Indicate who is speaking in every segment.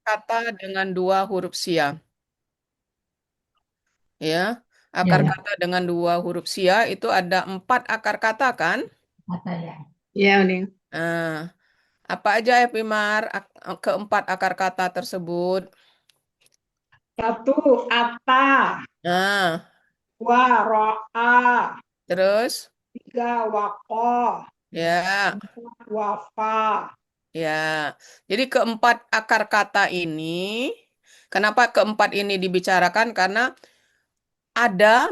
Speaker 1: kata dengan dua huruf sia. Ya,
Speaker 2: Ya,
Speaker 1: akar
Speaker 2: ya.
Speaker 1: kata dengan dua huruf sia itu ada 4 akar kata kan?
Speaker 2: Kata ya.
Speaker 3: Ya, Uni.
Speaker 1: Nah, apa aja ya Pimar keempat akar kata tersebut?
Speaker 3: Satu, ata.
Speaker 1: Nah,
Speaker 3: Dua, ro'a.
Speaker 1: terus
Speaker 3: Tiga, wako.
Speaker 1: ya,
Speaker 3: Empat, wafa.
Speaker 1: ya. Jadi keempat akar kata ini, kenapa keempat ini dibicarakan? Karena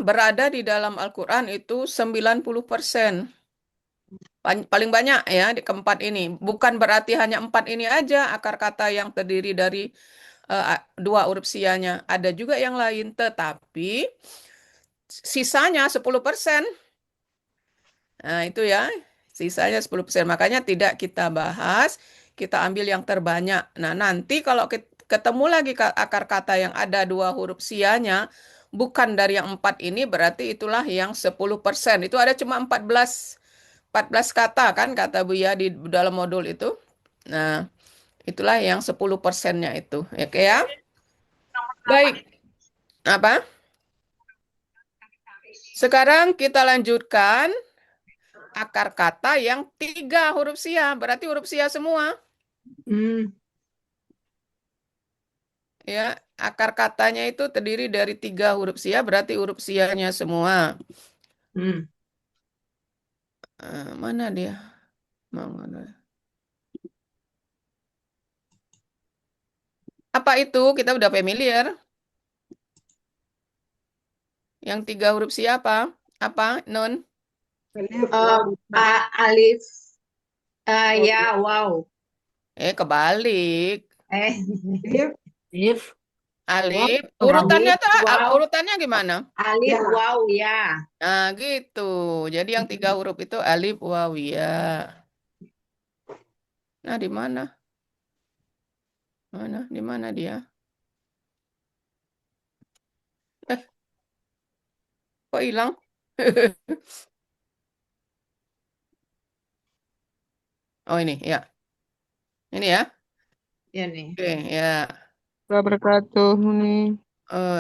Speaker 1: berada di dalam Al-Quran itu 90%. Paling banyak ya di keempat ini. Bukan berarti hanya empat ini aja akar kata yang terdiri dari dua huruf sianya. Ada juga yang lain, tetapi sisanya 10%. Nah, itu ya, sisanya 10%. Makanya tidak kita bahas, kita ambil yang terbanyak. Nah, nanti kalau ketemu lagi akar kata yang ada dua huruf sianya, bukan dari yang empat ini, berarti itulah yang 10%. Itu ada cuma 14 kata kan, kata Buya di dalam modul itu. Nah, itulah yang 10%-nya itu. Oke ya? Baik. Apa? Sekarang kita lanjutkan akar kata yang tiga huruf sia. Berarti huruf sia semua.
Speaker 3: Hmm,
Speaker 1: Ya, akar katanya itu terdiri dari tiga huruf sia, berarti huruf sianya semua.
Speaker 3: hmm.
Speaker 1: Mana dia? Mana? Apa itu? Kita udah familiar. Yang tiga huruf sia apa? Apa, Non?
Speaker 3: Alif, waw. Alif, ya, wow.
Speaker 1: Kebalik.
Speaker 3: Eh, Alif,
Speaker 2: If, wow,
Speaker 1: Alif.
Speaker 2: kebalik.
Speaker 1: Urutannya tuh,
Speaker 3: wow.
Speaker 1: urutannya gimana?
Speaker 3: Alif, ya. Wow, ya.
Speaker 1: Nah, gitu. Jadi yang tiga huruf itu alif, waw, ya. Nah, di mana? Mana? Di mana dia? Eh, kok hilang? Oh, ini, ya. Ini ya.
Speaker 3: Ya nih.
Speaker 1: Oke, ya.
Speaker 4: Wabarakatuh nih.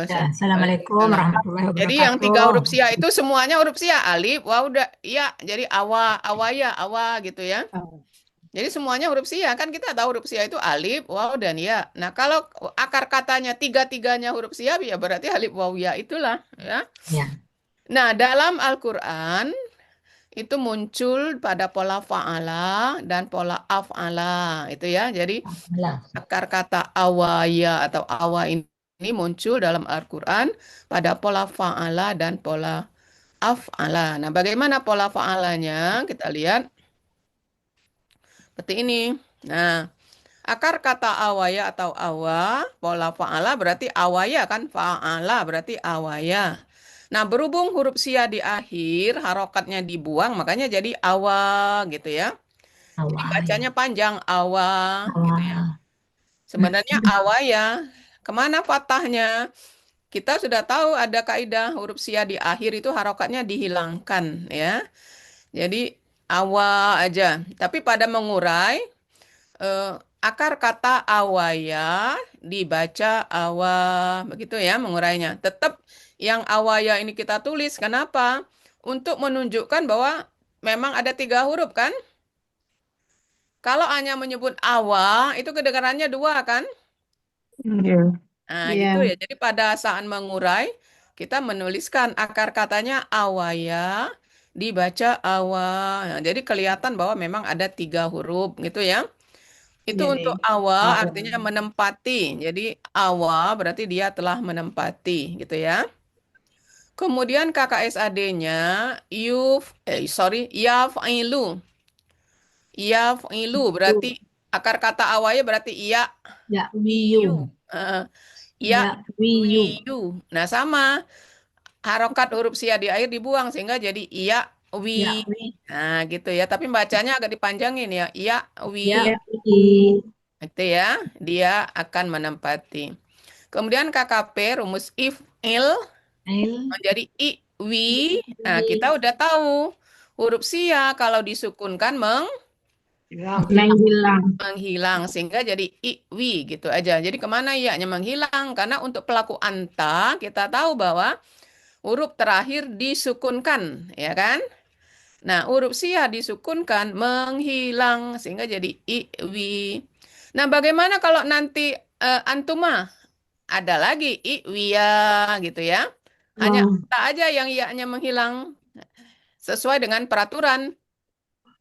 Speaker 2: Ya, Assalamualaikum
Speaker 1: Waalaikumsalam.
Speaker 2: warahmatullahi
Speaker 1: Jadi yang tiga
Speaker 2: wabarakatuh.
Speaker 1: huruf sia itu semuanya huruf sia. Alif, waw, ya. Jadi awaya, awa gitu ya.
Speaker 3: Oh.
Speaker 1: Jadi semuanya huruf sia. Kan kita tahu huruf sia itu alif, waw, dan ya. Nah, kalau akar katanya tiga-tiganya huruf sia, ya berarti alif, waw, ya itulah. Ya.
Speaker 2: Ya,
Speaker 1: Nah, dalam Al-Quran itu muncul pada pola fa'ala dan pola af'ala. Itu ya. Jadi
Speaker 2: Alhamdulillah.
Speaker 1: akar kata awaya atau awa ini muncul dalam Al-Quran pada pola fa'ala dan pola af'ala. Nah, bagaimana pola fa'alanya? Kita lihat seperti ini. Nah, akar kata awaya atau awa, pola fa'ala berarti awaya kan? Fa'ala berarti awaya. Nah, berhubung huruf sia di akhir, harokatnya dibuang, makanya jadi awa gitu ya. Jadi
Speaker 2: Awal ya.
Speaker 1: bacanya panjang, awa gitu ya.
Speaker 2: Awal.
Speaker 1: Sebenarnya awaya, kemana patahnya? Kita sudah tahu ada kaidah huruf sia di akhir itu harokatnya dihilangkan ya. Jadi awa aja. Tapi pada mengurai eh, akar kata awaya dibaca awa begitu ya mengurainya. Tetap yang awaya ini kita tulis. Kenapa? Untuk menunjukkan bahwa memang ada tiga huruf kan? Kalau hanya menyebut awa itu kedengarannya dua kan?
Speaker 4: Iya.
Speaker 1: Nah, gitu
Speaker 3: Iya.
Speaker 1: ya. Jadi pada saat mengurai, kita menuliskan akar katanya awaya, dibaca awa. Nah, jadi kelihatan bahwa memang ada tiga huruf gitu ya. Itu
Speaker 3: Iya nih.
Speaker 1: untuk awa
Speaker 3: Wow.
Speaker 1: artinya menempati. Jadi awa berarti dia telah menempati gitu ya. Kemudian KKSAD-nya yaf'ilu. Yaf'ilu berarti akar kata awalnya berarti iya,
Speaker 2: Ya,
Speaker 1: yu.
Speaker 2: wiyu.
Speaker 1: Eh, ya,
Speaker 2: Ya, wiyu.
Speaker 1: wiyu. Nah, sama. Harokat huruf sia di akhir dibuang sehingga jadi iya, wi.
Speaker 2: Ya, wi.
Speaker 1: Nah, gitu ya. Tapi bacanya agak dipanjangin ya. Iya, wi.
Speaker 2: Ya,
Speaker 3: Iya.
Speaker 2: wi.
Speaker 1: Itu ya. Dia akan menempati. Kemudian KKP rumus if il
Speaker 2: El,
Speaker 1: menjadi i, wi. Nah, kita
Speaker 2: wi.
Speaker 1: udah tahu huruf sia kalau disukunkan
Speaker 3: Hilang. Menghilang.
Speaker 1: Menghilang sehingga jadi iwi gitu aja. Jadi kemana ya-nya menghilang? Karena untuk pelaku anta kita tahu bahwa huruf terakhir disukunkan, ya kan? Nah, huruf sia disukunkan menghilang sehingga jadi iwi. Nah, bagaimana kalau nanti antuma ada lagi iwia gitu ya? Hanya
Speaker 3: Oh.
Speaker 1: tak aja yang iya-nya menghilang sesuai dengan peraturan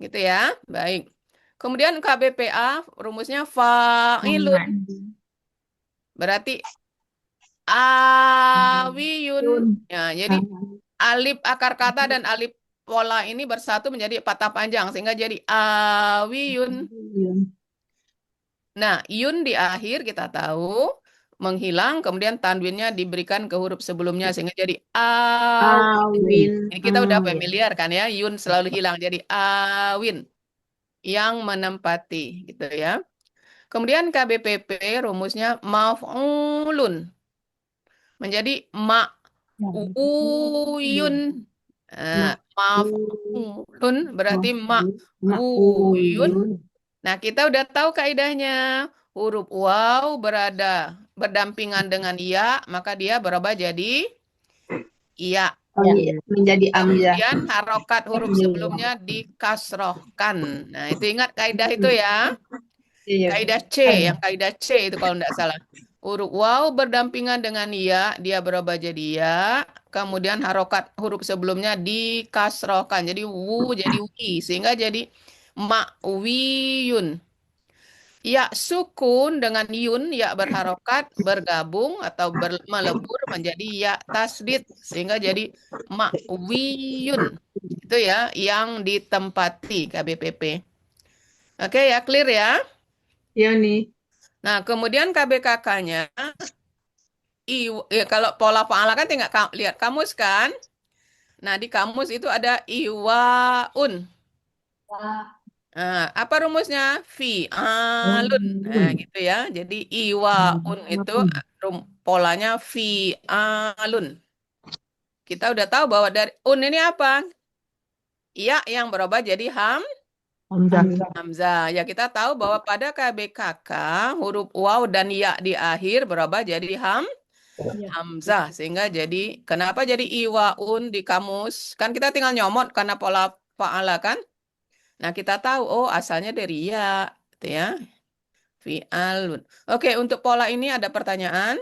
Speaker 1: gitu ya. Baik. Kemudian KBPA rumusnya fa'ilun. Berarti awiyun. Ya, jadi alif akar kata dan alif pola ini bersatu menjadi patah panjang sehingga jadi awiyun. Nah, yun di akhir kita tahu menghilang, kemudian tanwinnya diberikan ke huruf sebelumnya sehingga jadi awin. Ini kita udah familiar kan ya, yun selalu hilang jadi awin yang menempati gitu ya. Kemudian KBPP rumusnya maf'ulun menjadi ma'uyun. Maf'ulun berarti ma'uyun. Nah, kita udah tahu kaidahnya. Huruf waw berdampingan dengan ya, maka dia berubah jadi iya.
Speaker 3: Menjadi amzah.
Speaker 1: Kemudian harokat huruf sebelumnya dikasrohkan. Nah, itu ingat kaidah itu ya.
Speaker 3: Iya.
Speaker 1: Kaidah C, yang kaidah C itu kalau tidak salah. Huruf waw berdampingan dengan ya, dia berubah jadi ya. Kemudian harokat huruf sebelumnya dikasrohkan. Jadi wu jadi wi, sehingga jadi ma'wiyun. Ya sukun dengan yun, ya berharokat, bergabung atau melebur menjadi ya tasdid. Sehingga jadi ma'wiyun. Itu ya yang ditempati KBPP. Oke ya, clear ya.
Speaker 3: Iya nih.
Speaker 1: Nah, kemudian KBKK-nya, kalau pola fa'ala kan tinggal lihat kamus kan. Nah, di kamus itu ada iwaun. Nah, apa rumusnya? Fi'alun. Nah, gitu ya. Jadi iwaun itu polanya fi'alun. Kita udah tahu bahwa dari un ini apa? Iya yang berubah jadi hamzah. Ya kita tahu bahwa pada KBKK huruf waw dan ya di akhir berubah jadi hamzah sehingga jadi kenapa jadi iwaun di kamus? Kan kita tinggal nyomot karena pola fa'ala kan? Nah, kita tahu oh asalnya dari ya, gitu ya. Fi'alun. Oke, untuk pola ini ada pertanyaan?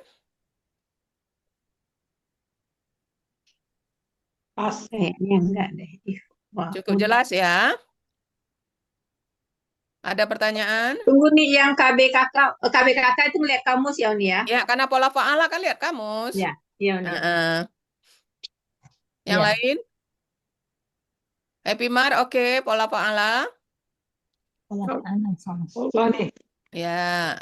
Speaker 3: Pas kayaknya enggak deh.
Speaker 1: Cukup jelas ya? Ada pertanyaan?
Speaker 3: Tunggu nih yang KBKK itu melihat kamus ya Uni ya?
Speaker 1: Ya, karena pola fa'ala kan lihat kamus.
Speaker 3: Ya, iya Uni.
Speaker 1: Yang lain? Happy Mar, oke, pola fa'ala.
Speaker 2: Pola nih.
Speaker 1: Ya,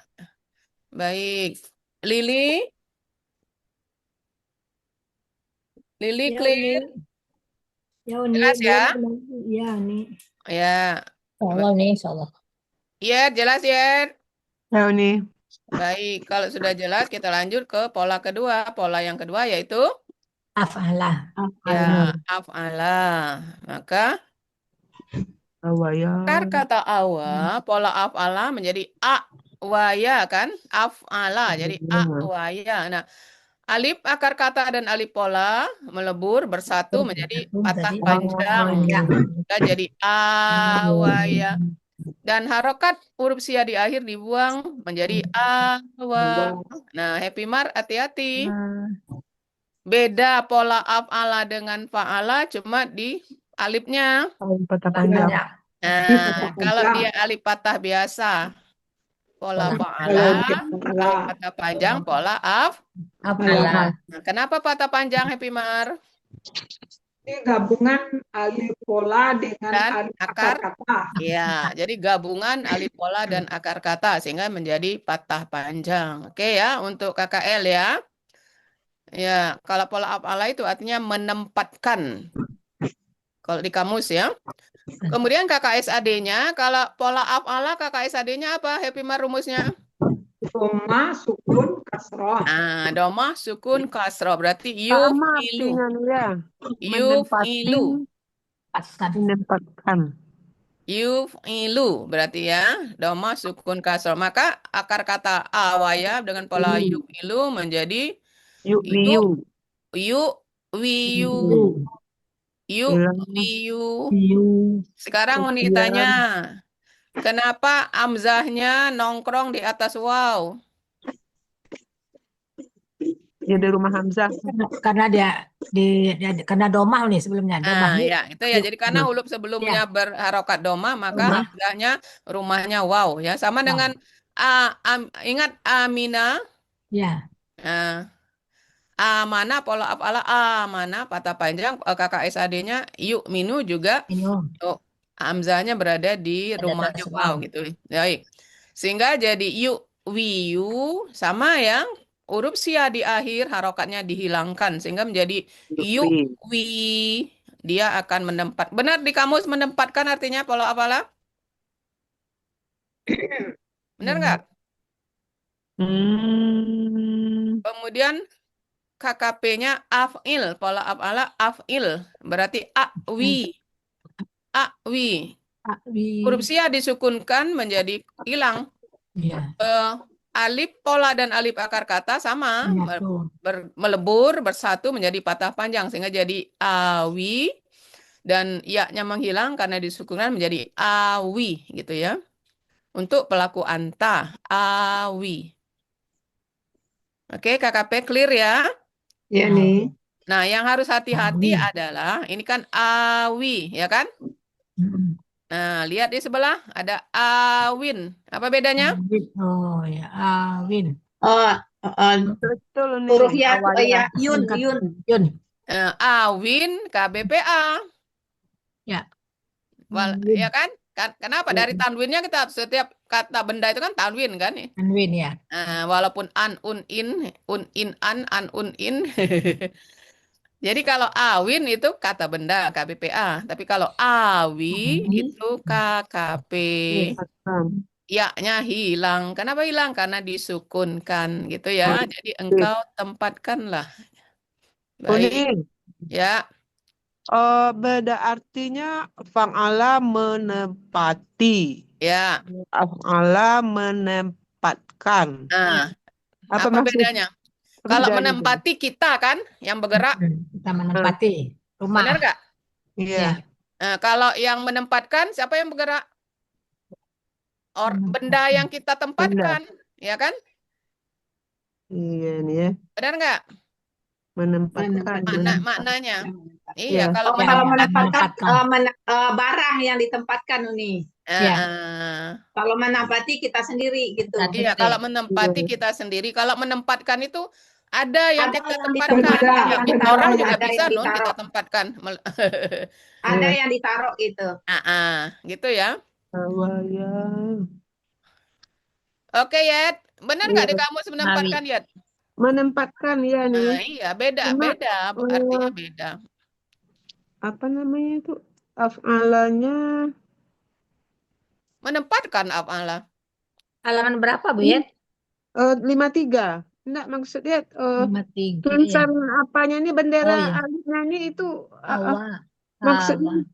Speaker 1: baik. Lili? Lili
Speaker 2: Ya,
Speaker 1: clear?
Speaker 2: Ya, Uni.
Speaker 1: Jelas ya?
Speaker 2: Ya, Uni.
Speaker 1: Ya.
Speaker 2: Allah nih, insyaallah.
Speaker 1: Ya, jelas ya.
Speaker 4: Ya, Uni.
Speaker 1: Baik, kalau sudah jelas kita lanjut ke pola kedua. Pola yang kedua yaitu
Speaker 2: Af'ala.
Speaker 1: ya, af'ala. Maka
Speaker 4: Awaya.
Speaker 1: kata awa, pola af'ala menjadi awaya kan? Af'ala, jadi awaya. Nah, alif akar kata dan alif pola melebur bersatu menjadi patah panjang. Kita jadi awaya. Dan harokat huruf sia di akhir dibuang menjadi awa. Nah, Happy Mar, hati-hati. Beda pola af'ala dengan fa'ala cuma di alifnya.
Speaker 4: Patah panjang.
Speaker 1: Nah, kalau dia alif patah biasa, pola fa'ala. Kalau patah panjang, pola
Speaker 2: Af'ala.
Speaker 1: Nah, kenapa patah panjang, Happy Mar?
Speaker 3: Ini gabungan alif pola dengan
Speaker 1: Dan
Speaker 3: alif
Speaker 1: akar
Speaker 3: kata.
Speaker 1: Ya, jadi gabungan alif pola dan akar kata sehingga menjadi patah panjang. Oke ya, untuk KKL ya. Ya, kalau pola af'ala itu artinya menempatkan. Kalau di kamus ya. Kemudian KKSAD-nya, kalau pola af'ala KKSAD-nya apa? Happy Mar rumusnya?
Speaker 3: Doma, sukun, kasroh.
Speaker 1: Nah, domah, sukun, kasroh. Berarti
Speaker 4: Sama
Speaker 1: yufilu.
Speaker 4: artinya nih ya.
Speaker 1: Yufilu.
Speaker 4: Menempatkan.
Speaker 1: Yuf'ilu berarti ya. Dhamma sukun kasroh. Maka akar kata awaya dengan pola yuf'ilu menjadi
Speaker 4: Yuk
Speaker 1: yu,
Speaker 4: liu.
Speaker 1: yu, wiyu,
Speaker 2: Yu.
Speaker 1: yu,
Speaker 4: Hilang.
Speaker 1: wiyu.
Speaker 2: Yu.
Speaker 1: Sekarang mau
Speaker 4: Kemudian
Speaker 1: ditanya, kenapa amzahnya nongkrong di atas waw?
Speaker 4: ya di rumah Hamzah.
Speaker 2: Karena karena domah nih sebelumnya. Domah
Speaker 1: Ah,
Speaker 2: yuk.
Speaker 1: ya, itu ya.
Speaker 2: Yuk.
Speaker 1: Jadi karena huruf
Speaker 2: Ya.
Speaker 1: sebelumnya berharokat doma, maka
Speaker 2: Domah.
Speaker 1: hamzahnya rumahnya waw ya. Sama
Speaker 2: Wow.
Speaker 1: dengan ingat Amina,
Speaker 2: Ya.
Speaker 1: Amana pola afala amana patah panjang kakak SAD-nya yuk minu juga
Speaker 2: Minum.
Speaker 1: oh, hamzahnya berada di
Speaker 2: Ada
Speaker 1: rumahnya
Speaker 2: atas
Speaker 1: waw
Speaker 2: wow.
Speaker 1: gitu. Baik. Sehingga jadi yuk wiyu sama yang huruf sia di akhir harokatnya dihilangkan sehingga menjadi
Speaker 4: Yuk
Speaker 1: yuk
Speaker 4: wi.
Speaker 1: wi. Dia akan menempat. Benar di kamus menempatkan artinya pola afala? Benar nggak?
Speaker 4: Hmm.
Speaker 1: Kemudian KKP-nya af'il, pola af'ala af'il, berarti a'wi, a'wi. Huruf
Speaker 2: Wi.
Speaker 1: sia disukunkan menjadi hilang.
Speaker 2: Ya.
Speaker 1: Alif pola dan alif akar kata sama,
Speaker 2: Menyatu.
Speaker 1: melebur bersatu menjadi patah panjang sehingga jadi awi dan ya-nya menghilang karena disukunkan menjadi awi gitu ya. Untuk pelaku anta, awi. Oke, KKP clear ya.
Speaker 3: Ya
Speaker 2: Nah,
Speaker 3: nih.
Speaker 1: Nah, yang harus hati-hati
Speaker 2: awi.
Speaker 1: adalah ini kan awi, ya kan?
Speaker 2: Mm.
Speaker 1: Nah, lihat di sebelah ada awin. Apa bedanya?
Speaker 2: Awin. Oh ya, awin.
Speaker 3: Oh,
Speaker 4: Betul
Speaker 3: huruf
Speaker 4: nih
Speaker 3: ya,
Speaker 4: awalnya.
Speaker 3: ya yun,
Speaker 2: Singkat
Speaker 3: yun.
Speaker 2: Yun.
Speaker 1: Awin KBPA.
Speaker 2: Ya.
Speaker 1: Ya
Speaker 2: Win.
Speaker 1: kan? Kenapa? Dari tanwinnya kita setiap kata benda itu kan tanwin kan?
Speaker 2: Win ya.
Speaker 1: Walaupun un in an un in. Jadi kalau awin itu kata benda KBPA, tapi kalau awi
Speaker 2: Awi.
Speaker 1: itu KKP.
Speaker 4: Akan.
Speaker 1: Ya-nya hilang. Kenapa hilang? Karena disukunkan gitu ya. Jadi
Speaker 4: Oke.
Speaker 1: engkau tempatkanlah.
Speaker 4: Oh
Speaker 1: Baik.
Speaker 4: nih.
Speaker 1: Ya.
Speaker 4: Beda artinya fa'ala menempati.
Speaker 1: Ya.
Speaker 4: Fa'ala menempatkan.
Speaker 1: Nah,
Speaker 4: Apa
Speaker 1: apa
Speaker 4: maksud
Speaker 1: bedanya? Kalau
Speaker 4: bedanya itu?
Speaker 1: menempati kita kan yang bergerak,
Speaker 2: Kita menempati
Speaker 1: benar
Speaker 2: rumah.
Speaker 1: nggak?
Speaker 4: Iya.
Speaker 2: Ya.
Speaker 1: Kalau yang menempatkan siapa yang bergerak? Benda yang kita
Speaker 4: Benda.
Speaker 1: tempatkan, ya kan?
Speaker 4: Iya nih ya.
Speaker 1: Benar nggak?
Speaker 4: Menempatkan.
Speaker 1: Maknanya. Iya,
Speaker 4: Iya.
Speaker 1: kalau
Speaker 3: Oh, kalau
Speaker 1: menempatkan.
Speaker 3: menempatkan barang yang ditempatkan nih.
Speaker 1: eh,
Speaker 2: Ya.
Speaker 1: eh,
Speaker 3: Kalau menempati kita sendiri gitu.
Speaker 1: Iya, kalau menempati
Speaker 4: Iya.
Speaker 1: kita sendiri. Kalau menempatkan itu ada yang
Speaker 3: Ada
Speaker 1: kita
Speaker 3: yang
Speaker 1: tempatkan.
Speaker 3: ditempatkan,
Speaker 1: Ya,
Speaker 3: yang
Speaker 1: orang
Speaker 3: ditaruh,
Speaker 1: juga
Speaker 3: ada
Speaker 1: bisa
Speaker 3: yang
Speaker 1: non kita
Speaker 3: ditaruh.
Speaker 1: tempatkan.
Speaker 3: Ada
Speaker 4: Iya.
Speaker 3: yang ditaruh gitu.
Speaker 1: Gitu ya.
Speaker 4: Awaya.
Speaker 1: Oke, Yet. Benar nggak di
Speaker 4: Iya.
Speaker 1: kamus
Speaker 2: Awi.
Speaker 1: menempatkan, Yet?
Speaker 4: Menempatkan ya nih.
Speaker 1: Iya, beda,
Speaker 4: Cuma
Speaker 1: artinya
Speaker 4: eh,
Speaker 1: beda.
Speaker 4: apa namanya itu? Af'alanya
Speaker 1: Menempatkan apa?
Speaker 2: Halaman berapa, Bu Yet?
Speaker 4: 53. Enggak maksudnya
Speaker 2: 53 ya.
Speaker 4: tulisan apanya nih bendera
Speaker 2: Oh ya.
Speaker 4: alifnya ini itu
Speaker 2: Awa.
Speaker 4: maksudnya
Speaker 2: Awa.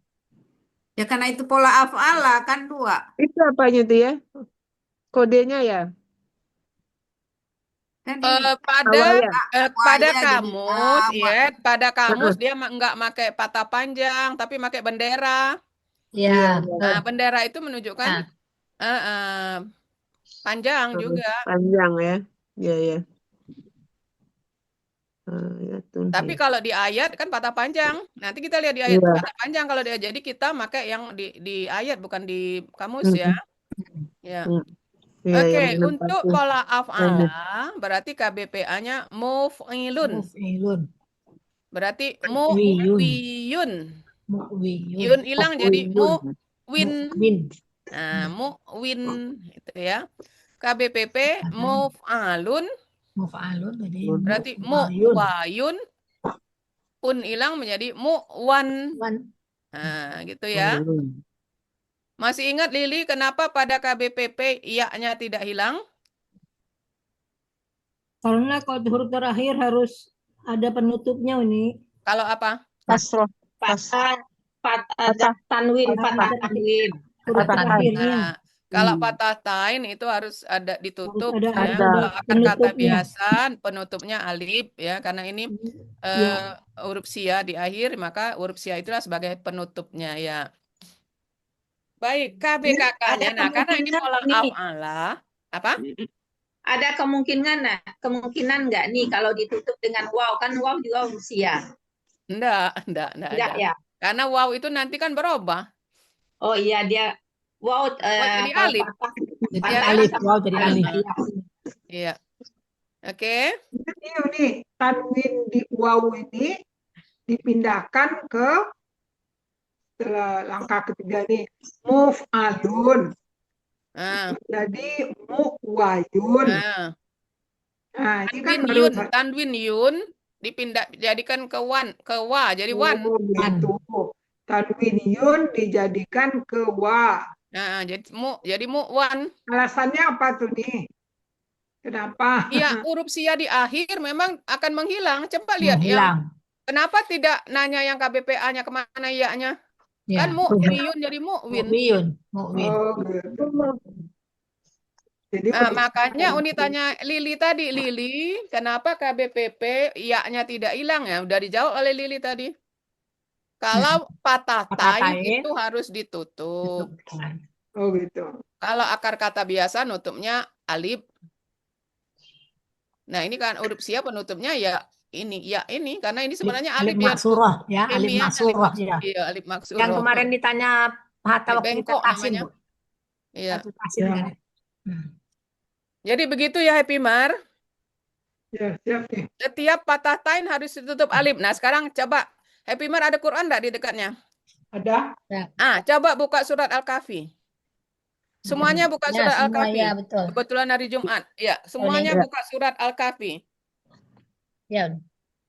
Speaker 3: Ya karena itu pola af'ala kan dua.
Speaker 4: itu apanya tuh ya? Kodenya ya?
Speaker 3: Kan
Speaker 1: Eh,
Speaker 3: ini
Speaker 1: pada
Speaker 4: Awaya.
Speaker 1: pada
Speaker 3: waya jadi
Speaker 1: kamus, Yet, pada kamus
Speaker 4: Heeh.
Speaker 1: dia nggak pakai patah panjang, tapi pakai bendera.
Speaker 2: Ya,
Speaker 4: Iya,
Speaker 2: betul.
Speaker 1: Nah, bendera itu menunjukkan
Speaker 2: Nah,
Speaker 1: eh, eh, panjang juga.
Speaker 4: panjang ya. Iya, ya. Ya tuh.
Speaker 1: Tapi kalau di ayat kan patah panjang. Nanti kita lihat di ayat
Speaker 4: Iya.
Speaker 1: patah panjang kalau dia. Jadi kita pakai yang di ayat bukan di kamus ya.
Speaker 4: Mm,
Speaker 1: Ya.
Speaker 4: mm. Iya,
Speaker 1: Oke,
Speaker 4: yang
Speaker 1: untuk
Speaker 4: menempati.
Speaker 1: pola af'ala
Speaker 4: Nah,
Speaker 1: berarti KBPA-nya muf'ilun.
Speaker 2: Muf'ilun.
Speaker 1: Berarti
Speaker 2: Wiyun.
Speaker 1: mu'wiyun.
Speaker 2: Mu'wiyun.
Speaker 1: Yun hilang jadi
Speaker 4: Wiyun.
Speaker 1: mu'win.
Speaker 2: Mu'win.
Speaker 1: Nah, mu'win itu ya. KBPP muf'alun
Speaker 2: Muf'alun jadi
Speaker 1: berarti
Speaker 2: mu'wayun.
Speaker 1: mu'wayun. Un hilang menjadi mu'wan.
Speaker 2: Wan.
Speaker 1: Nah, gitu ya. Masih ingat Lili kenapa pada KBPP iya-nya tidak hilang?
Speaker 2: Karena kalau huruf terakhir harus ada penutupnya ini.
Speaker 1: Kalau apa?
Speaker 4: Kasroh.
Speaker 3: ada tanwin,
Speaker 4: Patah.
Speaker 3: fathah tanwin.
Speaker 2: huruf
Speaker 5: Patah tain.
Speaker 2: terakhirnya.
Speaker 1: Nah, kalau
Speaker 4: Hmm.
Speaker 1: patah tain itu harus ada
Speaker 2: Harus
Speaker 1: ditutup
Speaker 2: ada
Speaker 1: ya.
Speaker 4: Ada.
Speaker 1: Kalau akar kata
Speaker 2: penutupnya.
Speaker 1: biasa penutupnya alif ya, karena ini
Speaker 2: Ya,
Speaker 1: huruf sia di akhir, maka huruf sia itulah sebagai penutupnya ya. Baik,
Speaker 3: Ini
Speaker 1: KBKK-nya.
Speaker 3: ada
Speaker 1: Nah, karena ini
Speaker 3: kemungkinan
Speaker 1: pola
Speaker 3: nih,
Speaker 1: af'alah, apa?
Speaker 3: ada kemungkinan nggak nih kalau ditutup dengan wow, kan wow juga usia.
Speaker 1: Enggak
Speaker 3: Enggak
Speaker 1: ada.
Speaker 3: ya?
Speaker 1: Karena wow itu nanti kan berubah.
Speaker 3: Oh iya, dia wow,
Speaker 1: Wow jadi
Speaker 3: kalau
Speaker 1: alif,
Speaker 2: jadi
Speaker 1: ya kan?
Speaker 2: alif. Wow, jadi alif.
Speaker 3: iya.
Speaker 1: Iya. Oke.
Speaker 6: Ini tanwin di waw ini dipindahkan ke langkah ketiga nih, muf'alun.
Speaker 1: Nah,
Speaker 6: Jadi mu'wayun.
Speaker 1: nah.
Speaker 6: Nah, ini kan
Speaker 1: Tanwin yun dipindah jadikan ke wa, jadi wan.
Speaker 6: Oh, gitu. Tanwin yun dijadikan ke wa.
Speaker 1: Nah, jadi wan.
Speaker 6: Alasannya apa tuh nih? Kenapa?
Speaker 1: Iya, huruf sia di akhir memang akan menghilang. Coba lihat yang
Speaker 2: Hilang.
Speaker 1: kenapa tidak nanya yang KBPA-nya kemana iya-nya?
Speaker 2: Ya.
Speaker 1: Kan mu'wiyun jadi mu'win.
Speaker 2: Mu'win.
Speaker 6: Oh, gitu. Jadi
Speaker 1: Nah, makanya Uni tanya Lili tadi, Lili, kenapa KBPP iya-nya tidak hilang ya? Udah dijawab oleh Lili tadi. Kalau patah
Speaker 2: Patah
Speaker 1: tain
Speaker 2: tain.
Speaker 1: itu harus ditutup.
Speaker 6: Oh, gitu.
Speaker 1: Kalau akar kata biasa nutupnya alif. Nah, ini kan huruf sia penutupnya ya ini karena ini sebenarnya alif
Speaker 2: Alif
Speaker 1: dia
Speaker 2: maksurah ya, alif
Speaker 1: ilmiahnya
Speaker 2: maksurah ya.
Speaker 1: Iya, alif
Speaker 2: Yang
Speaker 1: maksurah.
Speaker 2: kemarin ditanya Pak Hatta
Speaker 1: Alif
Speaker 2: waktu kita
Speaker 1: bengkok
Speaker 2: tasin,
Speaker 1: namanya.
Speaker 2: Bu.
Speaker 1: Iya.
Speaker 2: Waktu tasin
Speaker 6: Ya.
Speaker 2: kan.
Speaker 1: Jadi begitu ya Happy Mar.
Speaker 6: Ya, siap nih.
Speaker 1: Setiap patah tain harus ditutup alif. Nah, sekarang coba Happy Mar ada Quran enggak di dekatnya?
Speaker 6: Ada?
Speaker 1: Coba buka surat Al-Kahfi. Semuanya buka
Speaker 5: Ya,
Speaker 1: surat
Speaker 5: semua
Speaker 1: Al-Kahfi.
Speaker 5: ya betul.
Speaker 1: Kebetulan hari Jumat. Ya, semuanya
Speaker 5: nih.
Speaker 1: buka surat Al-Kahfi.
Speaker 5: Ya,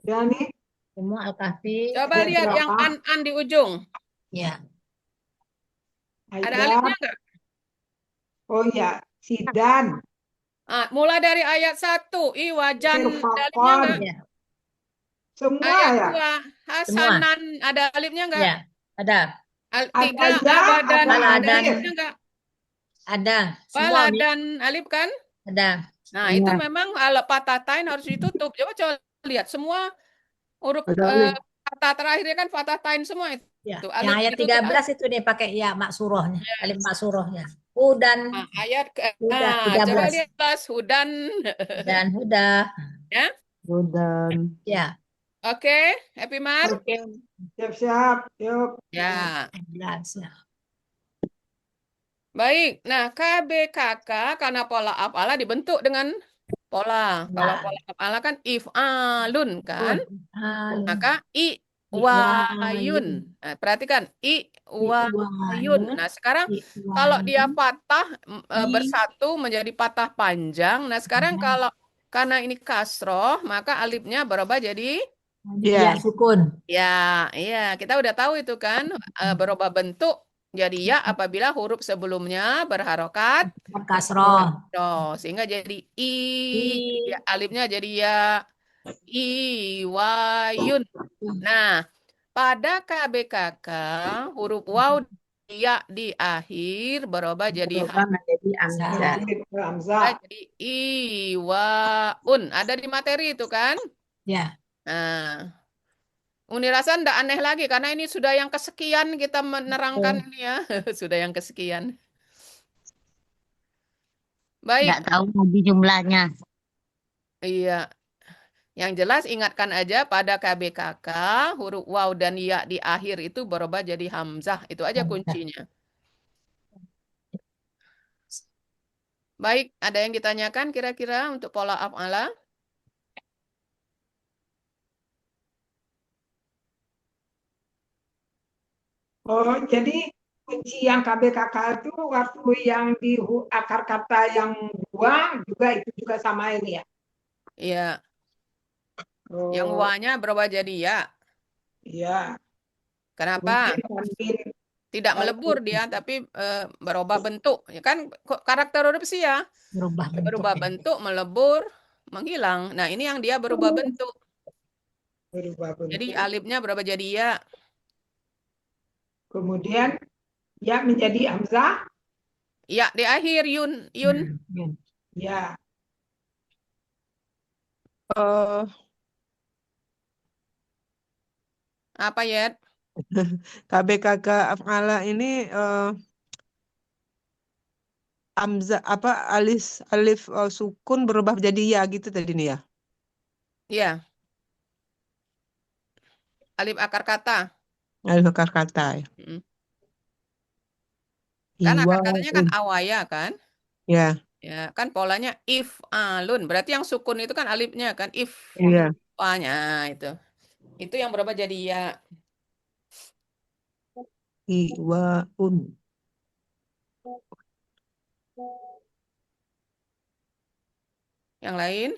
Speaker 6: Ya nih.
Speaker 5: semua Al-Kahfi.
Speaker 1: Coba
Speaker 6: Ayat
Speaker 1: lihat yang
Speaker 6: berapa?
Speaker 1: an di ujung.
Speaker 2: Ya.
Speaker 1: Ada
Speaker 6: Ayat.
Speaker 1: alifnya enggak?
Speaker 6: Oh ya, sidan.
Speaker 1: Mulai dari ayat 1. Iwajan, ada alifnya
Speaker 6: Irfaqan.
Speaker 1: enggak?
Speaker 5: Ya,
Speaker 6: Semua
Speaker 1: Ayat
Speaker 6: ya.
Speaker 1: 2. Hasanan, ada alifnya enggak?
Speaker 5: ya, ada.
Speaker 1: 3.
Speaker 6: Ada ya,
Speaker 1: Abadan,
Speaker 6: ada
Speaker 1: ada
Speaker 6: alif.
Speaker 1: alifnya enggak?
Speaker 5: Ada. Semua nih.
Speaker 1: Baladan, alif kan?
Speaker 5: Ada.
Speaker 1: Nah,
Speaker 4: Iya.
Speaker 1: itu memang kalau patah tain harus ditutup. Coba lihat semua huruf
Speaker 4: Ada alif.
Speaker 1: kata terakhirnya kan patah tain semua itu.
Speaker 5: Ya.
Speaker 1: Tuh,
Speaker 5: Yang
Speaker 1: alif
Speaker 5: ayat
Speaker 1: ditutup
Speaker 5: 13 itu nih pakai ya maksurahnya, alif maksurahnya. Hudan
Speaker 1: ayat
Speaker 5: Huda,
Speaker 1: coba
Speaker 5: 13.
Speaker 1: lihat kelas hudan
Speaker 5: dan huda.
Speaker 1: ya.
Speaker 4: Godan.
Speaker 5: Ya,
Speaker 1: Oke, Happy Mar.
Speaker 3: Oke.
Speaker 6: Siap-siap. Yuk.
Speaker 1: Ya.
Speaker 5: 13 ya.
Speaker 1: Baik. Nah, KBKK karena pola af'ala dibentuk dengan pola. Kalau
Speaker 5: Nah.
Speaker 1: pola af'ala kan if'alun kan?
Speaker 5: Alun.
Speaker 1: Maka iwayun. Nah, perhatikan iwayun. Nah, sekarang kalau dia patah bersatu menjadi patah panjang. Nah, sekarang kalau karena ini kasroh, maka alifnya berubah jadi
Speaker 2: Ya, sukun.
Speaker 1: ya, iya, kita udah tahu itu kan berubah bentuk jadi ya apabila huruf sebelumnya berharokat
Speaker 2: Kasroh.
Speaker 1: sehingga jadi ya, alifnya jadi ya iwayun. Nah, pada KBKK huruf waw ya di akhir berubah jadi
Speaker 4: Jadi hamzah.
Speaker 6: Hamzah.
Speaker 1: jadi iwaun. Ada di materi itu kan?
Speaker 2: Ya.
Speaker 1: Nah, Uni rasa ndak aneh lagi karena ini sudah yang kesekian kita menerangkan ini ya. Sudah yang kesekian. Baik.
Speaker 7: Nggak tahu lagi jumlahnya.
Speaker 1: Iya. Yang jelas ingatkan aja pada KBKK huruf waw dan ya di akhir itu berubah jadi hamzah. Itu aja kuncinya. Baik, ada yang ditanyakan kira-kira untuk pola af'ala?
Speaker 6: Oh, jadi kunci yang KBKK itu waktu yang di akar kata yang dua juga itu juga sama ini ya?
Speaker 1: Iya.
Speaker 6: Oh,
Speaker 1: Yang wa-nya berubah jadi ya.
Speaker 6: iya.
Speaker 1: Kenapa?
Speaker 6: Mungkin
Speaker 1: Tidak melebur dia, tapi berubah bentuk. Ya kan karakter huruf sih ya. Berubah bentuk, melebur, menghilang. Nah, ini yang dia berubah bentuk.
Speaker 6: berubah bentuk.
Speaker 1: Jadi alifnya berubah jadi ya.
Speaker 6: Kemudian Ya menjadi hamzah.
Speaker 1: Ya di akhir yun. Yun.
Speaker 6: Ya.
Speaker 4: Eh,
Speaker 1: Apa ya?
Speaker 4: KBKK af'ala ini hamzah apa alif sukun berubah jadi ya gitu tadi nih ya.
Speaker 1: Ya. Alif akar kata.
Speaker 4: Alif akar kata ya.
Speaker 1: Mm. Kan akar katanya kan
Speaker 4: Iwaun.
Speaker 1: awaya kan?
Speaker 4: Ya,
Speaker 1: Ya, kan polanya if alun. Berarti yang sukun itu kan alifnya kan if
Speaker 4: iya.
Speaker 1: apa-nya itu. Itu yang berubah jadi ya.
Speaker 4: Iwaun.
Speaker 1: Yang lain?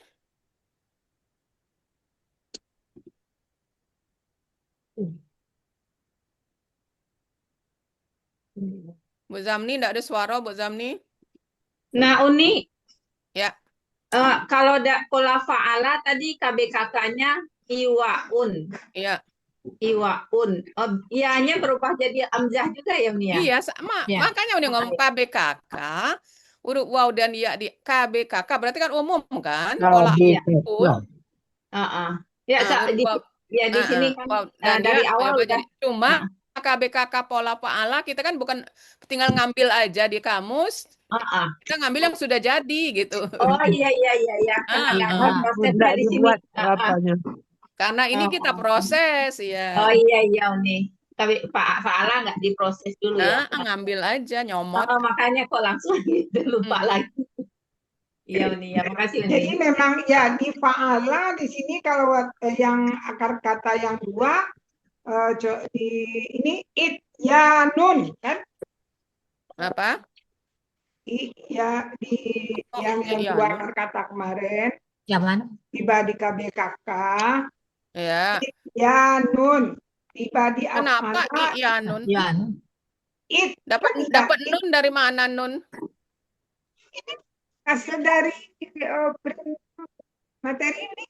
Speaker 1: Bu Zamni, enggak ada suara Bu Zamni?
Speaker 3: Nah, Uni,
Speaker 1: Ya,
Speaker 3: kalau pola fa'ala tadi KBKK-nya iwaun.
Speaker 1: iya.
Speaker 3: Iwaun. Ianya berubah jadi hamzah juga ya, Uni ya?
Speaker 1: Iya, sama.
Speaker 5: Ya.
Speaker 1: Makanya udah ngomong KBKK, huruf waw dan ya di KBKK berarti kan umum kan? Pola
Speaker 3: Iya.
Speaker 1: apapun.
Speaker 3: Ya,
Speaker 1: Huruf
Speaker 3: di,
Speaker 1: waw,
Speaker 3: ya di sini kan
Speaker 1: waw dan
Speaker 3: dari
Speaker 1: ya
Speaker 3: awal
Speaker 1: berubah
Speaker 3: udah.
Speaker 1: jadi cuma KBKK pola fa'ala kita kan bukan tinggal ngambil aja di kamus, kita ngambil yang sudah jadi gitu.
Speaker 3: Oh iya karena nggak ada prosesnya
Speaker 4: Tidak
Speaker 3: di sini.
Speaker 4: dibuat apanya.
Speaker 1: Karena ini kita proses ya.
Speaker 3: Oh iya Uni. Tapi Fa'ala nggak diproses dulu ya.
Speaker 1: Ngambil aja nyomot.
Speaker 3: Makanya kok langsung gitu, lupa lagi. Iya Uni, ya makasih Uni.
Speaker 6: Jadi memang ya di fa'ala di sini kalau yang akar kata yang dua ini ityanun kan?
Speaker 1: Apa?
Speaker 6: Ya di yang dua akar kata kemarin
Speaker 5: Yang mana?
Speaker 6: tiba di KBKK
Speaker 1: Ya.
Speaker 6: ityanun tiba di
Speaker 1: Kenapa
Speaker 6: af'ala
Speaker 1: iya nun?
Speaker 5: Ya.
Speaker 6: it
Speaker 1: Dapat nun dari mana nun?
Speaker 6: hasil dari materi ini.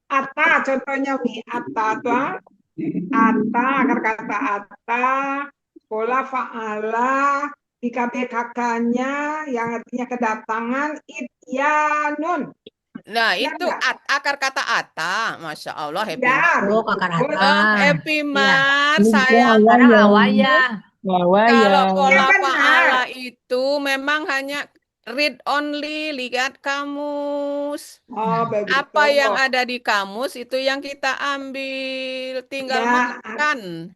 Speaker 6: Ata contohnya nih, ata tuh. Ata, akar kata ata, pola fa'ala, di KBKK-nya yang artinya kedatangan, ityanun.
Speaker 1: Nah,
Speaker 6: Ya,
Speaker 1: itu akar kata ata. Masya Allah, Happy
Speaker 6: Ya,
Speaker 1: Mar.
Speaker 5: Oh, kakak
Speaker 6: betul.
Speaker 5: Ata.
Speaker 1: Happy
Speaker 5: Iya.
Speaker 1: Mar,
Speaker 4: Ini
Speaker 1: sayang.
Speaker 5: Sekarang
Speaker 4: awalnya.
Speaker 5: awalnya.
Speaker 1: Kalau
Speaker 4: Ya.
Speaker 1: pola
Speaker 6: Ya, benar.
Speaker 1: fa'ala itu memang hanya read only, lihat kamus.
Speaker 6: Oh, begitu.
Speaker 1: Apa yang ada di kamus itu yang kita ambil, tinggal
Speaker 6: Ya,
Speaker 1: makan.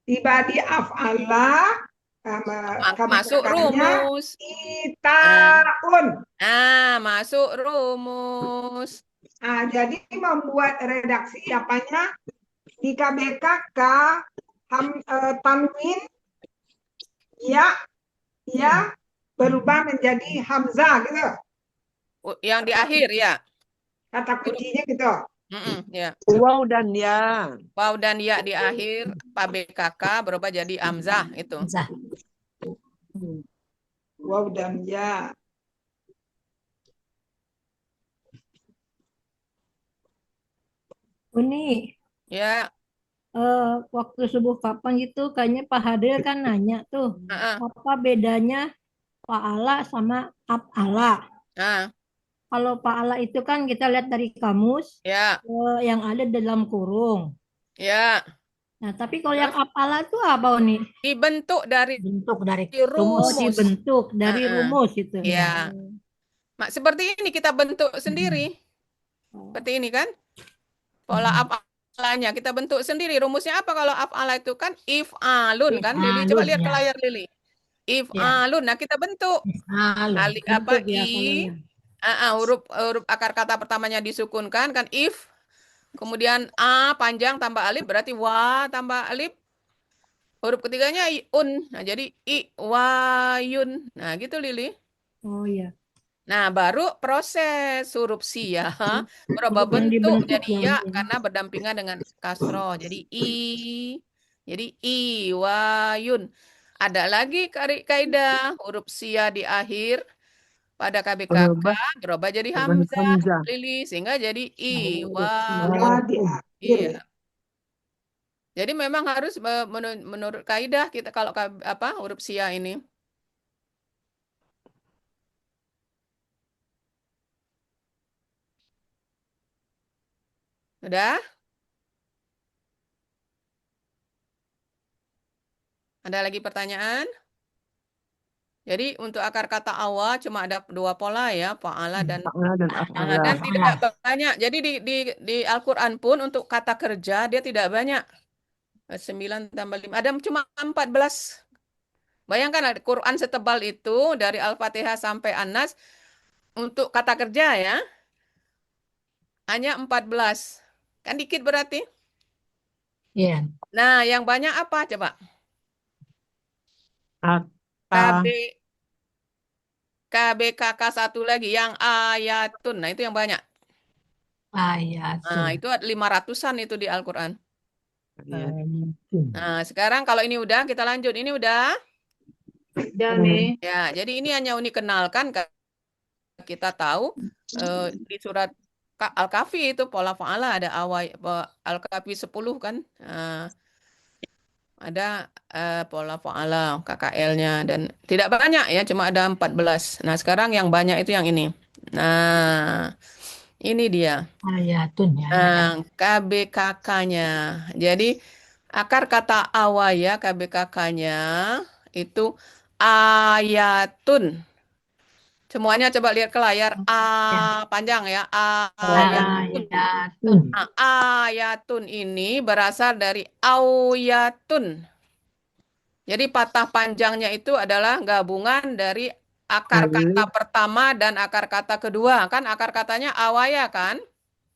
Speaker 6: tiba di af'ala,
Speaker 1: Masuk
Speaker 6: KBKK-nya
Speaker 1: rumus.
Speaker 6: itaun.
Speaker 1: Masuk rumus.
Speaker 6: Jadi membuat redaksi apanya di KBKK tanwin ya berubah menjadi hamzah gitu.
Speaker 1: Yang di akhir ya.
Speaker 6: Kata kuncinya gitu.
Speaker 1: Ya.
Speaker 4: Waw dan ya.
Speaker 1: Waw dan ya di akhir KBKK berubah jadi hamzah itu.
Speaker 5: Hamzah.
Speaker 6: Waw dan ya.
Speaker 2: Uni,
Speaker 1: Ya.
Speaker 2: waktu subuh kapan gitu kayaknya Pak Hadil kan nanya tuh apa bedanya fa'ala sama af'ala. Kalau fa'ala itu kan kita lihat dari kamus
Speaker 1: Ya.
Speaker 2: yang ada dalam kurung.
Speaker 1: Ya.
Speaker 2: Nah, tapi kalau yang af'ala itu apa nih?
Speaker 1: Dibentuk dari
Speaker 5: Bentuk dari
Speaker 1: rumus.
Speaker 2: Dibentuk dari rumus itu.
Speaker 1: Ya. Seperti ini kita bentuk sendiri. Seperti ini kan? Pola af'alanya kita bentuk sendiri. Rumusnya apa kalau af'ala itu kan if'alun kan? Lili coba lihat ke layar Lili. If'alun. Nah, kita bentuk. Kali apa huruf akar kata pertamanya disukunkan kan if. Kemudian a panjang tambah alif berarti wa tambah alif. Huruf ketiganya un. Nah, jadi wayun. Nah, gitu Lili.
Speaker 2: Oh iya.
Speaker 1: Nah, baru proses huruf sia berubah bentuk jadi ya karena berdampingan dengan kasroh. Jadi wayun. Ada lagi kaidah huruf sia di akhir pada KBKK berubah jadi hamzah Lili sehingga jadi wayun.
Speaker 6: Di akhir.
Speaker 1: Iya. Jadi memang harus menurut kaidah kita kalau huruf sia ini. Udah? Ada lagi pertanyaan? Jadi untuk akar kata awal cuma ada 2 pola ya, fa'ala dan
Speaker 4: Fa'ala dan af'ala.
Speaker 1: dan tidak banyak. Jadi di Al-Qur'an pun untuk kata kerja dia tidak banyak. 9 tambah 5 ada cuma 14. Bayangkan Quran setebal itu dari Al-Fatihah sampai An-Nas untuk kata kerja ya. Hanya 14. Kan dikit berarti.
Speaker 5: Iya.
Speaker 1: Nah, yang banyak apa coba?
Speaker 4: Kata.
Speaker 1: KBKK satu lagi yang ayatun. Nah, itu yang banyak.
Speaker 5: Ayatun.
Speaker 1: Nah, itu 500-an itu di Al-Qur'an.
Speaker 5: Ayatun.
Speaker 1: Nah, sekarang kalau ini udah kita lanjut. Ini udah?
Speaker 3: Udah nih.
Speaker 1: Ya, jadi ini hanya Uni kenalkan kita tahu di surat Al-Kahfi itu pola fa'ala ada awal Al-Kahfi 10 kan. Ada pola fa'ala KKL-nya dan tidak banyak ya, cuma ada 14. Nah, sekarang yang banyak itu yang ini. Nah, ini dia.
Speaker 5: Ayatun ya.
Speaker 1: Nah, KBKK-nya. Jadi akar kata awaya KBKK-nya itu ayatun. Semuanya coba lihat ke layar. Panjang ya. Ayatun.
Speaker 5: Ayatun.
Speaker 1: Nah, ayatun ini berasal dari auyatun. Jadi patah panjangnya itu adalah gabungan dari akar kata pertama dan akar kata kedua. Kan akar katanya awaya kan?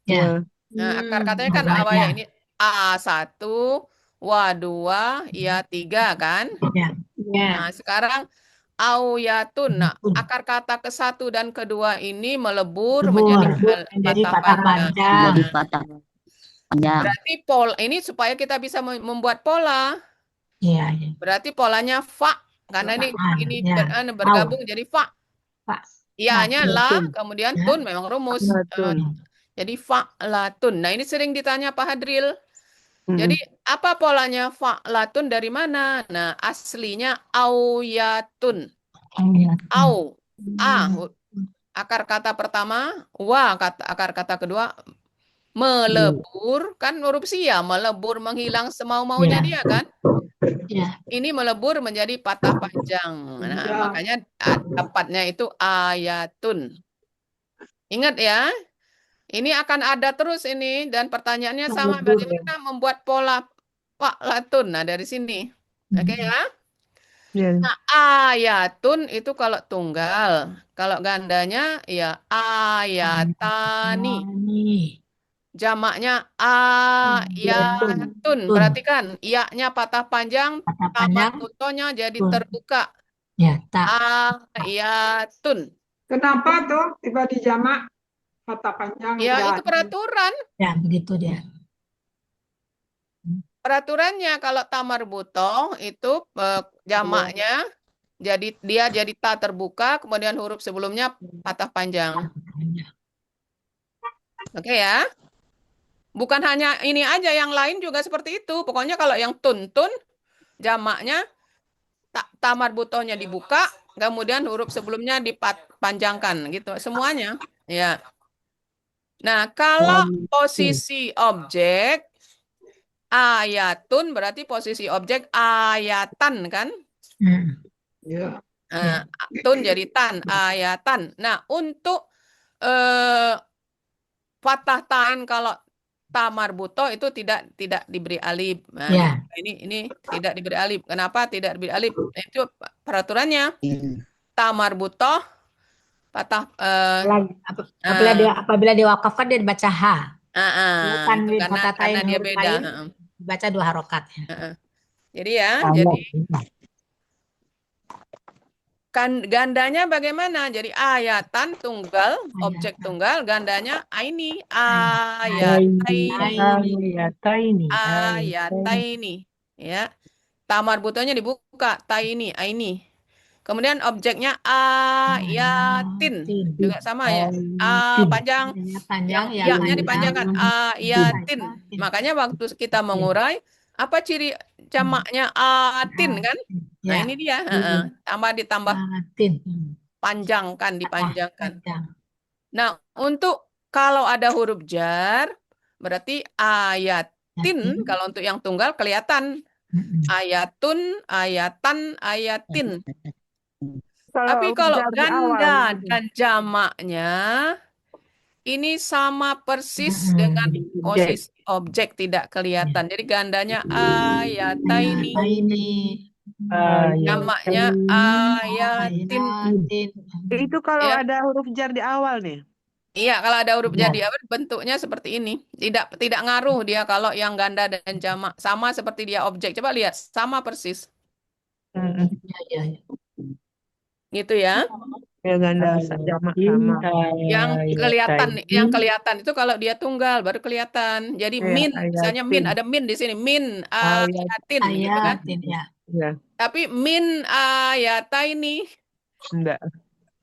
Speaker 5: Ya.
Speaker 1: Nah, akar katanya kan awaya. Ini A1, W2, IA3 kan?
Speaker 5: Ya.
Speaker 1: Nah, sekarang auyatun. Nah, akar kata ke-1 dan kedua ini melebur menjadi patah panjang.
Speaker 5: Jadi
Speaker 7: patah panjang.
Speaker 1: Berarti ini supaya kita bisa membuat pola.
Speaker 5: Iya, iya.
Speaker 1: Berarti polanya fa karena ini bergabung jadi fa. Ianya la, kemudian tun memang rumus. Jadi fa'latun. Nah, ini sering ditanya Pak Hadril. Jadi apa polanya fa'latun dari mana? Nah, aslinya auyatun. Au. Akar kata pertama, akar kata kedua melebur, kan huruf sia, melebur menghilang semau-maunya dia kan? Ini melebur menjadi patah panjang. Nah, makanya dapatnya itu ayatun. Ingat ya. Ini akan ada terus ini dan pertanyaannya sama bagaimana membuat pola fa'latun. Nah, dari sini. Oke ya. Nah, ayatun itu kalau tunggal. Kalau gandanya ya ayatani. Jamaknya ayatun. Perhatikan, iya-nya patah panjang, tamat butonya jadi terbuka.
Speaker 5: Ya,
Speaker 1: Ayatun.
Speaker 6: Kenapa tuh tiba di jamak kata panjang?
Speaker 1: Ya, itu peraturan.
Speaker 5: Ya, begitu dia.
Speaker 1: Peraturannya kalau tamar butoh itu jamaknya dia jadi ta terbuka, kemudian huruf sebelumnya patah panjang. Oke ya. Bukan hanya ini aja, yang lain juga seperti itu. Pokoknya kalau yang tuntun, jamaknya tamar butohnya dibuka, kemudian huruf sebelumnya dipanjangkan gitu. Semuanya. Ya. Nah, kalau posisi objek, ayatun berarti posisi objek ayatan kan? Tun jadi tan, ayatan. Nah, untuk fathah tain kalau tamar buto itu tidak diberi alif. Nah, ini tidak diberi alif. Kenapa tidak diberi alif? Itu peraturannya. Tamar buto patah
Speaker 5: apabila diwakafkan dia dibaca H.
Speaker 1: Karena dia beda.
Speaker 5: Baca 2 harokat.
Speaker 1: Jadi ya, gandanya bagaimana? Jadi ayatan tunggal, objek tunggal, gandanya aini, ayataini. Ya. Tamar butohnya dibuka, taini, aini. Kemudian objeknya ayatin. Juga sama ya. Panjang. Yang dipanjangkan ayatin. Makanya waktu kita mengurai apa ciri jamaknya atin kan? Nah,
Speaker 5: Ya,
Speaker 1: ini dia. Ditambah
Speaker 5: tin.
Speaker 1: panjangkan, dipanjangkan.
Speaker 5: Panjang.
Speaker 1: Nah, untuk kalau ada huruf jar, berarti ayatin. Kalau untuk yang tunggal kelihatan. Ayatun, ayatan, ayatin. Tapi
Speaker 4: Kalau
Speaker 1: kalau
Speaker 4: jar di awal,
Speaker 1: ganda
Speaker 4: gitu.
Speaker 1: dan jamaknya, ini sama persis dengan posisi objek tidak kelihatan. Jadi gandanya ayataini.
Speaker 5: Ini
Speaker 1: Jamaknya ayatin.
Speaker 4: Itu kalau
Speaker 1: Ya.
Speaker 4: ada huruf jar di awal nih.
Speaker 1: Iya, kalau ada huruf
Speaker 5: Ya.
Speaker 1: jadi apa bentuknya seperti ini. Tidak ngaruh dia kalau yang ganda dan jamak. Sama seperti dia objek. Coba lihat, sama persis.
Speaker 5: Ya.
Speaker 1: Gitu ya.
Speaker 4: Ya ganda jamak sama.
Speaker 1: Yang kelihatan itu kalau dia tunggal baru kelihatan. Jadi
Speaker 4: Ya,
Speaker 1: min, misalnya min,
Speaker 4: ayatin.
Speaker 1: ada min di sini, min ayatin gitu kan.
Speaker 5: Ayatin ya.
Speaker 4: Ya,
Speaker 1: Tapi min ayataini
Speaker 4: enggak.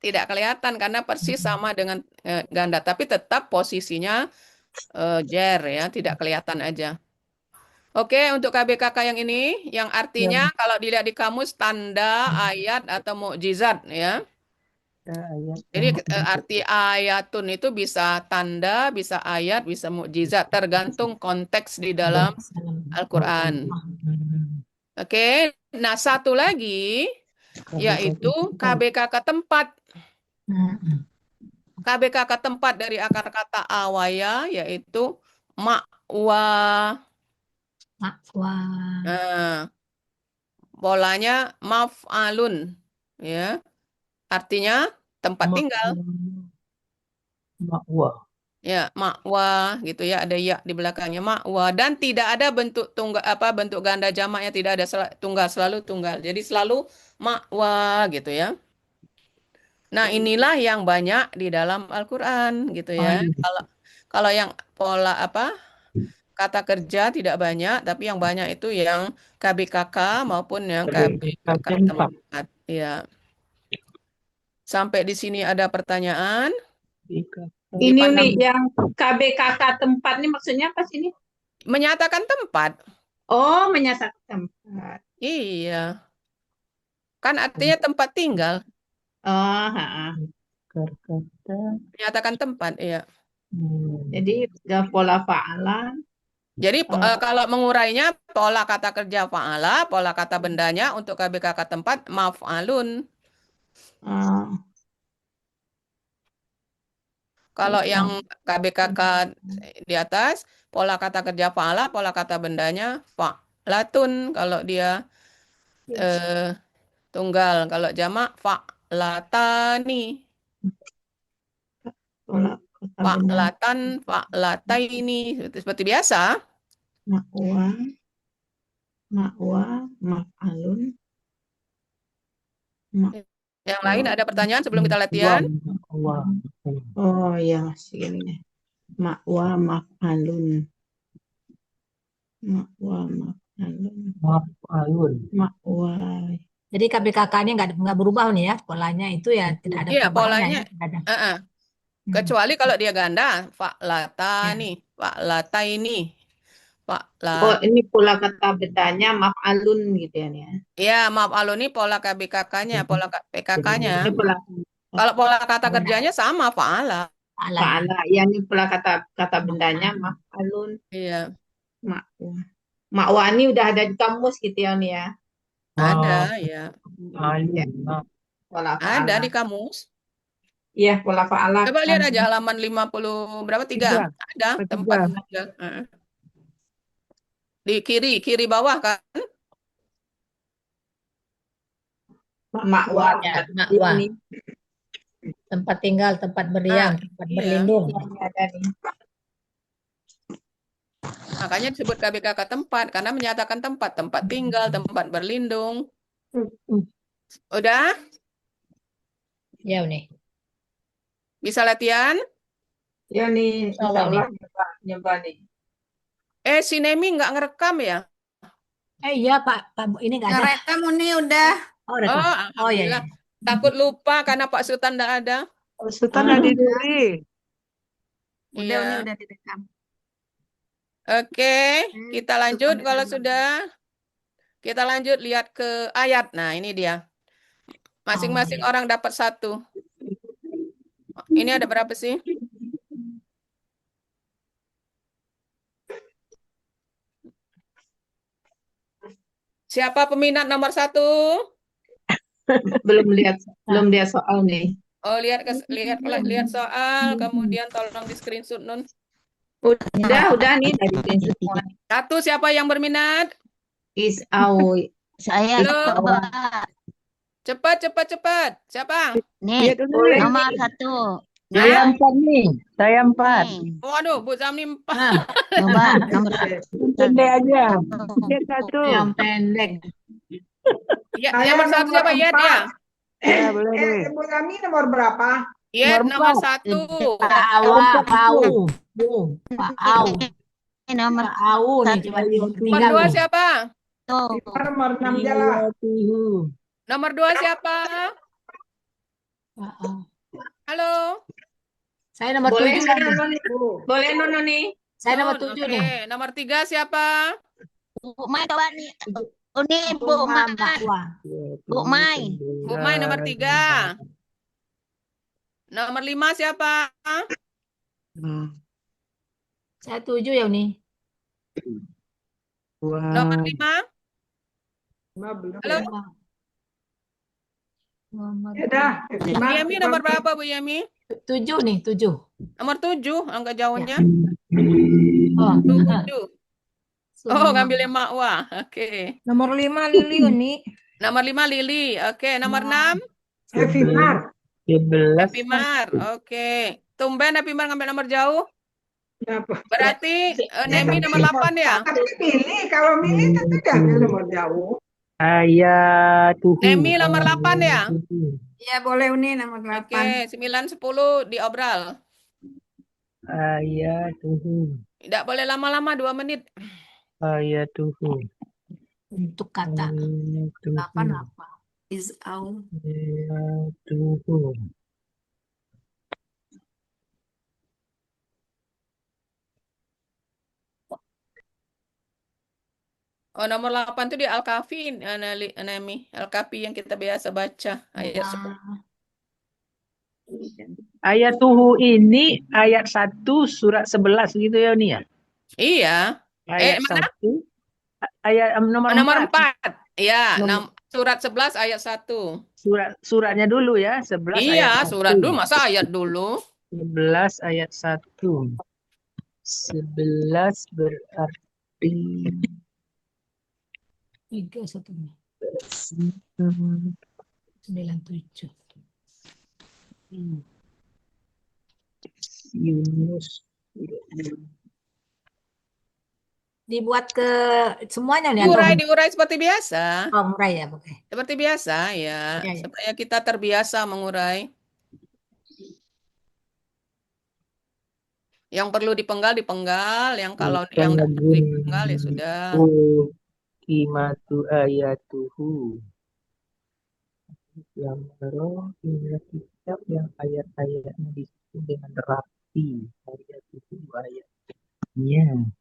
Speaker 1: tidak kelihatan karena persis sama dengan ganda, tapi tetap posisinya jar ya, tidak kelihatan aja. Oke, untuk KBKK yang ini, yang artinya kalau dilihat di kamus tanda, ayat atau mukjizat ya. Jadi arti ayatun itu bisa tanda, bisa ayat, bisa mukjizat, tergantung konteks di dalam Al-Quran. Oke, nah satu lagi yaitu KBKK tempat. KBKK tempat dari akar kata awaya yaitu makwa.
Speaker 5: Makwa.
Speaker 1: Nah, polanya maf'alun ya. Artinya tempat tinggal.
Speaker 5: Makwa.
Speaker 1: Ya, makwa gitu ya, ada ya di belakangnya makwa dan tidak ada bentuk tunggal bentuk ganda jamaknya, tidak ada tunggal, selalu tunggal. Jadi selalu makwa gitu ya. Nah, inilah yang banyak di dalam Al-Qur'an gitu ya. Kalau yang pola kata kerja tidak banyak, tapi yang banyak itu yang KBKK maupun yang KBKK tempat. Ya. Sampai di sini ada pertanyaan?
Speaker 3: Ini nih yang KBKK tempat nih maksudnya apa sih ini?
Speaker 1: Menyatakan tempat.
Speaker 3: Oh, menyatakan tempat.
Speaker 1: Iya. Kan artinya tempat tinggal.
Speaker 3: Oh,
Speaker 1: Menyatakan tempat, iya.
Speaker 3: Jadi pola fa'ala.
Speaker 1: Jadi kalau mengurainya pola kata kerja fa'ala, pola kata bendanya untuk KBKK tempat maf'alun. Kalau yang KBKK di atas, pola kata kerja fa'ala, pola kata bendanya fa'latun. Kalau dia tunggal, kalau jamak fa'latani. Fa'latan, fa'lataini. Seperti biasa.
Speaker 3: Makwa, maf'alun.
Speaker 1: Yang lain ada pertanyaan sebelum kita latihan?
Speaker 3: Oh ya, masih ini. Makwa, maf'alun. Makwa, maf'alun. Makwa.
Speaker 5: Jadi KBKK-nya nggak berubah nih ya, polanya itu ya tidak ada
Speaker 1: Iya,
Speaker 5: perubahannya
Speaker 1: polanya.
Speaker 5: ya.
Speaker 1: Kecuali kalau dia ganda, fa'latani, fa'lataini,
Speaker 3: Oh, ini pola kata bedanya maf'alun gitu ya.
Speaker 1: Ya, maf'alun ini pola KBKK-nya, pola PKK-nya.
Speaker 3: Ini pola
Speaker 1: Kalau pola kata kerjanya sama, fa'ala.
Speaker 3: fa'ala. Ya, ini pola kata bendanya maf'alun.
Speaker 1: Iya.
Speaker 3: Makwa. Makwa ini udah ada di kamus gitu ya, Uni ya.
Speaker 1: Ada, ya.
Speaker 3: Pola
Speaker 1: Ada
Speaker 3: fa'ala.
Speaker 1: di kamus.
Speaker 3: Iya, pola fa'ala.
Speaker 1: Coba lihat aja halaman 50 berapa? 3. Ada tempat tinggal. Di kiri bawah kan?
Speaker 3: Makwa.
Speaker 5: Ya, makwa. Tempat tinggal, tempat berdiam, tempat berlindung.
Speaker 3: Ada nih.
Speaker 1: Makanya disebut KBKK tempat karena menyatakan tempat tinggal, tempat berlindung. Udah?
Speaker 5: Ya, Uni.
Speaker 1: Bisa latihan?
Speaker 3: Ya nih, insya Allah nyoba nih.
Speaker 1: Si Nemi nggak ngerekam ya?
Speaker 5: Iya Pak, ini nggak ada.
Speaker 8: Ngerekam Uni udah.
Speaker 5: Oh, rekam. Oh ya.
Speaker 1: Takut lupa karena Pak Sultan nggak ada.
Speaker 4: Sultan ada di diri.
Speaker 8: Udah Uni udah direkam.
Speaker 1: Oke, kita lanjut kalau sudah. Kita lanjut lihat ke ayat. Nah, ini dia. Masing-masing orang dapat satu. Ini ada berapa sih? Siapa peminat nomor 1?
Speaker 3: Belum lihat soal nih.
Speaker 1: Oh, lihat soal, kemudian tolong di screenshot Nun.
Speaker 3: Udah nih dari semua.
Speaker 1: 1 siapa yang berminat?
Speaker 3: Isau.
Speaker 7: Saya
Speaker 1: Halo.
Speaker 7: coba.
Speaker 1: Cepat. Siapa?
Speaker 7: Nih,
Speaker 3: Boleh
Speaker 7: nomor
Speaker 3: nih.
Speaker 7: 1.
Speaker 8: Saya 4 nih. Saya 4.
Speaker 1: Waduh, Bu Zamni 4.
Speaker 7: Coba nomor
Speaker 4: Pendek aja. Lihat 1.
Speaker 5: Yang pendek.
Speaker 1: Ya,
Speaker 6: Saya
Speaker 1: nomor 1 siapa? Yed ya?
Speaker 4: Ya, boleh deh.
Speaker 6: Bu Zami nomor berapa?
Speaker 1: Yed nomor 1.
Speaker 5: Pak Awa, Pak Au. Pak Au.
Speaker 7: ini nomor
Speaker 5: Pak Au nih coba
Speaker 1: Nomor
Speaker 5: tinggal
Speaker 1: 2
Speaker 5: nih.
Speaker 1: siapa?
Speaker 7: 1.
Speaker 6: Nomor 6 aja lah.
Speaker 1: Nomor 2 siapa?
Speaker 5: Pak Au.
Speaker 1: Halo.
Speaker 5: Saya nomor
Speaker 3: Boleh
Speaker 5: 7
Speaker 3: nggak
Speaker 5: nih.
Speaker 3: Nono nih? Boleh Nono nih?
Speaker 5: Saya nomor
Speaker 1: Nun,
Speaker 5: 7
Speaker 1: oke.
Speaker 5: nih.
Speaker 1: Nomor 3 siapa?
Speaker 7: Bu Mai coba nih. Ini Bu
Speaker 5: Bunga
Speaker 7: Mai.
Speaker 5: Mbak Wah.
Speaker 7: Bu Mai.
Speaker 1: Bu Mai nomor 3. Nomor 5 siapa?
Speaker 5: Saya 7 ya nih.
Speaker 1: Nomor 5?
Speaker 6: Belum
Speaker 1: Halo.
Speaker 6: ya.
Speaker 5: Nomor
Speaker 6: Ya dah.
Speaker 1: Bu Yemi nomor berapa, Bu Yemi?
Speaker 5: 7 nih, 7.
Speaker 1: Nomor 7, angka jauhnya.
Speaker 5: Oh,
Speaker 1: 7. Oh, ngambil Mak Wah. Oke.
Speaker 2: Nomor 5 Lili Uni.
Speaker 1: Nomor 5 Lili. Oke, nomor 6
Speaker 6: Happy Mar.
Speaker 8: 11.
Speaker 1: Happy Mar. Oke. Tumben Happy Mar ngambil nomor jauh.
Speaker 6: Kenapa?
Speaker 1: Berarti Nemi nomor 8 ya?
Speaker 6: Tapi milih, kalau milih tentu diambil nomor jauh.
Speaker 8: Ayat Tuhu.
Speaker 1: Nemi nomor 8 ya?
Speaker 2: Ya boleh Uni nomor 8.
Speaker 1: Oke, 9, 10 diobral.
Speaker 8: Ayat Tuhu.
Speaker 1: Tidak boleh lama-lama, 2 menit.
Speaker 8: Ayat Tuhu.
Speaker 5: untuk kata.
Speaker 8: Ayat Tuhu.
Speaker 5: 8 apa? Is out.
Speaker 8: Ayat Tuhu.
Speaker 1: Oh, nomor 8 itu di Al-Kahfi, Nemi. Al-Kahfi yang kita biasa baca. Ayat 10.
Speaker 8: Ayat Tuhu ini ayat 1 surat 11 gitu ya Uni ya?
Speaker 1: Iya.
Speaker 8: Ayat
Speaker 1: Mana?
Speaker 8: 1 ayat nomor
Speaker 1: Nomor
Speaker 8: 4.
Speaker 1: 4. Ya,
Speaker 8: Nomor-
Speaker 1: surat 11 ayat 1.
Speaker 8: Suratnya dulu ya, 11
Speaker 1: Iya,
Speaker 8: ayat 1.
Speaker 1: surat dulu, masa ayat dulu?
Speaker 8: 11 ayat 1. 11 berarti
Speaker 5: 3 satunya.
Speaker 8: 9.
Speaker 5: 97.
Speaker 8: Yunus.
Speaker 5: Dibuat ke semuanya nih atau
Speaker 1: Diurai seperti biasa.
Speaker 5: murai ya, oke.
Speaker 1: Seperti biasa, ya.
Speaker 5: Ya, ya.
Speaker 1: Supaya kita terbiasa mengurai. Yang perlu dipenggal, yang kalau yang tidak perlu dipenggal ya sudah.
Speaker 8: Qimatu ayatuhu. Yang baru ini kitab yang ayat-ayatnya disusun dengan rapi. Ayatuhu ayatnya.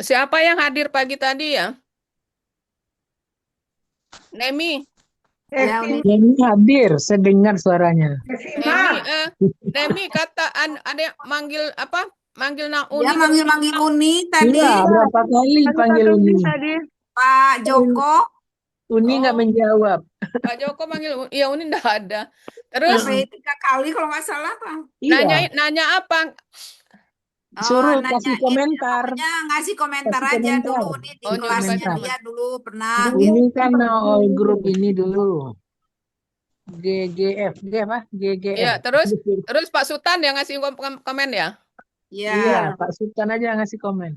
Speaker 1: Siapa yang hadir pagi tadi ya? Nemi.
Speaker 8: Ini hadir, saya dengar suaranya.
Speaker 1: Nemi kata ada yang manggil apa? Manggil Nauni.
Speaker 9: Dia manggil Uni tadi.
Speaker 8: Iya, berapa kali panggil Uni?
Speaker 9: Pak Joko.
Speaker 8: Uni nggak
Speaker 1: Oh,
Speaker 8: menjawab.
Speaker 1: Pak Joko manggil, ya Uni enggak ada. Terus
Speaker 9: Sampai 3 kali kalau nggak salah, Bang.
Speaker 1: nanya
Speaker 8: Iya,
Speaker 1: nanya apa?
Speaker 9: Oh,
Speaker 8: suruh kasih
Speaker 9: nanyain
Speaker 8: komentar,
Speaker 9: pokoknya ngasih komentar
Speaker 8: kasih
Speaker 9: aja dulu
Speaker 8: komentar,
Speaker 9: nih di
Speaker 1: Oh,
Speaker 8: kasih
Speaker 1: nyuruh
Speaker 9: kelasnya
Speaker 1: kasih
Speaker 8: komentar.
Speaker 9: dia
Speaker 1: komentar.
Speaker 9: dulu pernah gitu.
Speaker 8: Ini kan all grup ini dulu. GGF, G apa?
Speaker 1: Iya,
Speaker 8: GGF.
Speaker 1: terus Pak Sultan yang ngasih komen ya?
Speaker 8: Iya,
Speaker 9: Ya,
Speaker 8: Pak Sultan aja ngasih komen.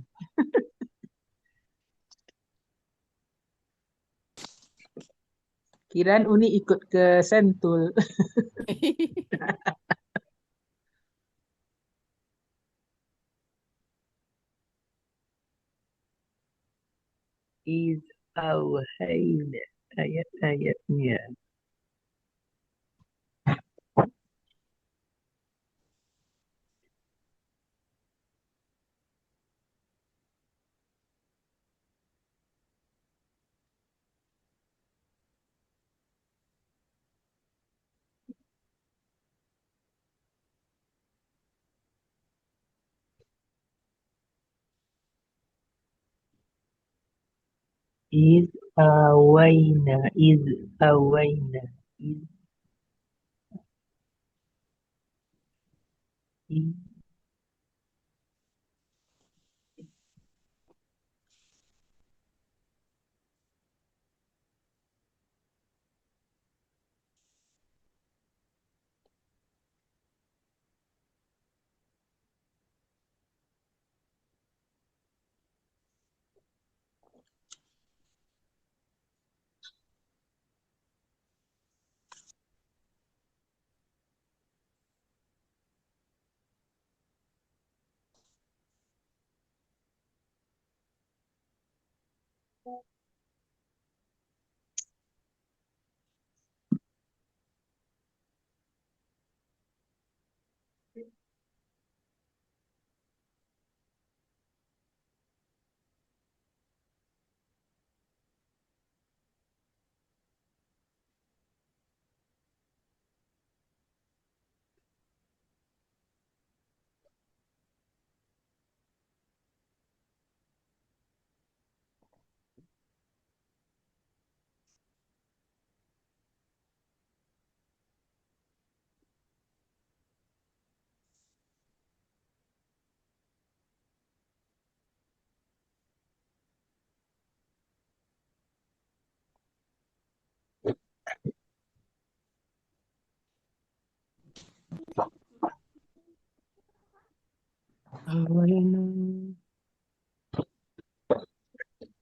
Speaker 8: Kirain Uni ikut ke Sentul. Is awhain ayat-ayatnya. Is awaina, is awaina, is awaina.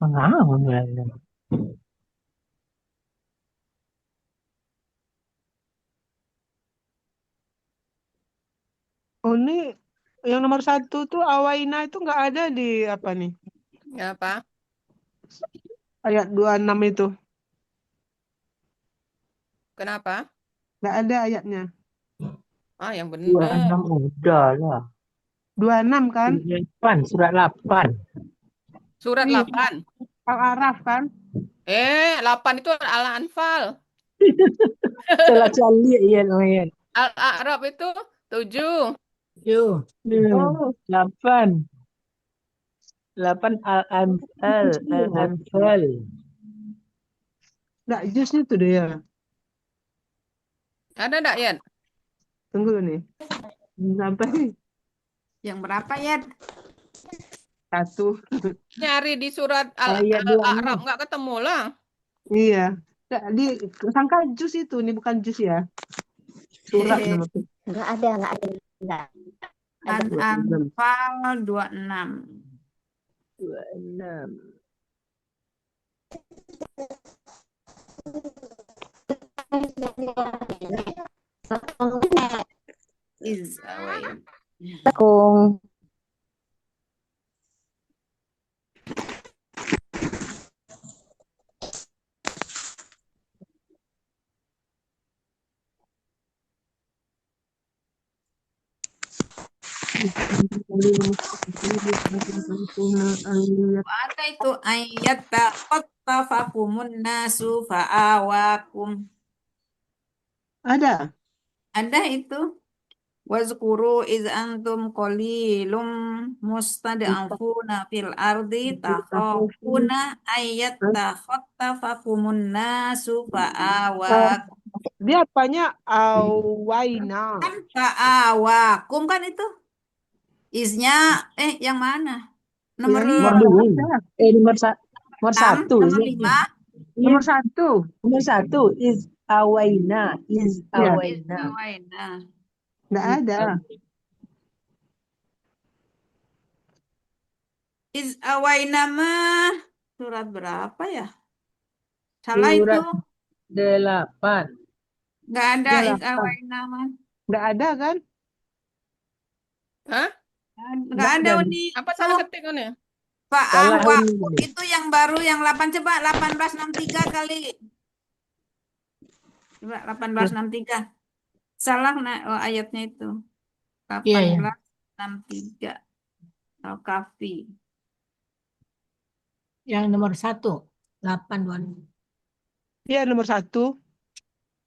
Speaker 8: Pengalaman.
Speaker 4: Oh, ini yang nomor 1 tuh Awaina itu nggak ada di apa nih?
Speaker 1: Ya, Pak.
Speaker 4: Ayat 26 itu.
Speaker 1: Kenapa?
Speaker 4: Nggak ada ayatnya.
Speaker 1: Ah, yang bener.
Speaker 8: 26 udah lah.
Speaker 4: 26 kan?
Speaker 8: Surat 8.
Speaker 1: Surat
Speaker 4: Iya,
Speaker 1: 8.
Speaker 4: Al-Araf kan?
Speaker 1: 8 itu Al-Anfal.
Speaker 8: Salah cari ya.
Speaker 1: Al-A'raf itu 7.
Speaker 8: 7.
Speaker 4: Oh,
Speaker 8: 8. 8 Al-Anfal.
Speaker 4: iya.
Speaker 8: Al-Anfal.
Speaker 4: Nggak jusnya tuh deh ya.
Speaker 1: Ada enggak, Yan?
Speaker 4: Tunggu nih. Sampai
Speaker 9: yang berapa ya?
Speaker 4: 1.
Speaker 1: Nyari di surat
Speaker 8: Ayat
Speaker 1: Al-A'raf
Speaker 8: 26.
Speaker 1: enggak ketemu lah.
Speaker 4: Iya. Nggak, sangka jus itu, ini bukan jus ya. Surat nama tuh.
Speaker 7: Enggak ada, enggak ada. Enggak.
Speaker 9: Al-Anfal 26.
Speaker 8: 26.
Speaker 9: Is away.
Speaker 7: Tekung.
Speaker 9: Ada itu ayat tafakumun nasu fa'awakum.
Speaker 4: Ada.
Speaker 9: Ada itu. Wazkuru iz antum qalilum mustad'afuna fil ardi takhafuna ayat khattafakumun nasu
Speaker 4: Eh,
Speaker 9: fa'awakum.
Speaker 4: dia apanya awaina.
Speaker 9: Kan fa'awakum kan itu. Isnya, yang mana? Nomor
Speaker 4: Yang
Speaker 8: Nomor
Speaker 4: ini.
Speaker 8: dua. Nomor
Speaker 9: 6,
Speaker 8: satu.
Speaker 9: nomor 5.
Speaker 4: Nomor 1.
Speaker 8: Nomor 1 is awaina. Is
Speaker 4: Ya,
Speaker 8: awaina.
Speaker 9: Awaina.
Speaker 4: enggak ada.
Speaker 9: Is awaina mah surat berapa ya? Salah itu.
Speaker 8: Surat 8.
Speaker 9: Nggak ada
Speaker 4: Dia
Speaker 9: is
Speaker 4: 8.
Speaker 9: awaina mah.
Speaker 4: Enggak ada kan?
Speaker 1: Hah?
Speaker 9: Nggak
Speaker 4: Enggak
Speaker 9: ada
Speaker 4: ada.
Speaker 9: Uni.
Speaker 1: Apa salah ketik ini?
Speaker 8: Salah
Speaker 9: Fa'ahwakum
Speaker 8: ini.
Speaker 9: itu yang baru yang 8 coba 1863 kali. Coba 1863. Salah ayatnya itu.
Speaker 5: Iya, ya.
Speaker 9: 1863. Al-Kahfi.
Speaker 5: Yang nomor 1. 826.
Speaker 4: Iya, nomor 1.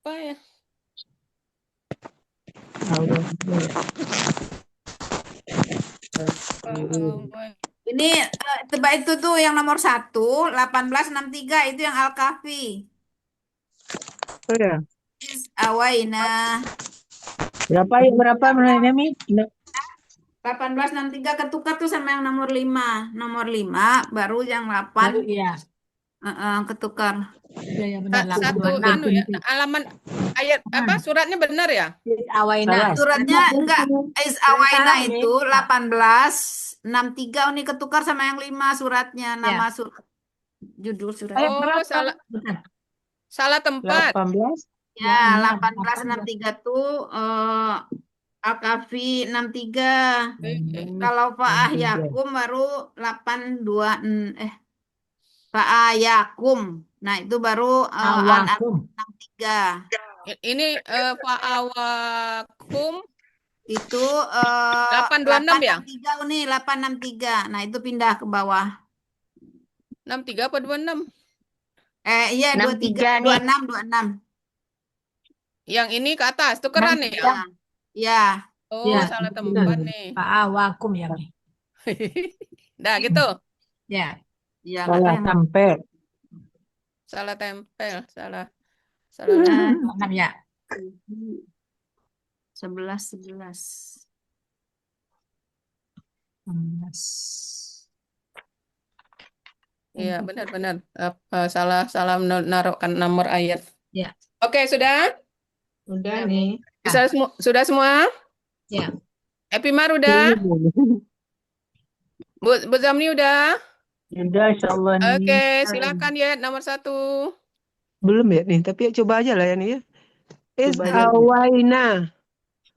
Speaker 1: Apa ya?
Speaker 9: Ini coba itu tuh yang nomor 1 1863 itu yang Al-Kahfi.
Speaker 4: Oh ya.
Speaker 9: Is awaina.
Speaker 8: Berapa menurutnya, Mi?
Speaker 9: 1863 ketukar tuh sama yang nomor 5. Nomor 5 baru yang 8
Speaker 5: Iya.
Speaker 9: ketukar.
Speaker 5: Iya, ya benar.
Speaker 1: Satu
Speaker 5: 826.
Speaker 1: ya, halaman ayat apa suratnya benar ya?
Speaker 5: Awaina.
Speaker 9: Suratnya enggak Is awaina itu 1863 ini ketukar sama yang 5 suratnya nama judul surat.
Speaker 4: Ayat
Speaker 1: Oh,
Speaker 4: berapa?
Speaker 1: salah tempat.
Speaker 8: 18.
Speaker 9: Ya, 1863 tuh Al-Kahfi 63. Kalau Fa'ahyakum baru 82 Fa'ayakum. Nah, itu baru
Speaker 5: Awakum.
Speaker 9: 63.
Speaker 1: Ini fa'awakum
Speaker 9: Itu
Speaker 1: 826 ya?
Speaker 9: 863 nih, 863. Nah, itu pindah ke bawah.
Speaker 1: 63 apa 26?
Speaker 9: Iya 23, 26, 26.
Speaker 1: Yang ini ke atas, tukeran nih ya?
Speaker 9: Ya.
Speaker 1: Oh,
Speaker 5: Ya,
Speaker 1: salah
Speaker 5: betul.
Speaker 1: tempat nih.
Speaker 5: Awakum ya, Mi.
Speaker 1: Dah gitu.
Speaker 5: Ya.
Speaker 9: Ya,
Speaker 8: Salah tempel.
Speaker 1: Salah tempel, salah.
Speaker 5: 6 ya.
Speaker 9: 11.
Speaker 5: 16.
Speaker 1: Iya, benar-benar. Salah naruhkan nomor ayat.
Speaker 5: Ya.
Speaker 1: Oke, sudah?
Speaker 6: Udah nih.
Speaker 1: Sudah semua?
Speaker 5: Ya.
Speaker 1: Epimar udah? Bu Zamni udah?
Speaker 8: Udah, insyaallah nih.
Speaker 1: Oke, silakan ya nomor 1.
Speaker 4: Belum ya nih, tapi ya coba aja lah ya nih ya. Is
Speaker 8: Coba aja.
Speaker 4: awaina.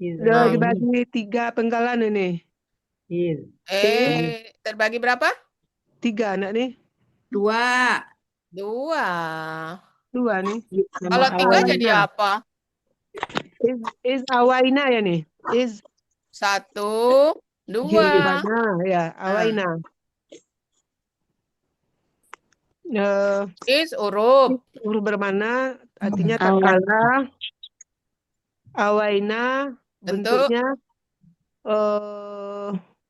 Speaker 8: Is
Speaker 4: Udah
Speaker 8: awaina.
Speaker 4: dibagi 3 penggalan ini.
Speaker 8: Is.
Speaker 1: Terbagi berapa?
Speaker 4: 3 anak nih.
Speaker 9: 2.
Speaker 4: 2 nih.
Speaker 1: Kalau 3 jadi apa?
Speaker 4: Is awaina ya nih. Is
Speaker 1: 1, 2.
Speaker 4: Ya, awaina.
Speaker 1: Is huruf.
Speaker 4: Huruf bermana artinya tatkala. Awaina bentuknya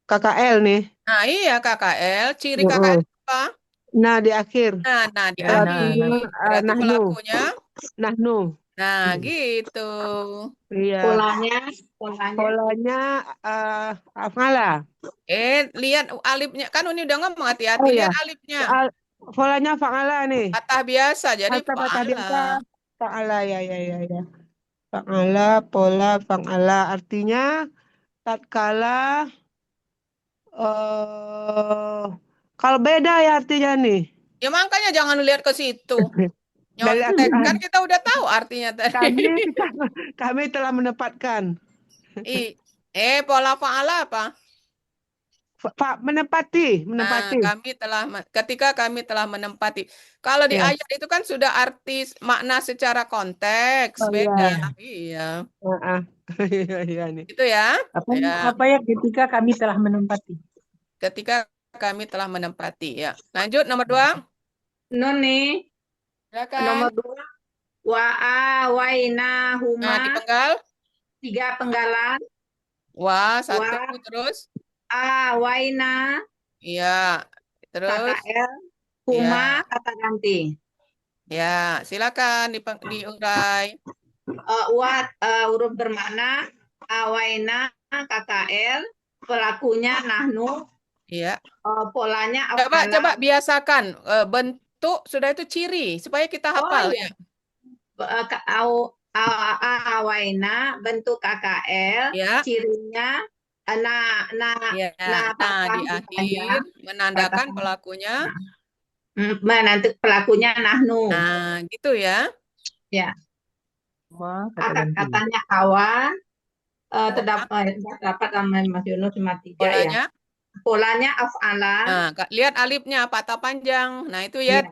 Speaker 4: KKL nih.
Speaker 1: Nah, iya KKL. Ciri KKL apa?
Speaker 4: Nah, di akhir.
Speaker 1: Nah, di akhir. Berarti pelakunya
Speaker 4: Nahnu.
Speaker 1: Nah, gitu.
Speaker 4: Iya. Polanya afala.
Speaker 1: Lihat alifnya. Kan ini udah ngomong hati-hati.
Speaker 4: Oh,
Speaker 1: lihat
Speaker 4: iya.
Speaker 1: alifnya.
Speaker 4: Polanya fa'ala nih.
Speaker 1: Patah biasa, jadi
Speaker 4: Patah biasa.
Speaker 1: fa'ala.
Speaker 4: Fa'ala, ya. Fa'ala, pola, fa'ala. Artinya, tatkala, kalau beda ya artinya nih.
Speaker 1: Ya makanya jangan lihat ke situ. Nyontek, kan kita udah tahu artinya tadi.
Speaker 4: Kami telah menempatkan.
Speaker 1: Pola fa'ala apa?
Speaker 4: Menempati.
Speaker 1: Ketika kami telah menempati. Kalau di ayat itu kan sudah arti makna secara konteks beda. Iya.
Speaker 4: Iya nih.
Speaker 1: Itu ya.
Speaker 8: Apa ya ketika kami telah menempati?
Speaker 1: Ketika kami telah menempati ya. Lanjut nomor 2.
Speaker 3: Noni.
Speaker 1: Silakan.
Speaker 3: Nomor 2. Waina huma.
Speaker 1: Nah, dipenggal.
Speaker 3: 3 penggalan.
Speaker 1: 1 terus.
Speaker 3: Waina.
Speaker 1: Iya. Terus.
Speaker 3: KKL. Huma kata ganti.
Speaker 1: Ya, silakan diurai.
Speaker 3: Huruf bermakna awaina KKL, pelakunya nahnu,
Speaker 1: Iya.
Speaker 3: polanya
Speaker 1: Coba
Speaker 3: afala.
Speaker 1: biasakan bentuk sudah itu ciri supaya kita hafal
Speaker 3: iya.
Speaker 1: ya.
Speaker 3: Awaina bentuk KKL,
Speaker 1: Ya.
Speaker 3: cirinya na
Speaker 1: Ya,
Speaker 3: patah
Speaker 1: di
Speaker 3: di
Speaker 1: akhir
Speaker 3: panjang,
Speaker 1: menandakan
Speaker 3: patah.
Speaker 1: pelakunya.
Speaker 3: Nanti pelakunya nahnu.
Speaker 1: Nah, gitu ya.
Speaker 3: Ya.
Speaker 8: Kata ganti.
Speaker 3: Katanya awan, terdapat sama Mas Yunus cuma 3 ya.
Speaker 1: Polanya.
Speaker 3: Polanya afala.
Speaker 1: Nah, lihat alifnya patah panjang. Nah, itu ya.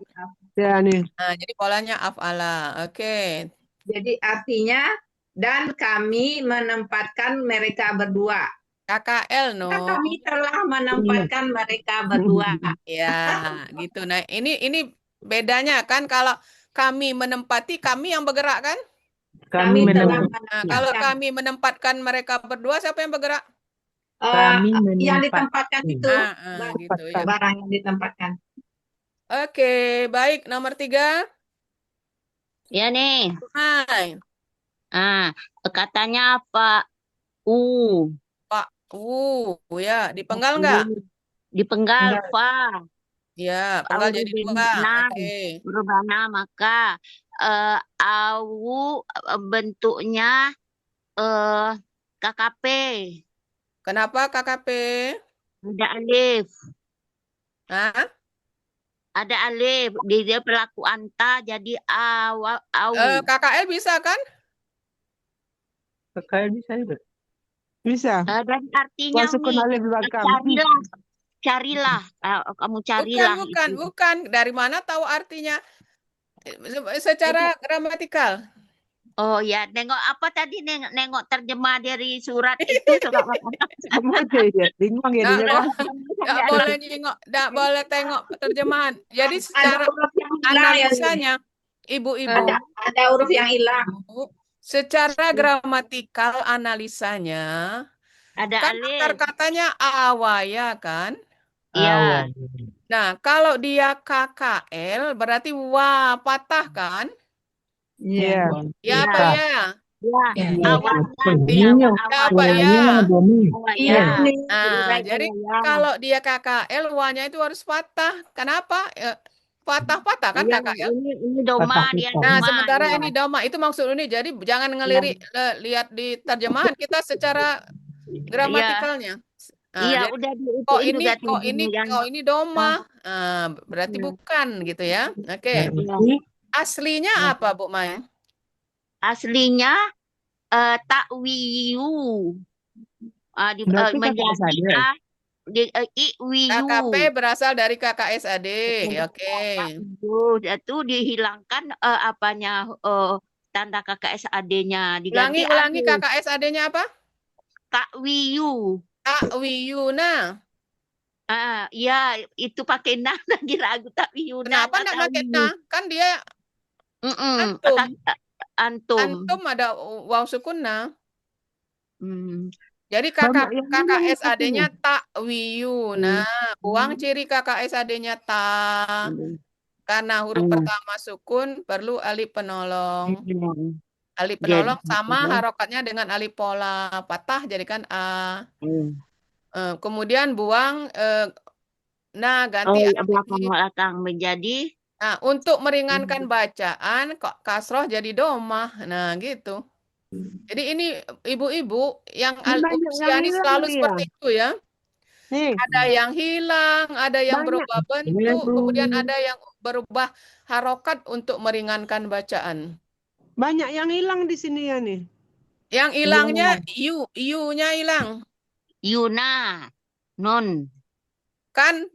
Speaker 4: Ya nih.
Speaker 1: Nah, jadi polanya afala. Oke.
Speaker 3: Jadi artinya dan kami menempatkan mereka berdua.
Speaker 1: KKL no.
Speaker 3: Kami telah menempatkan mereka berdua.
Speaker 1: Ya, gitu. Nah, ini bedanya kan kalau kami menempati, kami yang bergerak kan?
Speaker 3: Kami telah
Speaker 1: Nah, kalau kami menempatkan mereka berdua, siapa yang bergerak?
Speaker 3: Yang ditempatkan itu
Speaker 1: gitu ya.
Speaker 3: barang yang ditempatkan.
Speaker 1: Oke, baik. Nomor 3.
Speaker 10: Ya nih.
Speaker 1: Hai.
Speaker 10: Katanya Pak U.
Speaker 1: Pak ya. Dipenggal nggak?
Speaker 10: Dipenggal, Pak.
Speaker 1: Ya, penggal jadi 2. Oke.
Speaker 10: Berubah maka awu bentuknya KKP.
Speaker 1: Kenapa KKP?
Speaker 10: Ada alif.
Speaker 1: Hah?
Speaker 10: Ada alif. Dia pelaku anta jadi awu.
Speaker 1: KKL bisa kan?
Speaker 8: KKL bisa juga.
Speaker 4: Bisa.
Speaker 10: Dan artinya
Speaker 4: Masukkan alif di belakang.
Speaker 10: carilah. Kamu carilah.
Speaker 1: Bukan. Dari mana tahu artinya? Secara gramatikal.
Speaker 10: Oh ya, nengok apa tadi? Nengok terjemah dari surat itu.
Speaker 4: Bingung ya dia.
Speaker 1: Nggak boleh nengok, nggak boleh tengok terjemahan. Jadi secara analisanya, ibu-ibu.
Speaker 3: Ada huruf yang hilang.
Speaker 1: Secara gramatikal analisanya,
Speaker 10: ada
Speaker 1: kan
Speaker 10: alif.
Speaker 1: akar katanya awaya kan?
Speaker 10: Iya.
Speaker 1: Nah, kalau dia KKL berarti patah kan?
Speaker 3: Iya.
Speaker 1: Ya apa ya?
Speaker 10: Awalnya.
Speaker 1: Apa ya?
Speaker 10: Iya.
Speaker 1: Nah, jadi kalau dia KKL, wanya itu harus patah. Kenapa? Patah-patah kan KKL?
Speaker 10: Ini doma dia.
Speaker 1: Nah, sementara ini doma. Itu maksud ini. Jadi jangan ngelirik lihat di terjemahan kita secara gramatikalnya. Nah,
Speaker 10: Iya,
Speaker 1: jadi,
Speaker 10: udah
Speaker 1: kok ini doma. Berarti bukan gitu ya. Oke. Aslinya apa, Bu Mai?
Speaker 10: Aslinya takwiyu.
Speaker 1: KKP berasal dari KKSAD. Oke.
Speaker 10: Itu dihilangkan tanda KKSAD-nya.
Speaker 1: Ulangi KKSAD-nya apa?
Speaker 10: Takwiyu.
Speaker 1: Takwiyuna.
Speaker 10: Ya, itu pakai nah lagi ragu takwiyuna.
Speaker 1: Kenapa enggak pakai nah? Kan dia antum. Antum ada waw sukunna. Jadi KKSAD-nya takwiyuna. Buang ciri KKSAD-nya ta. Karena huruf pertama sukun perlu alif penolong. Alif penolong sama harokatnya dengan alif pola patah jadikan a. Kemudian buang ganti
Speaker 10: belakang menjadi.
Speaker 1: Nah, untuk meringankan bacaan kok kasroh jadi domah. Nah, gitu. Jadi ini ibu-ibu yang usia ini selalu seperti itu ya. Ada yang hilang, ada yang berubah bentuk, kemudian ada yang berubah harokat untuk meringankan bacaan.
Speaker 4: Banyak yang hilang di sini ya nih.
Speaker 1: Yang hilangnya yu-nya hilang.
Speaker 10: Yuna, non.
Speaker 1: Kan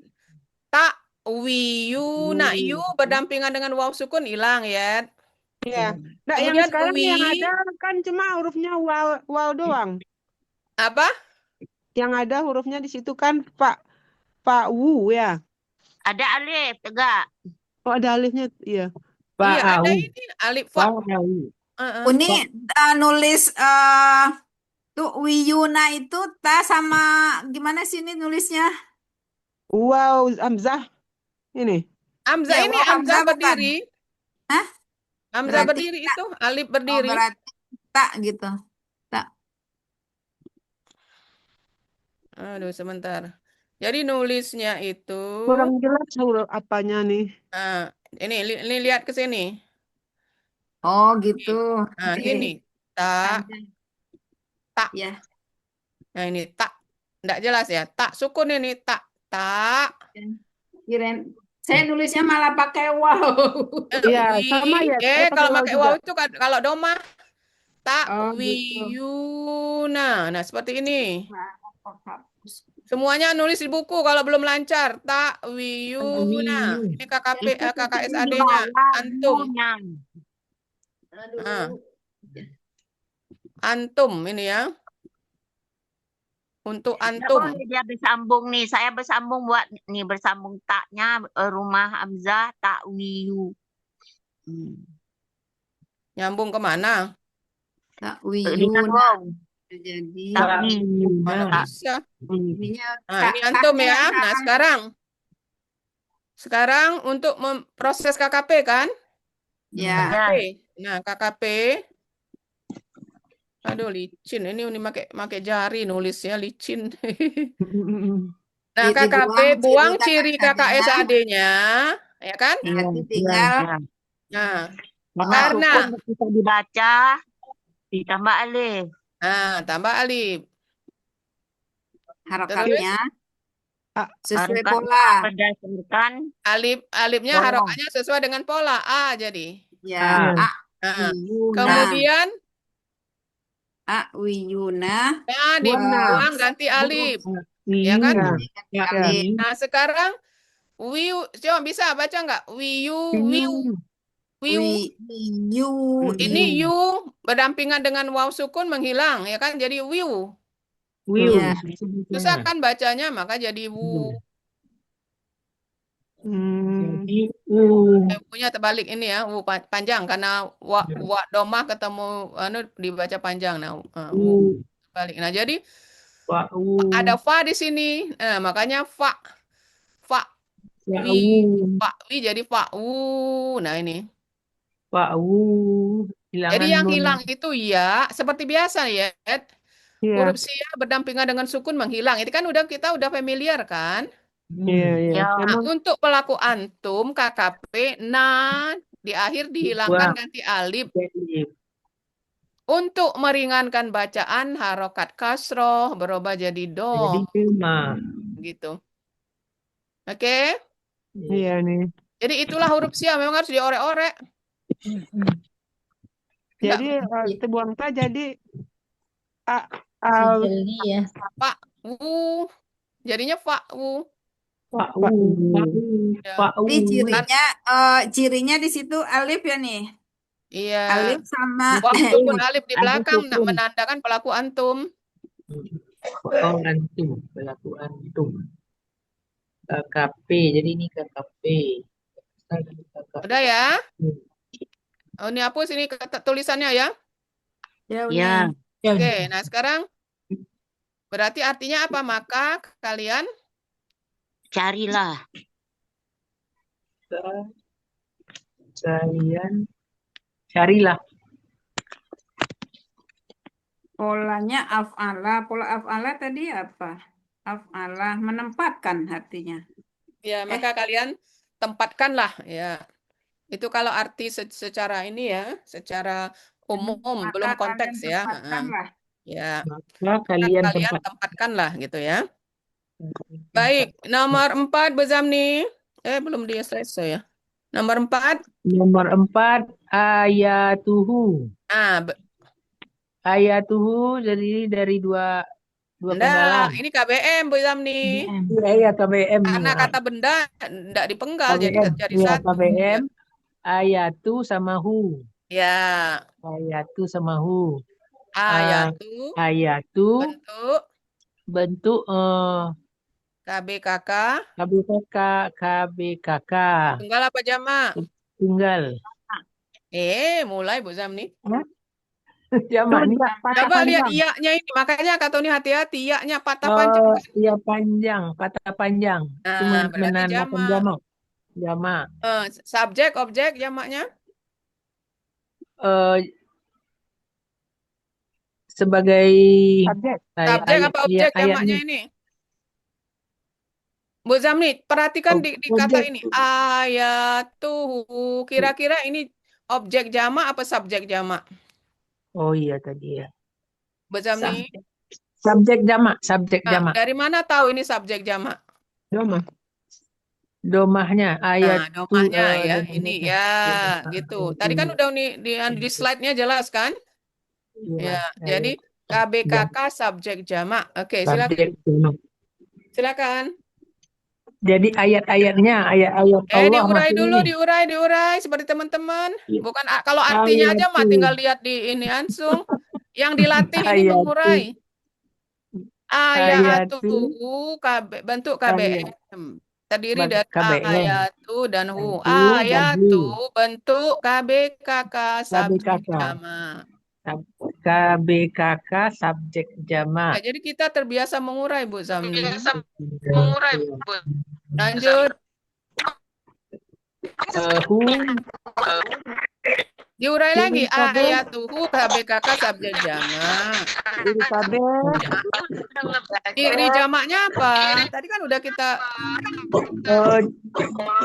Speaker 1: takwiyuna, yu berdampingan dengan waw sukun hilang ya.
Speaker 4: Iya. Nah, yang sekarang yang ada kan cuma hurufnya waw doang.
Speaker 1: Apa?
Speaker 4: Yang ada hurufnya di situ kan Pak Wu ya.
Speaker 10: Ada alif tegak.
Speaker 4: Oh, ada alifnya, iya.
Speaker 1: Iya, ada ini alif fa.
Speaker 9: Ini nulis tuh wiyuna itu ta sama gimana sih ini nulisnya?
Speaker 4: Wow, Hamzah ini.
Speaker 1: Hamzah ini Hamzah berdiri.
Speaker 9: Hah?
Speaker 1: Hamzah
Speaker 9: Berarti
Speaker 1: berdiri
Speaker 9: tak.
Speaker 1: itu, alif
Speaker 9: Oh,
Speaker 1: berdiri.
Speaker 9: berarti tak gitu. Tak.
Speaker 1: Aduh, sebentar. Jadi nulisnya itu,
Speaker 4: Kurang jelas huruf apanya nih.
Speaker 1: nah, ini lihat ke sini.
Speaker 9: Oh, gitu.
Speaker 1: Nah,
Speaker 9: Oke.
Speaker 1: gini, tak,
Speaker 9: Panjang.
Speaker 1: tak.
Speaker 9: Ya.
Speaker 1: Nah, ini tak. Nggak jelas ya. Tak sukun ini, tak, tak.
Speaker 9: Kirain saya nulisnya malah pakai wow.
Speaker 4: Iya, sama ya. Saya pakai
Speaker 1: Kalau
Speaker 4: waw
Speaker 1: pakai
Speaker 4: juga.
Speaker 1: waw itu kalau domah, tak
Speaker 9: Oh, gitu.
Speaker 1: wiyuna. Nah, seperti ini.
Speaker 9: Nah, apa hapus.
Speaker 1: Semuanya nulis di buku kalau belum lancar. Tak wiyuna. Ini KKP,
Speaker 10: Itu di
Speaker 1: KKSAD-nya.
Speaker 10: bawah
Speaker 1: Antum.
Speaker 10: U-nya.
Speaker 1: Nah, antum ini ya. Untuk
Speaker 10: Nggak
Speaker 1: antum.
Speaker 10: boleh dia bersambung nih. Saya bersambung buat nih bersambung taknya rumah Hamzah tak wiyu.
Speaker 1: Nyambung kemana?
Speaker 9: Tak
Speaker 10: Dengan
Speaker 9: wiyuna.
Speaker 10: wow.
Speaker 9: Jadi
Speaker 10: Tak wiyu.
Speaker 1: Mana
Speaker 10: Tak.
Speaker 1: bisa?
Speaker 9: ininya
Speaker 1: Nah, ini antum ya. Nah, sekarang untuk memproses KKP kan?
Speaker 9: ya.
Speaker 1: KKP. Nah, KKP. Aduh, licin. Ini pakai jari nulisnya licin. Nah,
Speaker 9: Jadi
Speaker 1: KKP buang ciri KKSAD-nya, ya kan?
Speaker 9: Nanti tinggal
Speaker 1: Nah,
Speaker 10: Karena
Speaker 1: karena
Speaker 10: bisa dibaca ditambah alif.
Speaker 1: nah, tambah alif.
Speaker 9: harokatnya sesuai
Speaker 10: Harokat
Speaker 9: pola.
Speaker 10: berdasarkan
Speaker 1: Alifnya
Speaker 10: pola.
Speaker 1: harokatnya sesuai dengan pola A jadi.
Speaker 9: Ya,
Speaker 1: Nah,
Speaker 9: wiyuna.
Speaker 1: kemudian
Speaker 9: Wiyuna.
Speaker 1: nah dibuang ganti alif. Ya kan? Nah, sekarang wiu, coba bisa baca nggak? Wiu, wiu, wiu. Ini yu berdampingan dengan waw sukun menghilang, ya kan? Jadi wiu.
Speaker 8: Wiu.
Speaker 1: Susah kan bacanya, maka jadi wu.
Speaker 8: Jadi
Speaker 1: Punya terbalik ini ya, wu panjang karena wa domah ketemu dibaca panjang. Nah, wu balik. Nah, jadi ada fa di sini. Nah, makanya fa wi jadi fa wu. Nah, ini. Jadi yang hilang itu ya seperti biasa ya. Huruf sia berdampingan dengan sukun menghilang. Itu kan kita udah familiar kan? Nah, untuk pelaku antum KKP di akhir dihilangkan ganti alif. Untuk meringankan bacaan harokat kasroh berubah jadi do. Gitu. Oke?
Speaker 4: Iya nih.
Speaker 1: Jadi itulah huruf sia memang harus diorek-orek.
Speaker 4: Jadi terbuang ta jadi
Speaker 5: ya.
Speaker 1: Pak wu. Jadinya fa wu.
Speaker 9: Ini cirinya di situ alif ya nih.
Speaker 1: Iya.
Speaker 9: Alif sama
Speaker 1: waktu pun alif di belakang menandakan pelaku antum.
Speaker 8: Pelaku antum. KKP. Jadi ini KKP.
Speaker 1: Udah ya? Oh, ini hapus ini tulisannya ya?
Speaker 9: Ya.
Speaker 1: Oke, nah sekarang berarti artinya apa? Maka kalian
Speaker 10: carilah.
Speaker 8: Carilah.
Speaker 9: Polanya af'ala. Pola af'ala tadi apa? Af'ala menempatkan artinya.
Speaker 1: Ya, maka kalian tempatkanlah ya. Itu kalau arti secara ini ya, secara umum
Speaker 9: Maka
Speaker 1: belum konteks ya. Ya.
Speaker 8: Maka kalian
Speaker 1: tempatkanlah gitu ya. Baik, nomor 4 Bezamni. Belum dia selesai ya. Nomor 4.
Speaker 8: Nomor 4 ayatuhu. Ayatuhu jadi dari dua penggalan.
Speaker 1: Ini KBM Bezamni.
Speaker 8: Iya, KBM.
Speaker 1: Karena kata benda tidak dipenggal jadi satu.
Speaker 8: KBM ayatu sama hu.
Speaker 1: Ya.
Speaker 8: Ayatu sama hu.
Speaker 1: Ayatu.
Speaker 8: Bentuk
Speaker 1: KBKK. Tunggal apa jamak?
Speaker 8: Tunggal.
Speaker 1: Mulai Bu Zamni.
Speaker 8: Jamak.
Speaker 1: Coba lihat iya-nya ini. Makanya kata ini hati-hati. Iya-nya patah panjang.
Speaker 8: Iya panjang. Patah panjang. Itu
Speaker 1: berarti
Speaker 8: menandakan jamak.
Speaker 1: Subjek, objek jamaknya?
Speaker 8: eh, sebagai
Speaker 4: Subjek.
Speaker 1: Subjek apa objek jamaknya
Speaker 8: ayatnya
Speaker 1: ini? Bu Zamni, perhatikan di kata
Speaker 8: objek.
Speaker 1: ini. Ayatuhu. Kira-kira ini objek jamak apa subjek jamak?
Speaker 8: Oh iya tadi ya.
Speaker 1: Bu Zamni,
Speaker 8: Subjek jamak, subjek
Speaker 1: nah,
Speaker 8: jamak.
Speaker 1: dari mana tahu ini subjek jamak?
Speaker 4: Doma.
Speaker 8: Domahnya ayat
Speaker 1: Nah, domahnya ya,
Speaker 8: domahnya
Speaker 1: ini
Speaker 8: kan.
Speaker 1: ya, gitu. Tadi kan udah di slide-nya jelas kan?
Speaker 8: Iya,
Speaker 1: Ya, jadi
Speaker 8: ayat
Speaker 1: KBKK subjek jamak. Oke, silakan.
Speaker 8: subjek jamak.
Speaker 1: Silakan.
Speaker 8: Jadi ayat-ayatnya ayat-ayat Allah
Speaker 1: Diurai
Speaker 8: masuk
Speaker 1: dulu,
Speaker 8: ini.
Speaker 1: diurai seperti teman-teman.
Speaker 8: Iya.
Speaker 1: Bukan kalau artinya aja mah
Speaker 8: Ayatu.
Speaker 1: tinggal lihat di ini langsung. Yang dilatih ini
Speaker 8: Ayatu.
Speaker 1: mengurai.
Speaker 8: Ayatu.
Speaker 1: Bentuk
Speaker 8: Ayat.
Speaker 1: KBM. Terdiri dari
Speaker 8: KBM.
Speaker 1: ayatu dan hu.
Speaker 8: Ayatu dan
Speaker 1: Ayatu
Speaker 8: hu.
Speaker 1: bentuk KBKK subjek
Speaker 8: KBKK.
Speaker 1: jamak.
Speaker 8: KBKK subjek
Speaker 1: Ya,
Speaker 8: jamak.
Speaker 1: jadi kita terbiasa mengurai, Bu Zamni.
Speaker 8: Mengurai.
Speaker 1: Lanjut.
Speaker 8: Hu.
Speaker 1: Diurai lagi.
Speaker 4: Ciri KB.
Speaker 1: Ayatuhu KBKK subjek jamak.
Speaker 4: Ciri KB.
Speaker 1: Ciri jamaknya apa? Tadi kan udah kita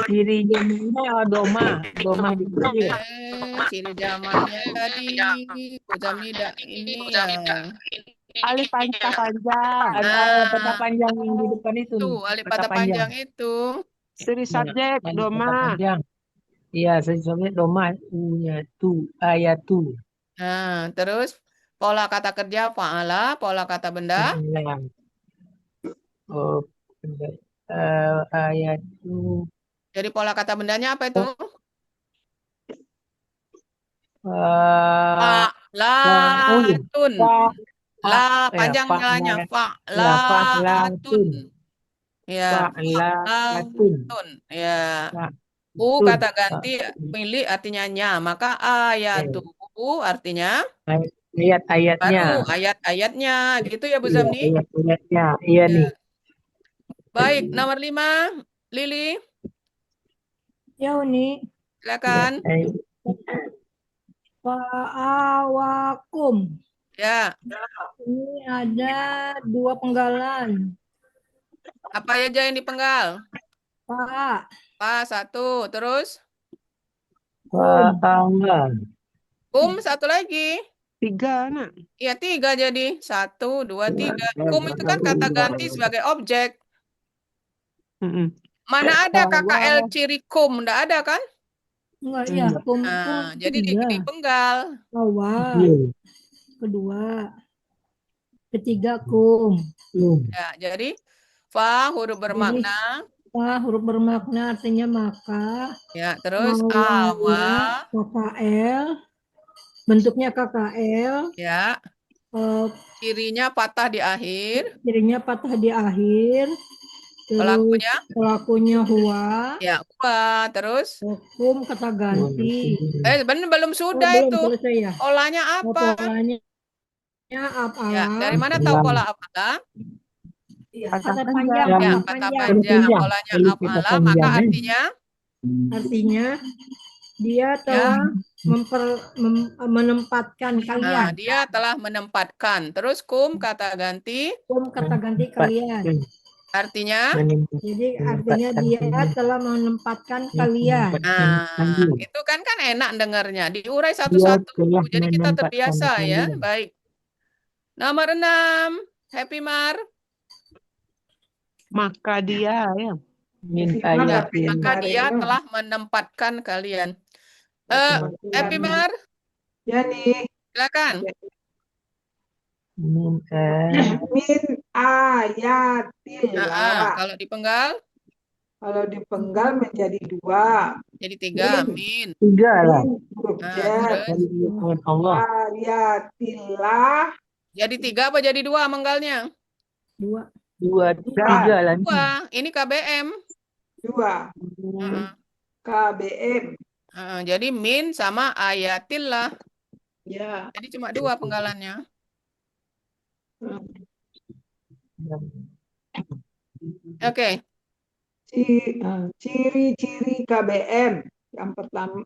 Speaker 8: Ciri jamaknya doma. Doma di sini.
Speaker 1: ciri jamaknya tadi Bu Zamni ini ya.
Speaker 4: Alif pangkah panjang.
Speaker 8: Ada peta panjang yang di depan itu.
Speaker 1: Tuh, alif pata panjang itu.
Speaker 4: Ciri subjek.
Speaker 8: Alif peta
Speaker 4: Doma.
Speaker 8: panjang. Iya, sesuai doma u-nya tu, ayatu.
Speaker 1: Nah, terus pola kata kerja fa'ala, pola kata benda.
Speaker 8: Oh, ayatu.
Speaker 1: Jadi pola kata bendanya apa itu? Fa'latun. La panjang nyalanya fa'latun. Ya, fa'latun. Ya. Kata ganti milik artinya nya, maka ayatuhu artinya
Speaker 8: Ayat-ayatnya.
Speaker 1: baru ayat-ayatnya, gitu ya Bu Zamni?
Speaker 8: Ayat-ayatnya, iya nih.
Speaker 1: Baik, nomor 5, Lili.
Speaker 2: Ya, Uni.
Speaker 1: Silakan.
Speaker 2: Fa'awakum.
Speaker 1: Ya.
Speaker 2: Ini ada 2 penggalan.
Speaker 1: Apa aja yang dipenggal?
Speaker 2: Fa.
Speaker 1: Fa 1, terus?
Speaker 8: Kum
Speaker 1: 1 lagi.
Speaker 4: 3, nak.
Speaker 1: Iya, 3 jadi. 1, 2, 3. Kum itu kan kata ganti sebagai objek. Mana ada KKL ciri kum? Nggak ada kan?
Speaker 2: Enggak, ya. Kum,
Speaker 1: Nah,
Speaker 2: kum
Speaker 1: jadi
Speaker 2: 3.
Speaker 1: dipenggal.
Speaker 2: Awal. Kedua. Ketiga kum.
Speaker 1: Ya, jadi fa huruf bermakna.
Speaker 2: Fa huruf bermakna artinya maka.
Speaker 1: Ya, terus
Speaker 2: awal. KKL. Bentuknya KKL.
Speaker 1: Ya. Cirinya patah di akhir.
Speaker 2: Cirinya patah di akhir. Terus pelakunya huwa.
Speaker 1: Ya, huwa. Terus?
Speaker 2: Kum kata ganti.
Speaker 1: Benar belum sudah
Speaker 2: belum
Speaker 1: itu.
Speaker 2: selesai ya.
Speaker 1: Polanya apa?
Speaker 2: Polanya apala.
Speaker 1: Ya, dari mana tahu pola apala?
Speaker 2: Kata panjang.
Speaker 1: Ya, kata panjang. Polanya apala, maka artinya dia telah menempatkan kalian.
Speaker 2: Nah,
Speaker 1: dia telah menempatkan. Terus kum kata ganti.
Speaker 2: Kum kata ganti kalian.
Speaker 1: Artinya?
Speaker 2: Jadi artinya dia telah menempatkan kalian.
Speaker 1: Nah, itu kan enak dengarnya. Diurai satu-satu. Jadi kita terbiasa ya. Baik. Nomor 6. Happy Mar.
Speaker 4: Maka dia ya.
Speaker 1: Maka dia telah menempatkan kalian. Happy Mar.
Speaker 6: Ya nih.
Speaker 1: Silakan.
Speaker 6: Min ayatillah.
Speaker 1: Kalau dipenggal?
Speaker 6: Kalau dipenggal menjadi 2.
Speaker 1: Jadi 3. Min.
Speaker 8: 3 lah.
Speaker 6: Ayatillah.
Speaker 1: Jadi 3 apa jadi 2 menggalnya?
Speaker 2: 2.
Speaker 8: 3 lah.
Speaker 1: 2. Ini KBM.
Speaker 6: 2. KBM.
Speaker 1: Jadi min sama ayatillah.
Speaker 6: Ya.
Speaker 1: Jadi cuma 2 penggalannya. Oke.
Speaker 6: Ciri-ciri KBM Yang pertama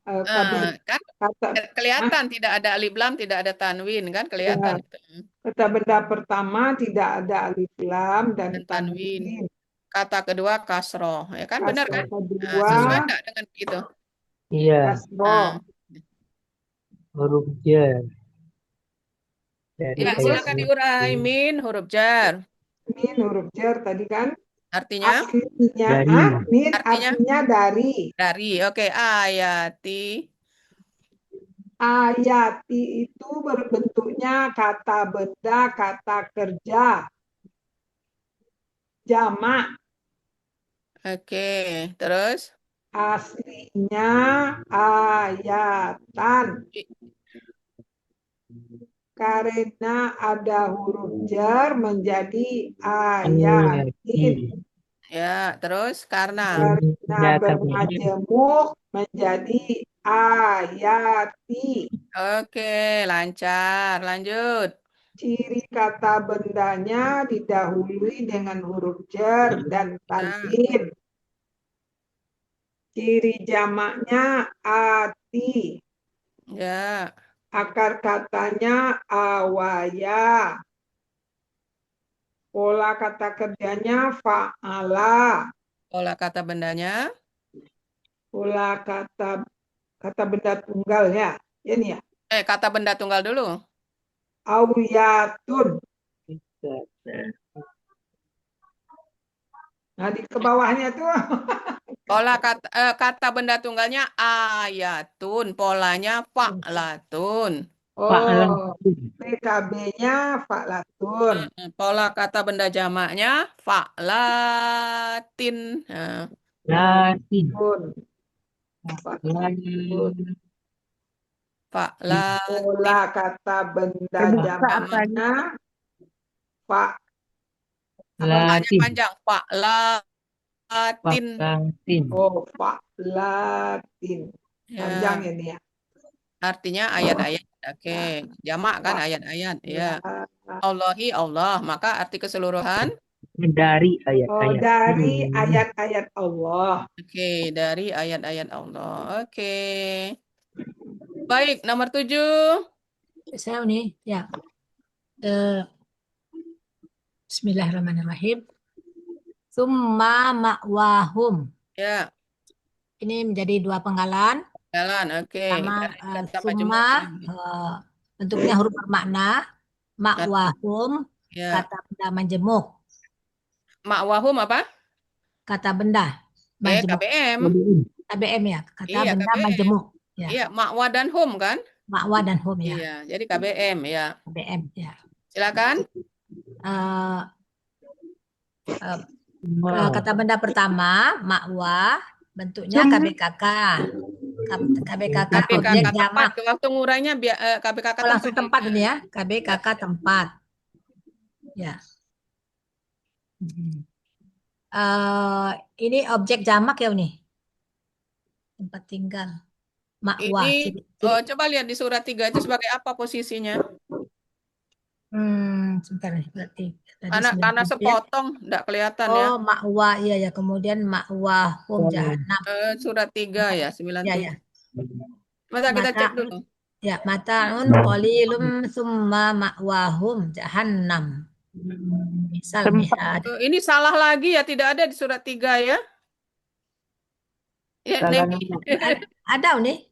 Speaker 1: Kan
Speaker 6: kata
Speaker 1: kelihatan tidak ada alif lam, tidak ada tanwin kan kelihatan
Speaker 6: ya,
Speaker 1: itu.
Speaker 6: kata benda pertama tidak ada alif lam dan
Speaker 1: Dan tanwin.
Speaker 6: tanwin.
Speaker 1: Kata kedua kasroh, ya kan benar
Speaker 6: Kata
Speaker 1: kan?
Speaker 6: kedua
Speaker 1: Sesuai enggak dengan itu?
Speaker 8: Iya,
Speaker 6: kasroh.
Speaker 8: huruf jar dari
Speaker 1: Ya,
Speaker 6: Terus
Speaker 1: silakan diurai. Min huruf jar.
Speaker 6: min huruf jar tadi kan
Speaker 1: Artinya?
Speaker 6: artinya
Speaker 8: Dari.
Speaker 6: min
Speaker 1: Artinya?
Speaker 6: artinya dari.
Speaker 1: Dari. Oke, ayati.
Speaker 6: Ayati itu berbentuknya kata benda, kata kerja. Jamak.
Speaker 1: Oke, terus?
Speaker 6: Aslinya ayatan. Karena ada huruf jar menjadi ayatin.
Speaker 1: Ya, terus karena
Speaker 6: bermajemuk menjadi ayati.
Speaker 1: Oke, lancar. Lanjut.
Speaker 6: Ciri kata bendanya didahului dengan huruf jar dan tanwin. Ciri jamaknya ati.
Speaker 1: Ya.
Speaker 6: Akar katanya awaya. Pola kata kerjanya fa'ala.
Speaker 1: Pola kata bendanya?
Speaker 6: Pola kata benda tunggal ya. Ini ya.
Speaker 1: Kata benda tunggal dulu.
Speaker 6: Awiyatun. Nah, di ke bawahnya tuh.
Speaker 1: Pola kata benda tunggalnya ayatun, polanya fa'latun.
Speaker 6: Oh, PKB-nya fa'latun.
Speaker 1: Pola kata benda jamaknya fa'latin.
Speaker 8: Latin.
Speaker 1: Fa'latin.
Speaker 6: Pola kata benda jamaknya
Speaker 1: Latin. Panjang fa'latin.
Speaker 6: Oh, fa'latin. Panjang ini ya.
Speaker 1: Artinya ayat-ayat. Oke, jamak kan ayat-ayat. Ya. Allahi Allah. Maka arti keseluruhan
Speaker 8: dari ayat-ayat.
Speaker 6: Oh, dari ayat-ayat Allah.
Speaker 1: Oke, dari ayat-ayat Allah. Oke. Baik, nomor 7.
Speaker 5: Saya nih, ya. Bismillahirrahmanirrahim. Summa ma'wahum.
Speaker 1: Ya.
Speaker 5: Ini menjadi dua penggalan.
Speaker 1: Penggalan, oke.
Speaker 5: Summa bentuknya huruf bermakna. Ma'wahum, kata benda majemuk.
Speaker 1: Ma'wahum apa?
Speaker 5: Kata benda majemuk.
Speaker 1: KBM.
Speaker 5: KBM ya, kata benda
Speaker 1: KBM.
Speaker 5: majemuk. Ya.
Speaker 1: Iya, ma'wa dan hum kan?
Speaker 5: Ma'wa dan hum ya.
Speaker 1: Iya, jadi KBM ya.
Speaker 5: KBM ya.
Speaker 1: Silakan.
Speaker 5: Kata benda pertama, ma'wa, bentuknya KBKK. KBKK objek jamak.
Speaker 1: Waktu ngurainya KBKK
Speaker 5: langsung tempat ini ya, KBKK tempat. Ya. Ini objek jamak ya nih. Tempat tinggal. Ma'wa.
Speaker 1: Ini coba lihat di surat 3 itu sebagai apa posisinya?
Speaker 5: Sebentar nih, berarti
Speaker 1: karena sepotong enggak kelihatan ya.
Speaker 5: Oh, ma'wa iya ya, kemudian ma'wa hum jahannam.
Speaker 1: Surat 3 ya, 97.
Speaker 5: Ya.
Speaker 1: Masa kita cek dulu.
Speaker 5: Ya, mata'un qalilum summa ma'wahum jahannam. Misal mihad.
Speaker 1: Ini salah lagi ya, tidak ada di surat 3 ya. Ya,
Speaker 5: ada nih.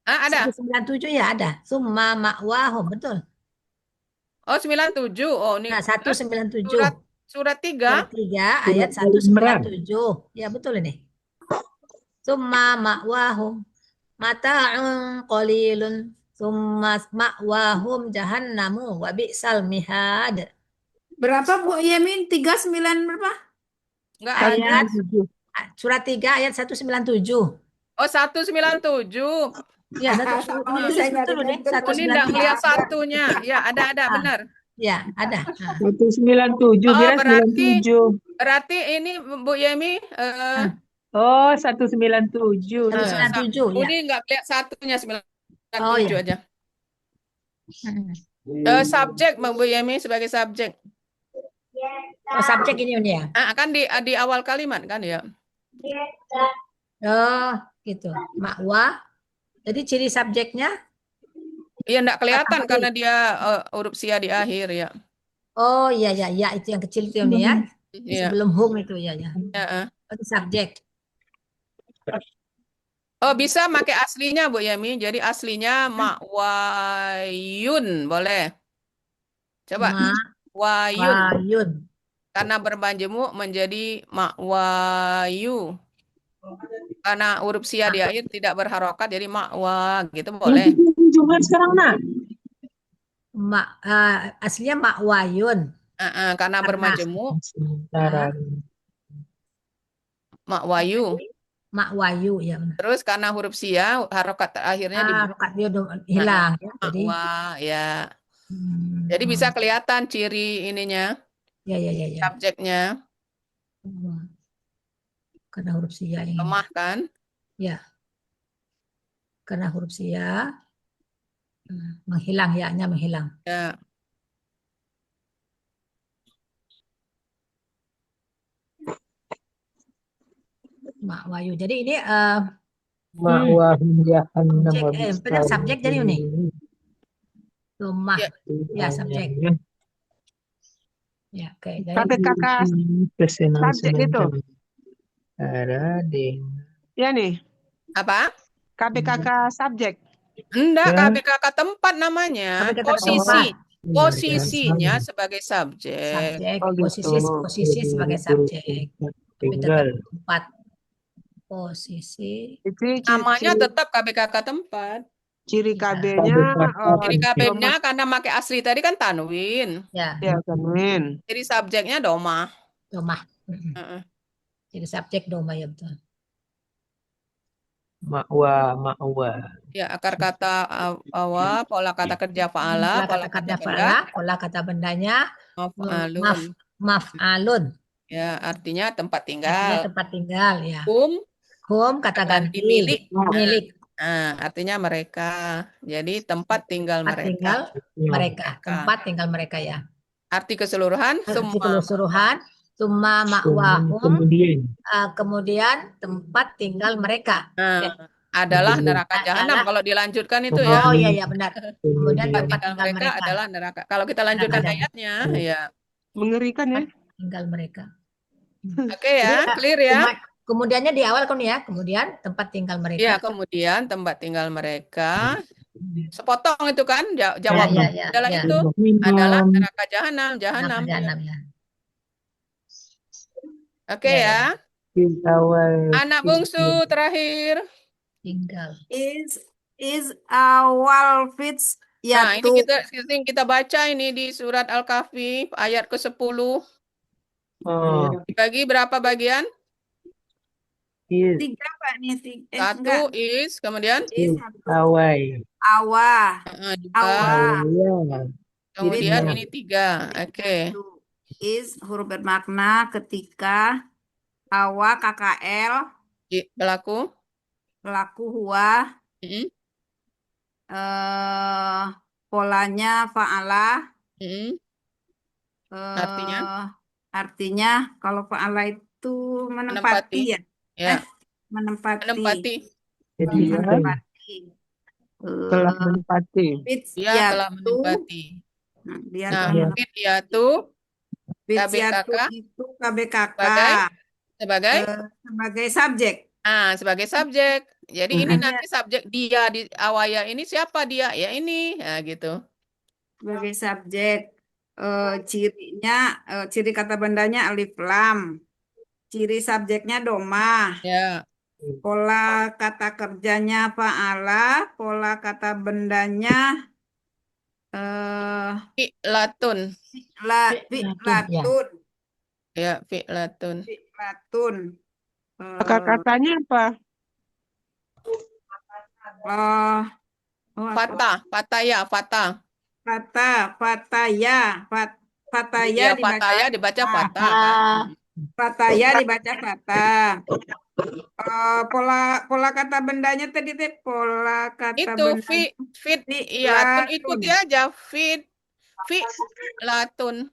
Speaker 1: Ada.
Speaker 5: 97 ya ada. Summa ma'wahum, betul.
Speaker 1: Oh, 97. Oh, ini.
Speaker 5: Nah, 197.
Speaker 1: Surat 3.
Speaker 5: Surat 3 ayat 197. Ya, betul ini. Summa ma'wahum mata'un qalilun summa ma'wahum jahannamu wa bi'sal mihad.
Speaker 9: Berapa Bu Yamin? 39 berapa?
Speaker 1: Enggak
Speaker 5: ayat surat 3 ayat 197.
Speaker 1: Oh, 197.
Speaker 5: Ya, 197.
Speaker 1: Ini enggak melihat satunya. Ya, ada benar.
Speaker 5: Ya, ada.
Speaker 8: 197,
Speaker 1: berarti ini Bu Yemi
Speaker 8: Oh, 197.
Speaker 5: 197 ya.
Speaker 1: Ini enggak lihat satunya 97 aja. Subjek Bu Yemi sebagai subjek.
Speaker 5: Oh, subjek ini ya.
Speaker 1: Kan di awal kalimat kan ya.
Speaker 5: gitu. Makwa. Jadi ciri subjeknya
Speaker 1: Iya, enggak kelihatan
Speaker 5: tadi.
Speaker 1: karena dia huruf sia di akhir ya.
Speaker 5: Oh iya ya, ya itu yang kecil itu nih ya.
Speaker 1: Iya.
Speaker 5: Sebelum home itu ya ya.
Speaker 1: Ya.
Speaker 5: Itu subjek.
Speaker 1: Oh, bisa pakai aslinya Bu Yemi. Jadi aslinya Makwayun, boleh. Coba. Wayun.
Speaker 5: Wayun.
Speaker 1: Karena bermajemuk menjadi Makwayu. Karena huruf sia di akhir tidak berharokat jadi makwa gitu boleh.
Speaker 8: Jumat sekarang nak.
Speaker 5: Aslinya Makwayun.
Speaker 1: Karena bermajemuk Makwayu.
Speaker 5: Makwayu ya.
Speaker 1: Terus karena huruf sia harokat akhirnya
Speaker 5: harokat dia hilang ya. Jadi
Speaker 1: makwa ya. Jadi bisa kelihatan ciri ininya.
Speaker 5: Ya.
Speaker 1: Subjeknya.
Speaker 5: Karena huruf sia ini.
Speaker 1: Lemah kan?
Speaker 5: Ya. Karena huruf sia menghilang ya-nya menghilang.
Speaker 1: Ya.
Speaker 5: Makwayu. Jadi ini benar subjek jadi ini. Lemah. Ya, subjek. Ya, oke.
Speaker 4: KBKK subjek itu. Ya nih.
Speaker 1: Apa?
Speaker 4: KBKK subjek.
Speaker 1: Enggak, KBKK tempat namanya. Posisinya sebagai subjek.
Speaker 5: Posisi sebagai subjek. Tempat. Posisi.
Speaker 1: Namanya tetap KBKK tempat.
Speaker 4: Ciri KB-nya
Speaker 1: ciri KB-nya karena pakai asli tadi kan tanwin.
Speaker 5: Ya,
Speaker 4: tanwin.
Speaker 1: Jadi subjeknya domah.
Speaker 5: Domah. Jadi subjek domah ya betul.
Speaker 8: Makwa.
Speaker 1: Ya, akar kata awa, pola kata kerja fa'ala,
Speaker 5: pola kata fa'ala, pola kata bendanya maf'alun.
Speaker 1: Ya, artinya tempat tinggal.
Speaker 5: Artinya tempat tinggal ya.
Speaker 1: Hum
Speaker 5: kata ganti
Speaker 1: milik.
Speaker 5: Milik.
Speaker 1: Nah, artinya mereka. Jadi tempat tinggal mereka.
Speaker 5: Tempat tinggal mereka ya.
Speaker 1: Arti keseluruhan
Speaker 5: summa ma'wahum. Kemudian tempat tinggal mereka.
Speaker 1: Adalah neraka jahanam kalau dilanjutkan itu ya.
Speaker 5: Oh iya benar. Kemudian tempat tinggal mereka
Speaker 1: adalah neraka. Kalau kita lanjutkan ayatnya ya.
Speaker 4: Mengerikan ya.
Speaker 5: Tinggal mereka.
Speaker 1: Oke ya, clear ya.
Speaker 5: Kemudiannya di awal kan ya, kemudian tempat tinggal mereka.
Speaker 1: Iya, kemudian tempat tinggal mereka. Sepotong itu kan jawab adalah itu adalah neraka jahanam ya. Oke ya. Anak bungsu terakhir.
Speaker 5: Tinggal.
Speaker 9: Is awal fits
Speaker 1: ya. Nah, ini kita baca ini di surat Al-Kahfi ayat ke-10. Dibagi berapa bagian?
Speaker 9: 3 Pak nih.
Speaker 1: Satu is, kemudian
Speaker 9: awa.
Speaker 1: Kemudian ini 3. Oke.
Speaker 9: Is huruf bermakna ketika awa KKL pelaku huwa polanya fa'ala artinya kalau fa'ala itu menempati ya. Menempati.
Speaker 4: Telah menempati.
Speaker 1: Dia telah menempati. Fit yatu
Speaker 9: itu KBKK sebagai subjek.
Speaker 1: Sebagai subjek. Jadi ini nanti subjek dia di awaya ini siapa dia? Ya ini, gitu.
Speaker 9: Sebagai subjek. Cirinya, ciri kata bendanya alif lam. Ciri subjeknya domah.
Speaker 1: Ya.
Speaker 9: Pola kata kerjanya fa'ala, pola kata bendanya
Speaker 1: fi'latun.
Speaker 9: Fi'latun.
Speaker 1: Ya, fi'latun.
Speaker 4: Kata-katanya apa?
Speaker 1: Fataya.
Speaker 9: Fataya
Speaker 1: dibaca fata.
Speaker 9: Fataya dibaca fata. Pola kata bendanya tadi pola kata
Speaker 1: itu fit iya ikuti aja latun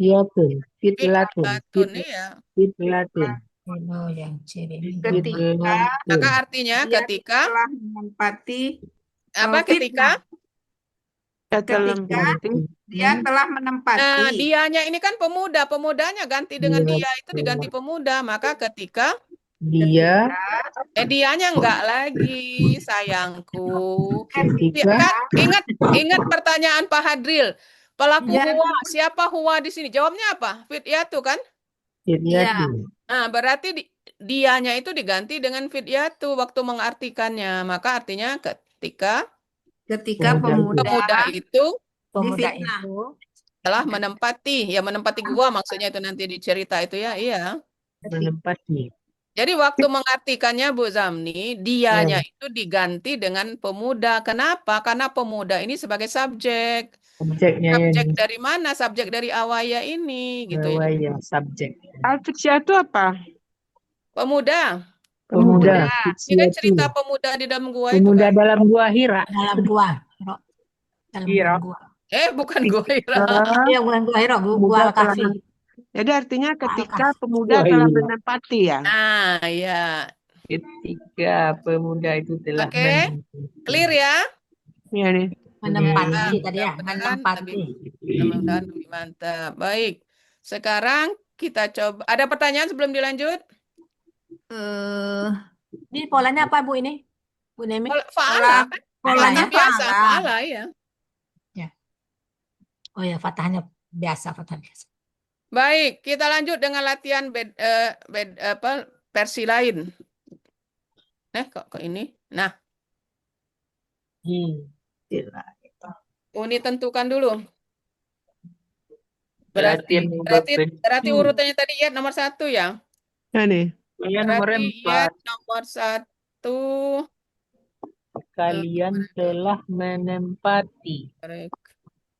Speaker 5: Fitlatun. Fitlatun.
Speaker 1: Fitlatun, iya.
Speaker 5: Fitlatun.
Speaker 9: Oh, yang ciri ini.
Speaker 3: Ketika
Speaker 1: Maka artinya
Speaker 3: dia
Speaker 1: ketika
Speaker 3: telah menempati
Speaker 1: apa ketika
Speaker 3: fitnah.
Speaker 4: Dalam
Speaker 3: Ketika
Speaker 4: penting.
Speaker 3: dia telah menempati.
Speaker 1: dianya ini kan pemuda, pemudanya ganti dengan dia itu diganti pemuda, maka ketika
Speaker 5: Dia
Speaker 1: dianya enggak lagi, sayangku.
Speaker 5: ketika
Speaker 1: Kan ingat pertanyaan Pak Hadril. Pelaku
Speaker 3: Ya,
Speaker 1: huwa, siapa huwa di sini? Jawabnya apa? Fidyatu kan?
Speaker 5: Fityatu.
Speaker 1: Nah, berarti dianya itu diganti dengan fidyatu waktu mengartikannya. Maka artinya ketika
Speaker 5: Pemuda
Speaker 1: pemuda itu
Speaker 5: Pemuda
Speaker 3: difitnah.
Speaker 5: itu
Speaker 1: telah menempati, ya menempati gua maksudnya itu nanti di cerita itu ya, iya.
Speaker 5: menempati.
Speaker 1: Jadi waktu mengartikannya Bu Zamni, dianya
Speaker 5: Ya,
Speaker 1: itu diganti dengan pemuda. Kenapa? Karena pemuda ini sebagai subjek.
Speaker 5: subjeknya
Speaker 1: Subjek
Speaker 5: yang
Speaker 1: dari mana? Subjek dari awaya ini, gitu ya.
Speaker 5: ya subjek.
Speaker 4: Alfixia itu apa?
Speaker 1: Pemuda.
Speaker 5: Pemuda.
Speaker 1: Ini kan
Speaker 5: Fityatu.
Speaker 1: cerita pemuda di dalam gua itu
Speaker 5: Pemuda
Speaker 1: kan.
Speaker 5: dalam gua Hira.
Speaker 9: Dalam gua. Hiro. Dalam
Speaker 5: Hira.
Speaker 9: gua.
Speaker 1: Bukan gua Ira.
Speaker 9: Iya, bukan gua Hiro, gua
Speaker 4: Pemuda telah
Speaker 9: Al-Kahfi.
Speaker 4: Jadi artinya ketika
Speaker 9: Al-Kahfi.
Speaker 4: pemuda
Speaker 5: Wah,
Speaker 4: telah
Speaker 5: iya.
Speaker 4: menempati ya.
Speaker 1: Nah, ya.
Speaker 5: Ketika pemuda itu telah
Speaker 1: Oke. Clear ya?
Speaker 4: Iya nih.
Speaker 9: Menempati tadi ya,
Speaker 1: Mudah-mudahan
Speaker 9: menempati.
Speaker 1: mudah-mudahan lebih mantap. Baik. Sekarang kita coba. Ada pertanyaan sebelum dilanjut?
Speaker 9: Ini polanya apa Bu ini? Bu Nemi?
Speaker 1: Fa'ala.
Speaker 9: Polanya
Speaker 1: Fatah biasa.
Speaker 9: fa'ala.
Speaker 1: Fa'ala, ya.
Speaker 9: Oh ya, fathahnya biasa, fathah biasa.
Speaker 1: Baik, kita lanjut dengan latihan versi lain. Kok ini? Nah, ini tentukan dulu. Berarti urutannya tadi ya nomor 1 ya.
Speaker 4: Nah nih.
Speaker 5: Nomor
Speaker 1: Berarti
Speaker 5: 4.
Speaker 1: nomor 1.
Speaker 5: Kalian telah menempati.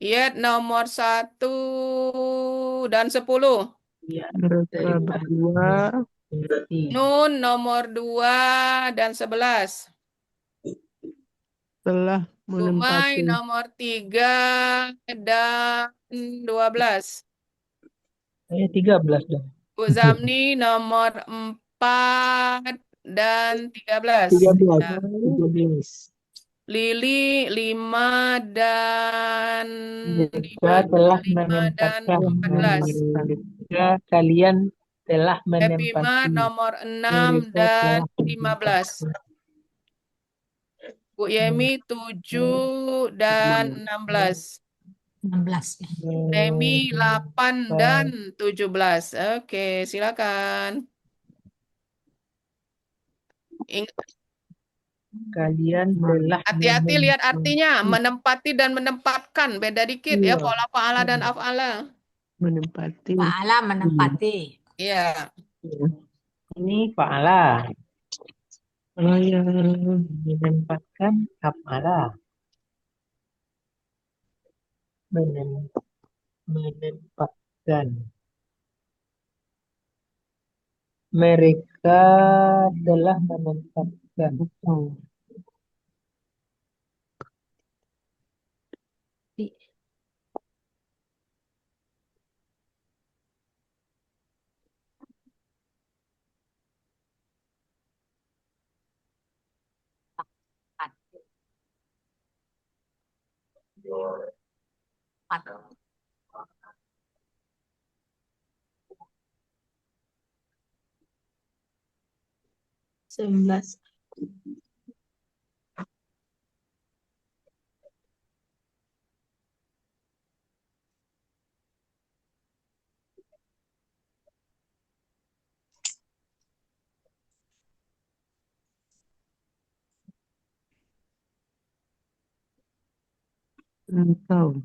Speaker 1: Iyat nomor 1 dan 10.
Speaker 4: Mereka berdua.
Speaker 1: Nun nomor 2 dan 11.
Speaker 4: Telah
Speaker 1: Dumai
Speaker 4: menempati.
Speaker 1: nomor 3 dan 12.
Speaker 5: 13 dong.
Speaker 1: Bu Zamni nomor 4 dan 13.
Speaker 5: 13.
Speaker 1: Lili 5 dan
Speaker 5: Mereka telah
Speaker 1: 5 dan
Speaker 5: menempatkan.
Speaker 1: 14.
Speaker 5: Mereka kalian telah
Speaker 1: Happy
Speaker 5: menempati.
Speaker 1: Mart nomor 6
Speaker 5: Mereka
Speaker 1: dan
Speaker 5: telah
Speaker 1: 15. Bu Yemi 7 dan 16.
Speaker 9: 16 ya.
Speaker 1: Remi 8 dan 17. Oke, silakan.
Speaker 5: Kalian telah
Speaker 1: Hati-hati lihat artinya. Menempati dan menempatkan. Beda dikit ya pola fa'ala dan af'ala.
Speaker 4: Menempati.
Speaker 9: Fa'ala menempati.
Speaker 1: Iya.
Speaker 5: Ini fa'ala. Menempatkan af'ala. Menempatkan. Mereka telah menempatkan.
Speaker 3: Sebelas.
Speaker 4: Engkau.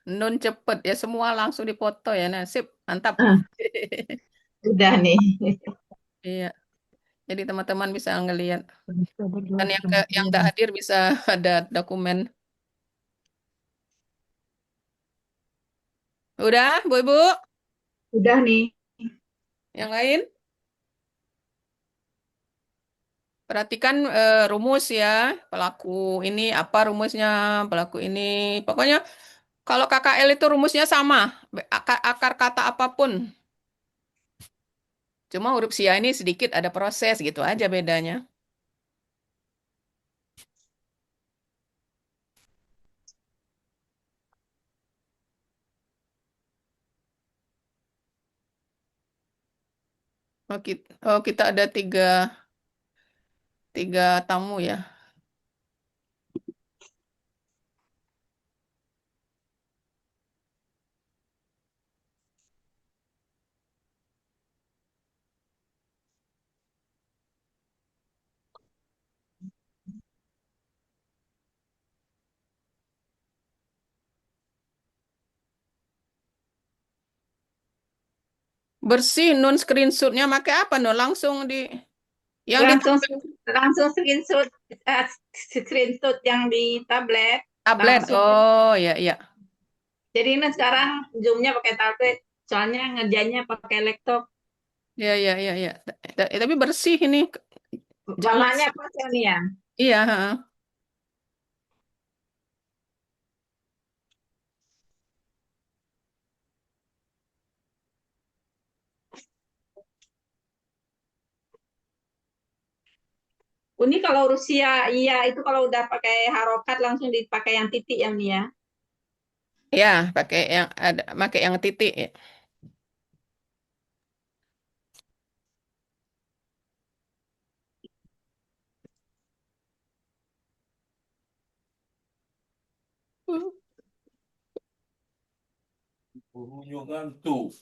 Speaker 1: Nun cepet ya, semua langsung dipoto ya. Nasib, mantap.
Speaker 3: Ah, udah nih.
Speaker 1: Iya, jadi teman-teman bisa ngelihat.
Speaker 5: Kita berdua
Speaker 1: Dan
Speaker 5: belum
Speaker 1: yang tak
Speaker 5: kirim.
Speaker 1: hadir bisa ada dokumen. Udah, Bu Ibu?
Speaker 3: Udah nih.
Speaker 1: Yang lain? Perhatikan rumus ya. Pelaku ini apa rumusnya? Pelaku ini. Pokoknya kalau KKL itu rumusnya sama. Akar kata apapun. Cuma huruf sia ini sedikit ada proses gitu aja bedanya. Oh, kita ada tiga tamu ya. Bersih nun screenshotnya pakai apa nun? Langsung yang di
Speaker 3: Langsung langsung screenshot screenshot yang di tablet
Speaker 1: tablet.
Speaker 3: langsung.
Speaker 1: Oh, ya ya.
Speaker 3: Jadi ini sekarang Zoom-nya pakai tablet, soalnya ngerjainnya pakai laptop.
Speaker 1: Ya ya ya ya. Tapi bersih ini. Jangan.
Speaker 3: Warnanya pas ya nih ya.
Speaker 1: Iya, ha.
Speaker 3: Ini kalau Rusia, iya itu kalau udah pakai harokat langsung dipakai yang titik ya nih ya.
Speaker 1: Ya, pakai yang titik ya.
Speaker 11: Gurunya ngantuk.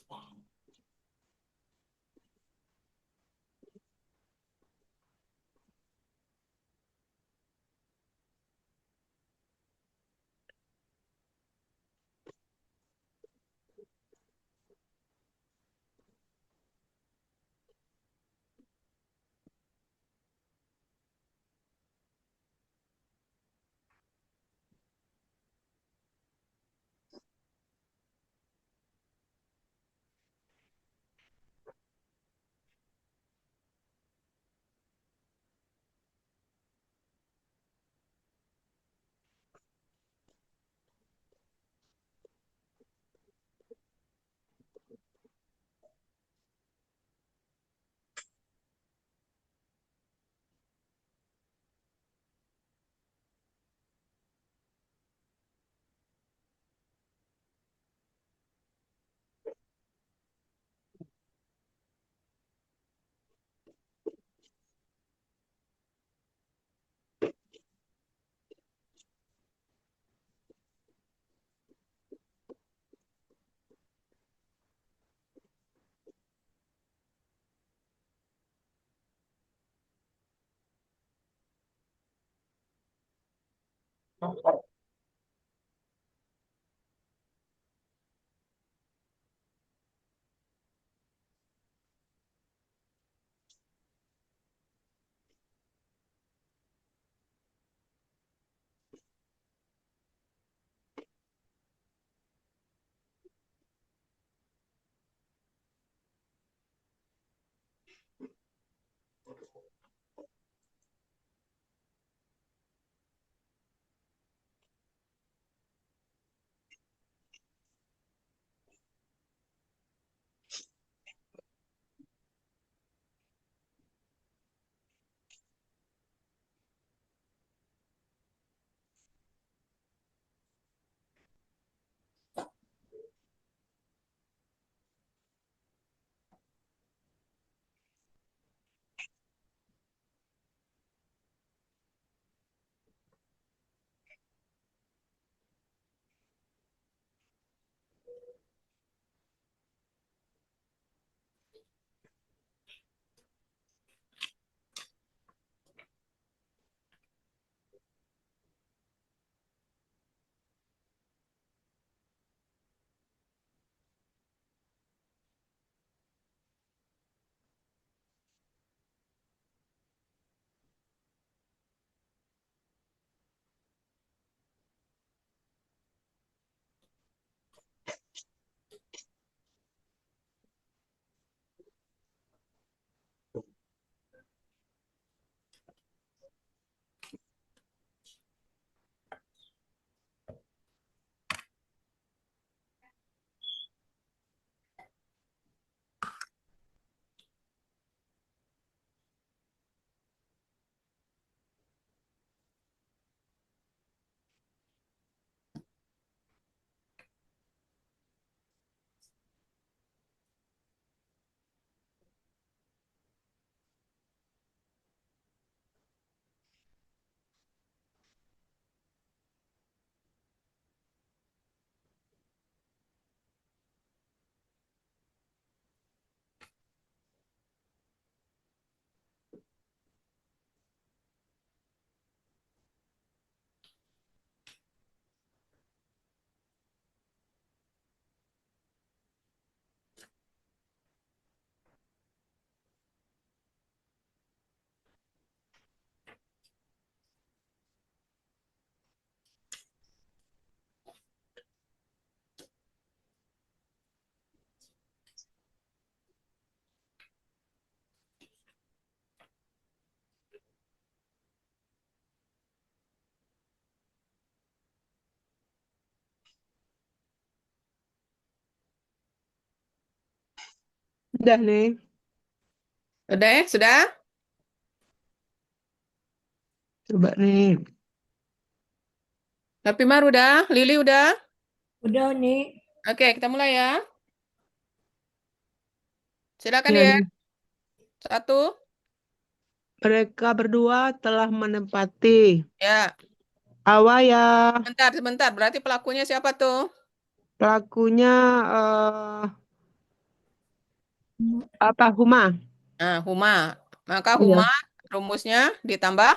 Speaker 4: Udah nih.
Speaker 1: Udah ya? Sudah?
Speaker 4: Coba nih.
Speaker 1: Tapi Mar udah? Lili udah?
Speaker 2: Udah nih.
Speaker 1: Oke, kita mulai ya. Silakan
Speaker 4: Ya
Speaker 1: ya.
Speaker 4: nih.
Speaker 1: Satu.
Speaker 4: Mereka berdua telah menempati
Speaker 1: Ya.
Speaker 4: Awaya.
Speaker 1: Sebentar, sebentar. Berarti pelakunya siapa tuh?
Speaker 4: Pelakunya apa? Huma.
Speaker 1: Nah, Huma. Maka
Speaker 4: Iya.
Speaker 1: Huma rumusnya ditambah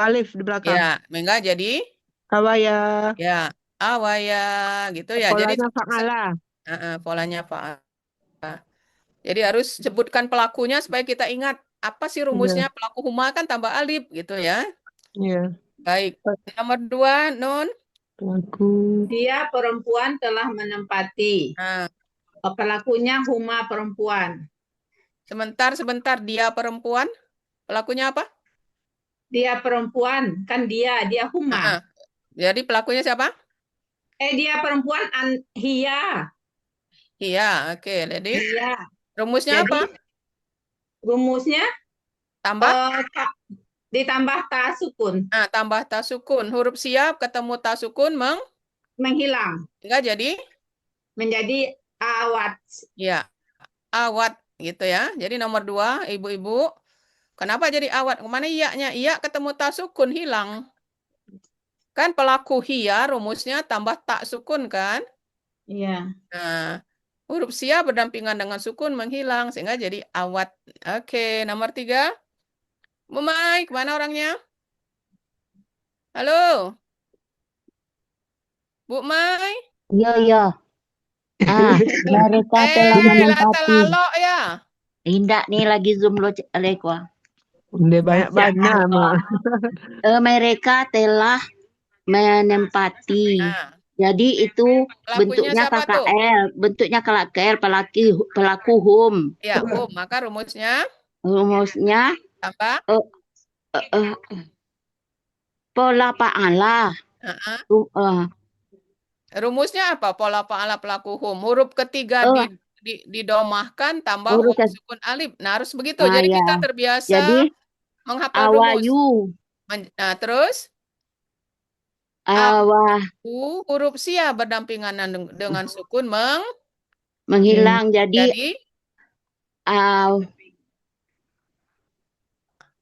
Speaker 4: Alif di
Speaker 1: ya,
Speaker 4: belakang.
Speaker 1: Mengga jadi
Speaker 4: Awaya.
Speaker 1: ya awaya gitu ya. Jadi
Speaker 4: Polanya fa'ala.
Speaker 1: polanya Pak. Jadi harus sebutkan pelakunya supaya kita ingat apa sih rumusnya
Speaker 4: Iya.
Speaker 1: pelaku Huma kan tambah alif gitu ya.
Speaker 4: Iya.
Speaker 1: Baik. Nomor dua, Nun.
Speaker 4: Pelaku.
Speaker 3: Dia perempuan telah menempati.
Speaker 1: Nah,
Speaker 3: Pelakunya Huma perempuan.
Speaker 1: sebentar, sebentar. Dia perempuan. Pelakunya apa?
Speaker 3: Dia perempuan, kan dia Huma.
Speaker 1: Jadi pelakunya siapa?
Speaker 3: Dia perempuan Hia.
Speaker 1: Iya, oke. Jadi
Speaker 3: Iya.
Speaker 1: rumusnya
Speaker 3: Jadi
Speaker 1: apa?
Speaker 3: rumusnya
Speaker 1: Tambah?
Speaker 3: Ditambah ta sukun.
Speaker 1: Nah, tambah ta sukun. Huruf siap ketemu ta sukun
Speaker 3: menghilang.
Speaker 1: Enggak jadi?
Speaker 3: Menjadi awat.
Speaker 1: Ya, awat gitu ya. Jadi nomor dua, ibu-ibu. Kenapa jadi awat? Kemana iya-nya? Iya ketemu ta sukun hilang. Kan pelaku hia rumusnya tambah tak sukun kan?
Speaker 3: Iya.
Speaker 1: Nah, huruf sia berdampingan dengan sukun menghilang sehingga jadi awat. Oke, nomor tiga. Mumai, kemana orangnya? Halo, Bu Mai.
Speaker 10: Iya, iya. Mereka telah
Speaker 1: Lata
Speaker 10: menempati.
Speaker 1: lalok ya.
Speaker 10: Indah nih lagi zoom lo Lekwa.
Speaker 4: Udah banyak-banyak, Mak.
Speaker 10: Mereka telah menempati. Jadi itu
Speaker 1: Pelakunya
Speaker 10: bentuknya
Speaker 1: siapa tuh?
Speaker 10: KKL, bentuknya KKL pelaku hum.
Speaker 1: Ya, maka rumusnya
Speaker 10: Rumusnya
Speaker 1: apa?
Speaker 10: Pola pa'ala.
Speaker 1: Rumusnya apa? Pola pa'ala pelaku hum. Huruf ketiga didomahkan tambah
Speaker 10: huruf
Speaker 1: waw sukun alif. Nah, harus begitu.
Speaker 10: Ah,
Speaker 1: Jadi
Speaker 10: ya.
Speaker 1: kita terbiasa
Speaker 10: Jadi
Speaker 1: menghafal rumus.
Speaker 10: awayu.
Speaker 1: Nah, terus
Speaker 10: Awah
Speaker 1: huruf sia berdampingan dengan sukun
Speaker 10: menghilang. Jadi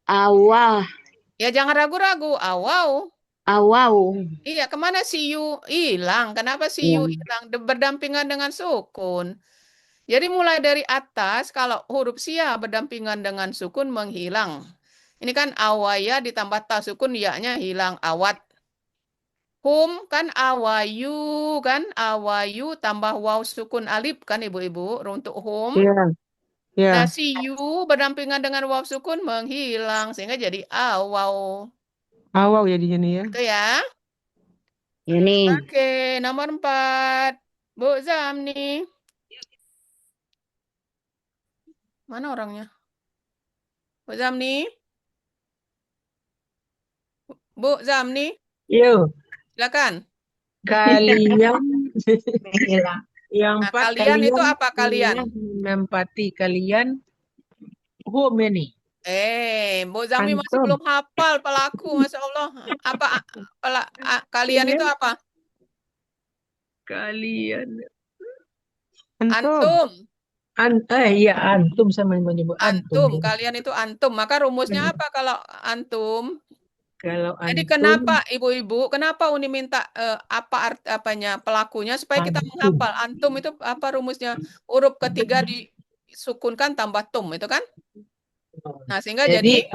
Speaker 10: awah.
Speaker 1: Ya jangan ragu-ragu. Awau. Iya, kemana si yu hilang? Kenapa si yu hilang? Berdampingan dengan sukun. Jadi mulai dari atas, kalau huruf sia berdampingan dengan sukun menghilang. Ini kan awaya ditambah ta sukun, ya-nya hilang. Awat. Hum kan awayu tambah waw sukun alif kan ibu-ibu untuk hum.
Speaker 4: Iya.
Speaker 1: Nah si yu berdampingan dengan waw sukun menghilang sehingga jadi awaw.
Speaker 4: Awal jadinya nih ya.
Speaker 1: Itu ya.
Speaker 10: Ini.
Speaker 1: Oke, nomor 4. Bu Zamni. Mana orangnya? Bu Zamni? Bu Zamni?
Speaker 8: Yo.
Speaker 1: Silakan.
Speaker 8: Kalian yang
Speaker 1: Nah,
Speaker 8: empat
Speaker 1: kalian itu apa kalian?
Speaker 8: Menempati kalian home ini.
Speaker 1: Bu Zamni masih belum hafal pelaku, Masya Allah. Apa kalian itu apa?
Speaker 8: Kalian.
Speaker 1: Antum.
Speaker 8: Iya antum sama menyebut
Speaker 1: antum. Kalian itu antum. Maka rumusnya apa kalau antum?
Speaker 8: Kalau
Speaker 1: Jadi
Speaker 8: antum,
Speaker 1: kenapa ibu-ibu, kenapa Uni minta apanya pelakunya supaya kita menghafal. Antum itu apa rumusnya? Huruf ketiga disukunkan tambah tum, itu kan? Nah, sehingga jadi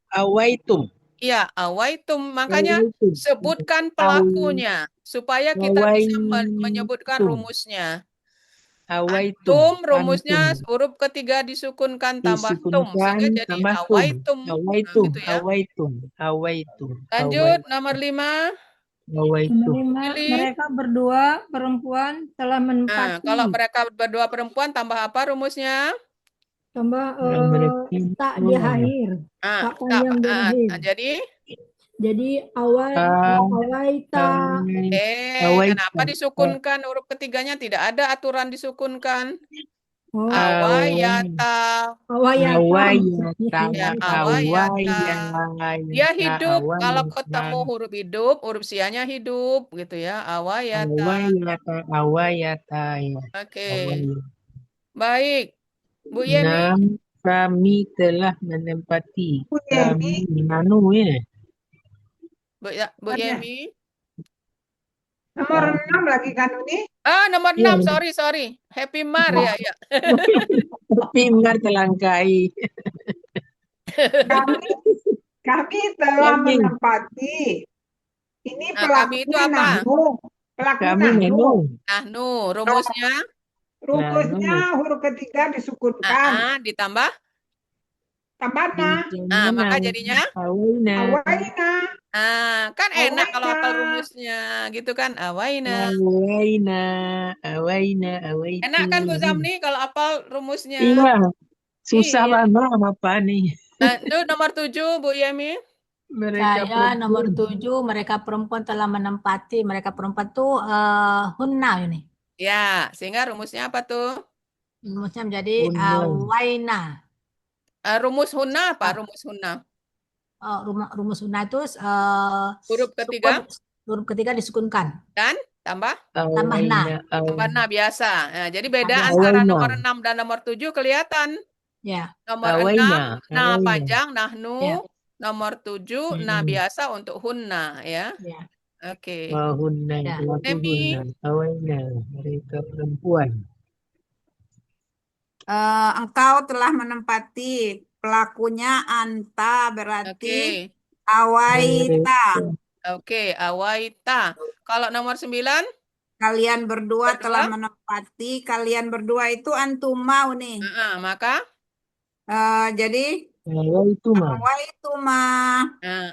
Speaker 8: awaitum.
Speaker 1: Iya, awaitum. Makanya sebutkan pelakunya supaya kita bisa menyebutkan rumusnya. Antum rumusnya huruf ketiga disukunkan tambah tum sehingga jadi awaitum. Gitu ya.
Speaker 8: Awaitum.
Speaker 1: Lanjut nomor 5.
Speaker 2: Mereka berdua perempuan telah menempati.
Speaker 1: Kalau mereka berdua perempuan tambah apa rumusnya?
Speaker 2: Tambah tak di akhir. Tak panjang di akhir. Jadi awaita.
Speaker 1: Kenapa disukunkan huruf ketiganya? Tidak ada aturan disukunkan. Awayata. Dia hidup. Kalau ketemu huruf hidup, huruf sianya hidup gitu ya.
Speaker 8: Awayata.
Speaker 1: Oke. Baik. Bu Yemi.
Speaker 8: Kami telah menempati. Kami
Speaker 1: Bu Yemi.
Speaker 6: Nomor 6 lagi kan ini?
Speaker 1: Nomor 6, sorry. Happy Mar ya.
Speaker 8: Happy Mar telangkai.
Speaker 6: Kami telah menempati. Ini
Speaker 1: kami itu apa?
Speaker 6: Pelaku
Speaker 1: nahnu. Rumusnya?
Speaker 6: Rumusnya huruf ketiga disukunkan.
Speaker 1: Ditambah?
Speaker 6: Tambah na.
Speaker 1: Maka jadinya?
Speaker 6: Awaina.
Speaker 1: Kan enak kalau hafal rumusnya gitu kan. Awaina. Enak kan Bu Zamni kalau hafal rumusnya?
Speaker 8: Iya. Susah banget apa nih.
Speaker 1: Itu nomor 7 Bu Yemi.
Speaker 5: Saya nomor 7 mereka perempuan telah menempati. Mereka perempuan tuh hunna ini.
Speaker 1: Ya, sehingga rumusnya apa tuh?
Speaker 5: Rumusnya menjadi awaina.
Speaker 1: Rumus hunna apa? Rumus hunna.
Speaker 5: Rumus hunna itu
Speaker 1: huruf ketiga.
Speaker 5: Huruf ketiga disukunkan.
Speaker 1: Dan tambah?
Speaker 5: Tambah na.
Speaker 1: Tambah na biasa. Nah, jadi beda antara nomor 6 dan nomor 7 kelihatan.
Speaker 5: Ya.
Speaker 1: Nomor 6 na panjang nahnu. Nomor 7 na biasa untuk hunna ya. Oke.
Speaker 8: Hunna. Mereka perempuan.
Speaker 9: Engkau telah menempati. Pelakunya anta berarti
Speaker 1: Oke.
Speaker 9: awaita.
Speaker 1: Oke, awaita. Kalau nomor 9?
Speaker 9: Kalian berdua
Speaker 1: Berdua?
Speaker 9: telah menempati. Kalian berdua itu antumau nih.
Speaker 1: Maka?
Speaker 9: Jadi
Speaker 8: Awaituma.
Speaker 9: awaituma.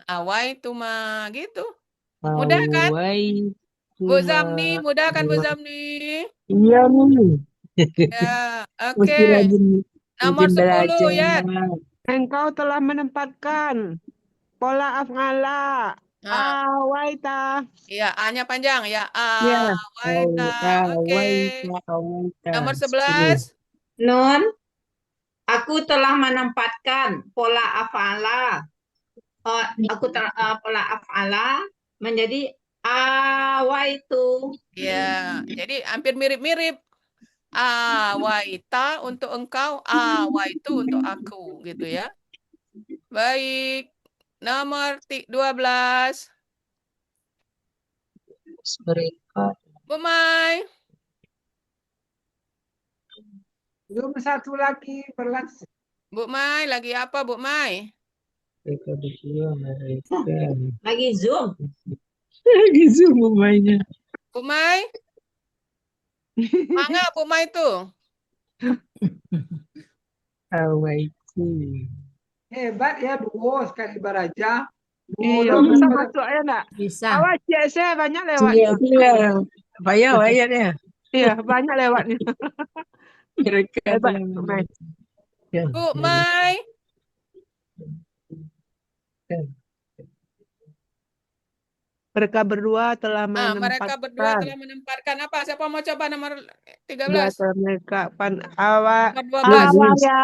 Speaker 1: Awaituma gitu. Mudah kan? Bu Zamni, mudah kan Bu Zamni?
Speaker 8: Iya nih.
Speaker 1: Ya,
Speaker 8: Mesti
Speaker 1: oke.
Speaker 8: rajin
Speaker 1: Nomor 10 ya.
Speaker 4: Engkau telah menempatkan pola af'ala. Awaita.
Speaker 1: Iya, A-nya panjang ya.
Speaker 8: Ya.
Speaker 1: Awaita. Oke.
Speaker 8: Awaita.
Speaker 1: Nomor 11.
Speaker 3: Nun, aku telah menempatkan pola af'ala. Pola af'ala menjadi awaitu.
Speaker 1: Ya, jadi hampir mirip-mirip. Awaita untuk engkau, awaitu untuk aku, gitu ya. Baik. Nomor 12.
Speaker 8: Mereka.
Speaker 1: Bu Mai.
Speaker 6: Belum satu lagi berlangsung.
Speaker 1: Bu Mai, lagi apa Bu Mai?
Speaker 8: Mereka berdua, mereka.
Speaker 3: Lagi Zoom.
Speaker 8: Lagi Zoom mainnya.
Speaker 1: Bu Mai? Mangga Bu Mai tuh.
Speaker 8: Awaitu.
Speaker 6: Hebat ya, duo sekali baraja.
Speaker 4: Iya, bisa masuk ya enggak?
Speaker 5: Bisa.
Speaker 4: Awas ya, saya banyak lewatnya.
Speaker 8: Iya. Payah ayatnya.
Speaker 4: Iya, banyak lewatnya.
Speaker 8: Mereka
Speaker 4: Hebat,
Speaker 8: telah
Speaker 4: Bu Mai.
Speaker 1: Bu Mai.
Speaker 4: Mereka berdua telah
Speaker 1: Mereka berdua
Speaker 4: menempatkan.
Speaker 1: telah menempatkan apa? Siapa mau coba nomor 13?
Speaker 4: Dia telah menempatkan
Speaker 1: Nomor 12.
Speaker 4: awaya.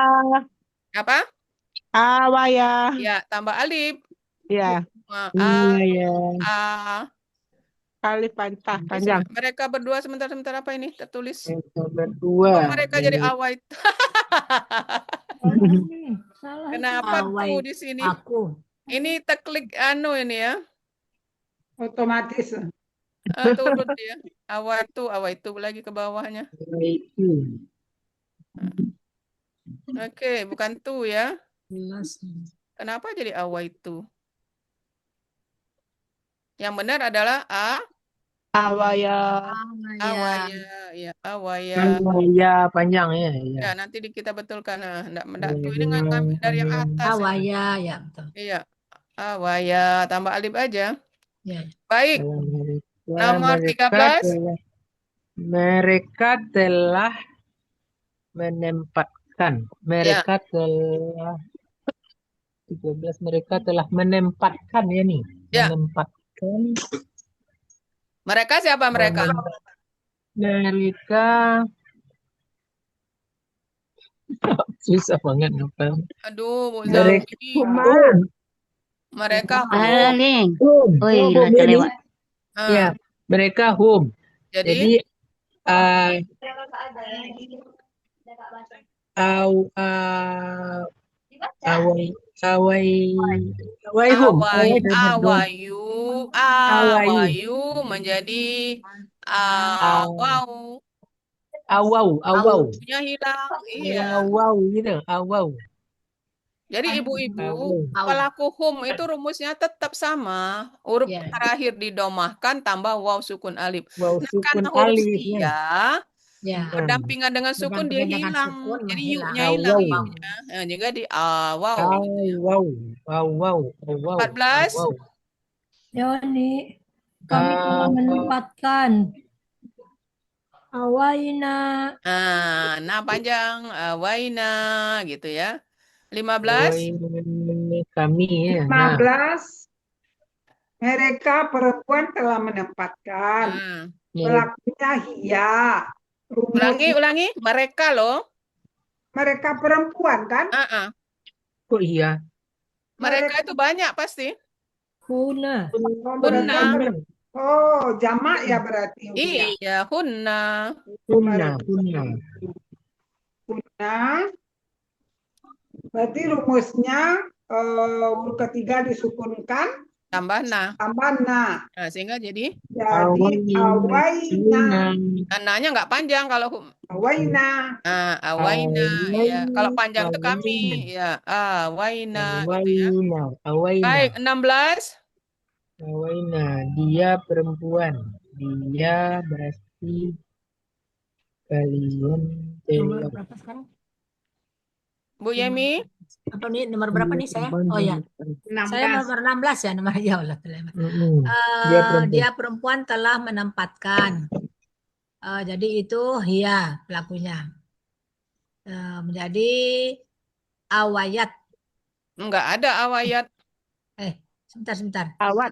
Speaker 1: Apa?
Speaker 4: Awaya.
Speaker 1: Ya, tambah alif.
Speaker 4: Ya. Alif panjang.
Speaker 1: Mereka berdua sebentar apa ini tertulis?
Speaker 8: Mereka berdua.
Speaker 1: Mereka jadi await. Kenapa tuh di sini?
Speaker 5: Aku.
Speaker 1: Ini teklik ini ya.
Speaker 6: Otomatis.
Speaker 1: Turun dia. Awaitu lagi ke bawahnya. Oke, bukan tuh ya. Kenapa jadi awaitu? Yang benar adalah
Speaker 4: awaya.
Speaker 1: Ya, awaya.
Speaker 8: Awaya panjang ya.
Speaker 1: Ya, nanti kita betulkan. Enggak tuh ini ngambil dari yang atas.
Speaker 5: Awaya, ya betul.
Speaker 1: Iya. Awaya, tambah alif aja.
Speaker 5: Ya.
Speaker 1: Baik. Nomor 13.
Speaker 8: Mereka telah menempatkan. Mereka telah 13. Mereka telah menempatkan ya nih.
Speaker 1: Ya.
Speaker 8: Menempatkan.
Speaker 1: Mereka siapa mereka?
Speaker 8: Mereka susah banget ngapal.
Speaker 1: Aduh, Bu
Speaker 8: Mereka
Speaker 1: Zambi. Mereka
Speaker 7: home. Oh iya, terlewat.
Speaker 8: Ya, mereka home. Jadi
Speaker 1: awayu menjadi awaunya hilang. Iya.
Speaker 8: Awau.
Speaker 1: Jadi ibu-ibu, pelaku hum itu rumusnya tetap sama. Huruf terakhir didomahkan tambah waw sukun alif. Karena huruf berdampingan dengan sukun dia hilang. Jadi yu-nya hilang. Juga di waw. 14.
Speaker 2: Yoni, kami telah menempatkan awaina.
Speaker 1: Nah panjang awaina gitu ya. 15.
Speaker 8: Kami ya.
Speaker 6: 15. Mereka perempuan telah menempatkan. Pelakunya hiya.
Speaker 1: Ulangi. Mereka loh.
Speaker 6: Mereka perempuan kan?
Speaker 8: Kok iya?
Speaker 1: Mereka itu banyak pasti.
Speaker 2: Hunna.
Speaker 6: Oh, jamak ya berarti.
Speaker 1: Iya, hunna.
Speaker 6: Berarti rumusnya huruf ketiga disukunkan
Speaker 1: tambah na.
Speaker 6: Nah,
Speaker 1: sehingga jadi
Speaker 6: awaina.
Speaker 1: Nanya nggak panjang kalau
Speaker 6: Awaina.
Speaker 1: Awaina, ya. Kalau panjang itu kami,
Speaker 8: Awaina.
Speaker 1: ya. Awaina, gitu ya.
Speaker 8: Awaina.
Speaker 1: Baik, 16.
Speaker 8: Awaina, dia perempuan. Dia berarti kalian
Speaker 5: Nomor
Speaker 8: cewek.
Speaker 5: berapa sekarang?
Speaker 1: Bu Yemi?
Speaker 5: Apa nih nomor berapa nih saya? Oh ya, saya
Speaker 3: 16.
Speaker 5: nomor 16 ya, nomor ya Allah terlewat.
Speaker 8: Dia perempuan.
Speaker 5: Dia perempuan telah menempatkan. Jadi itu ya pelakunya. Menjadi awayat.
Speaker 1: Enggak ada awayat.
Speaker 5: Sebentar.
Speaker 4: Awat.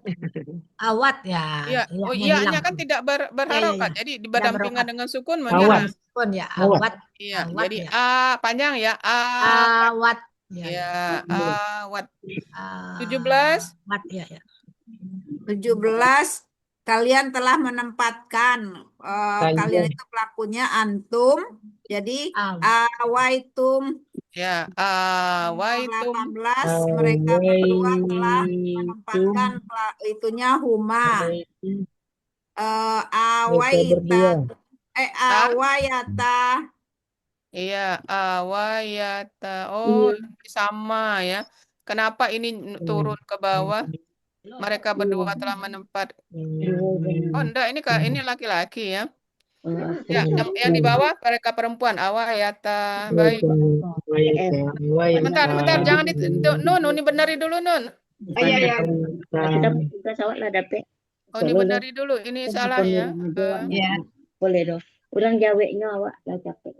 Speaker 5: Awat ya.
Speaker 1: Iya. Oh, iya-nya kan tidak berharokat. Jadi berdampingan dengan sukun
Speaker 5: Awat.
Speaker 1: menyerang.
Speaker 5: Sukun ya, awat.
Speaker 1: Iya,
Speaker 5: Awat,
Speaker 1: jadi
Speaker 5: ya.
Speaker 1: panjang ya.
Speaker 5: Awat.
Speaker 1: Ya, awat. 17.
Speaker 5: Awat, ya.
Speaker 9: 17. Kalian telah menempatkan. Kalian itu pelakunya antum. Jadi awaitum.
Speaker 1: Ya, awaitum.
Speaker 9: 18. Mereka berdua telah menempatkan itunya huma. Awayata.
Speaker 1: Iya, awayata. Oh, sama ya. Kenapa ini turun ke bawah? Mereka berdua telah menempat. Oh, enggak, ini laki-laki ya. Ya, yang di bawah mereka perempuan. Awayata. Baik. Bentar, jangan Nun, ini benari dulu, Nun.
Speaker 3: Iya.
Speaker 1: Oh, ini benari dulu. Ini salah ya.
Speaker 7: Boleh dong. Orang Jawanya awak lah capek.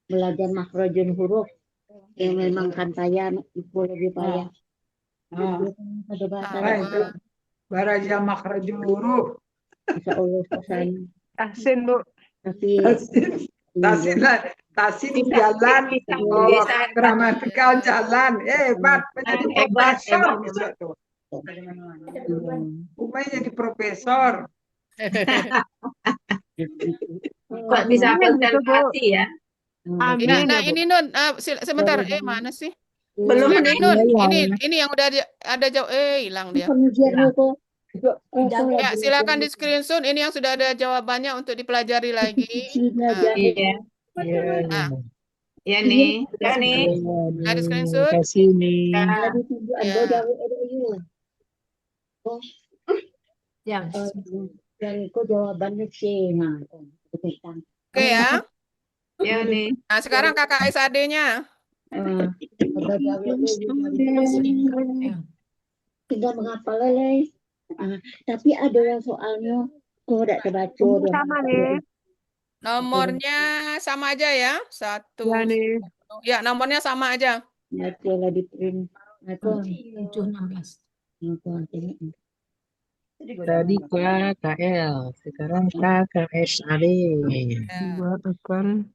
Speaker 7: Belajar makrojun huruf yang memang kan payah, itu lebih payah. Ada bahasa
Speaker 6: itu baraja makhrajul huruf.
Speaker 7: Insya Allah selesai.
Speaker 4: Tahsin, Bu.
Speaker 7: Tapi
Speaker 6: Tasin jalan, gramatikal jalan. Hebat, menjadi profesor bisa tuh. Umay jadi profesor.
Speaker 3: Kok bisa konsentrasi ya?
Speaker 1: Ya, nah ini Nun, sebentar, mana sih?
Speaker 3: Belum nih.
Speaker 1: Nun, ini yang udah ada jawab, hilang dia. Ya, silakan di screenshot ini yang sudah ada jawabannya untuk dipelajari lagi.
Speaker 3: Ya nih,
Speaker 1: Ada screenshot.
Speaker 8: Kasih nih.
Speaker 7: Ya. Dan kok jawabannya sih, nah.
Speaker 1: Oke ya.
Speaker 3: Ya nih.
Speaker 1: Nah, sekarang kakak SAD-nya.
Speaker 7: Tinggal menghafal lele. Tapi ada yang soalnya kok tidak terbaca.
Speaker 4: Sama nih.
Speaker 1: Nomornya sama aja ya. 1. Ya, nomornya sama aja.
Speaker 7: Baca di print.
Speaker 5: 716.
Speaker 8: Tadi KKL, sekarang KKSAD.
Speaker 4: Buat akan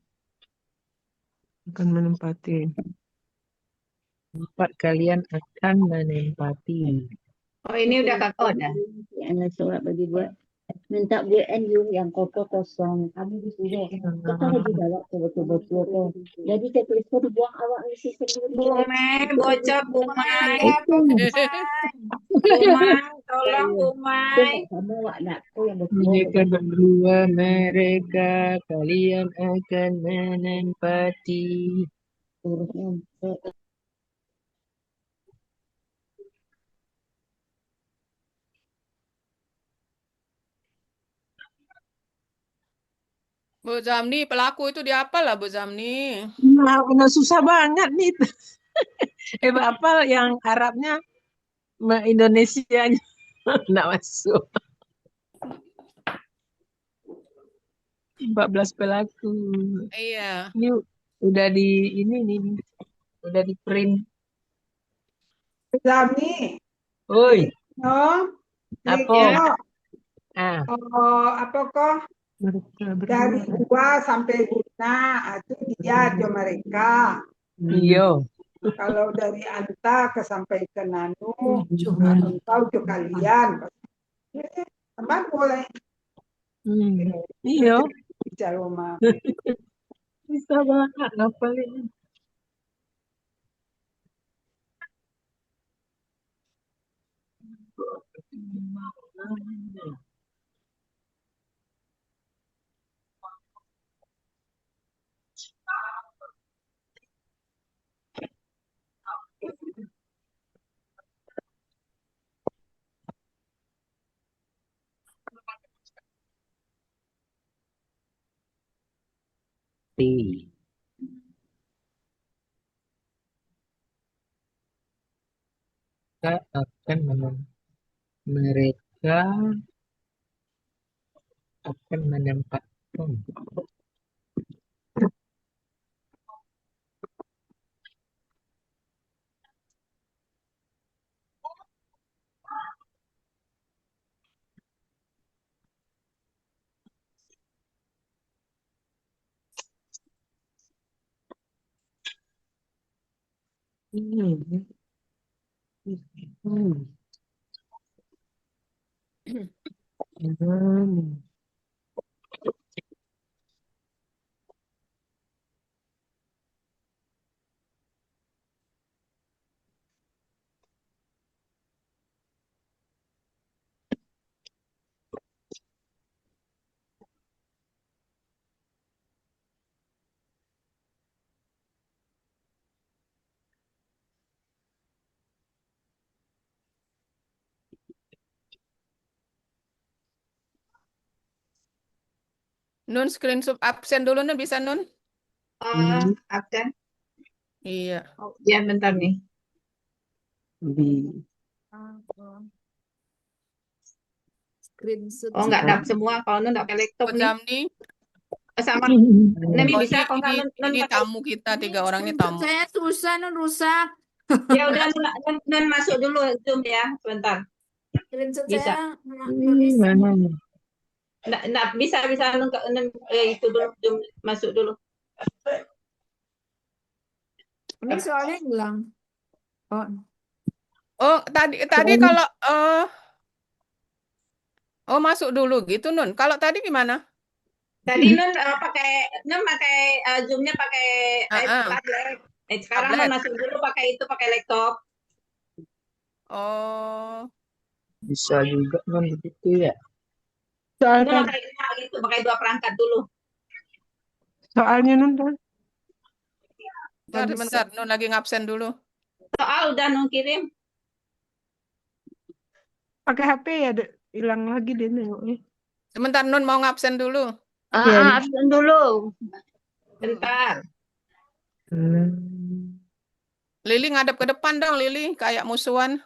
Speaker 4: menempati.
Speaker 8: Kalian akan menempati.
Speaker 3: Oh, ini udah kakak udah.
Speaker 7: Ya, surat bagi buat. Minta BNU yang kosong. Kami disuruh. Kita lagi bawa ke betul-betul. Jadi saya tulis kok dibuang awak misi sendiri.
Speaker 3: Bumai, bocor Bumai. Tolong Bumai.
Speaker 7: Kamu awak nak yang
Speaker 8: Mereka berdua, mereka kalian akan menempati.
Speaker 1: Bu Zamni, pelaku itu dihafal lah Bu Zamni.
Speaker 4: Nah, susah banget nih. Apa yang Arabnya, Indonesianya nggak masuk. 14 pelaku.
Speaker 1: Iya.
Speaker 4: Ini udah udah di print.
Speaker 6: Zamni.
Speaker 4: Oi.
Speaker 6: Apa?
Speaker 4: Apa
Speaker 6: kok? Dari gua sampai guna itu dia aja mereka.
Speaker 4: Iya.
Speaker 6: Kalau dari anta ke sampai ke nanu, tahu ke kalian. Teman boleh.
Speaker 4: Iya.
Speaker 6: Bicara rumah.
Speaker 4: Bisa banget ngapalin.
Speaker 8: Mereka akan menempatkan.
Speaker 4: Hmm. Hmm. Hmm.
Speaker 1: Nun screenshot absen dulu Nun, bisa Nun?
Speaker 3: Absen.
Speaker 1: Iya.
Speaker 3: Oh, ya bentar nih.
Speaker 9: Screenshot.
Speaker 3: Oh, nggak dapat semua. Kalau Nun nggak pakai laptop
Speaker 1: Buat
Speaker 3: nih.
Speaker 1: Zamni.
Speaker 3: Sama. Nemi
Speaker 1: Oh,
Speaker 3: bisa kalau nggak Nun
Speaker 1: ini
Speaker 3: pakai.
Speaker 1: tamu kita, 3 orang ini
Speaker 9: Screenshot
Speaker 1: tamu.
Speaker 9: saya susah, Nun, rusak.
Speaker 3: Ya udah Nun masuk dulu Zoom ya, sebentar.
Speaker 9: Screenshot
Speaker 3: Bisa.
Speaker 9: saya nggak bisa.
Speaker 3: Nggak bisa Nun itu dulu Zoom masuk dulu.
Speaker 9: Ini soalnya hilang. Oh,
Speaker 1: Oh, tadi kalau oh masuk dulu gitu Nun. Kalau tadi gimana?
Speaker 3: Tadi Nun pakai Zoom-nya pakai tablet. Sekarang Nun
Speaker 1: Tablet.
Speaker 3: masuk dulu pakai laptop.
Speaker 1: Oh.
Speaker 8: Bisa juga kan begitu ya.
Speaker 3: Nun pakai dua perangkat dulu.
Speaker 4: Soalnya Nun,
Speaker 1: Bentar, Nun lagi ngabsen dulu.
Speaker 3: Soal udah Nun kirim.
Speaker 4: pakai HP ya, hilang lagi deh nengoknya.
Speaker 1: Sebentar, Nun mau ngabsen dulu.
Speaker 7: Absen dulu.
Speaker 3: Bentar.
Speaker 1: Lili ngadep ke depan dong, Lili. Kayak musuhan.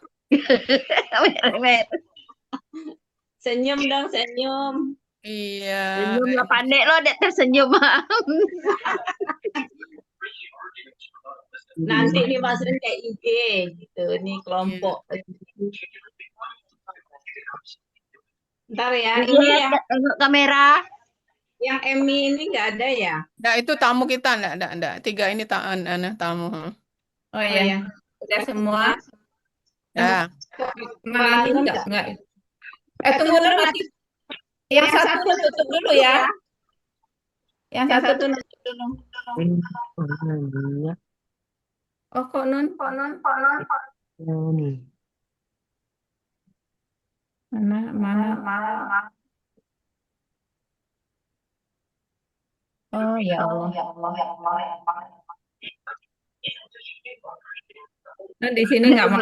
Speaker 3: Senyum dong, senyum.
Speaker 1: Iya.
Speaker 7: Senyum lah, pandai lo dek tersenyum.
Speaker 3: Nanti nih masukin kayak IG gitu. Nih kelompok. Ntar ya. Ini yang
Speaker 7: tengok kamera.
Speaker 3: Yang Emmy ini nggak ada ya?
Speaker 1: Nah, itu tamu kita, enggak. 3 ini tamu.
Speaker 3: Oh iya. Udah semua.
Speaker 1: Ya.
Speaker 3: Mana enggak? Tunggu dulu mati. Yang satu tutup dulu ya. Yang satu tutup dulu. Oh, kok Nun?
Speaker 4: Nih.
Speaker 3: Mana? Oh ya Allah. Nun di sini nggak mau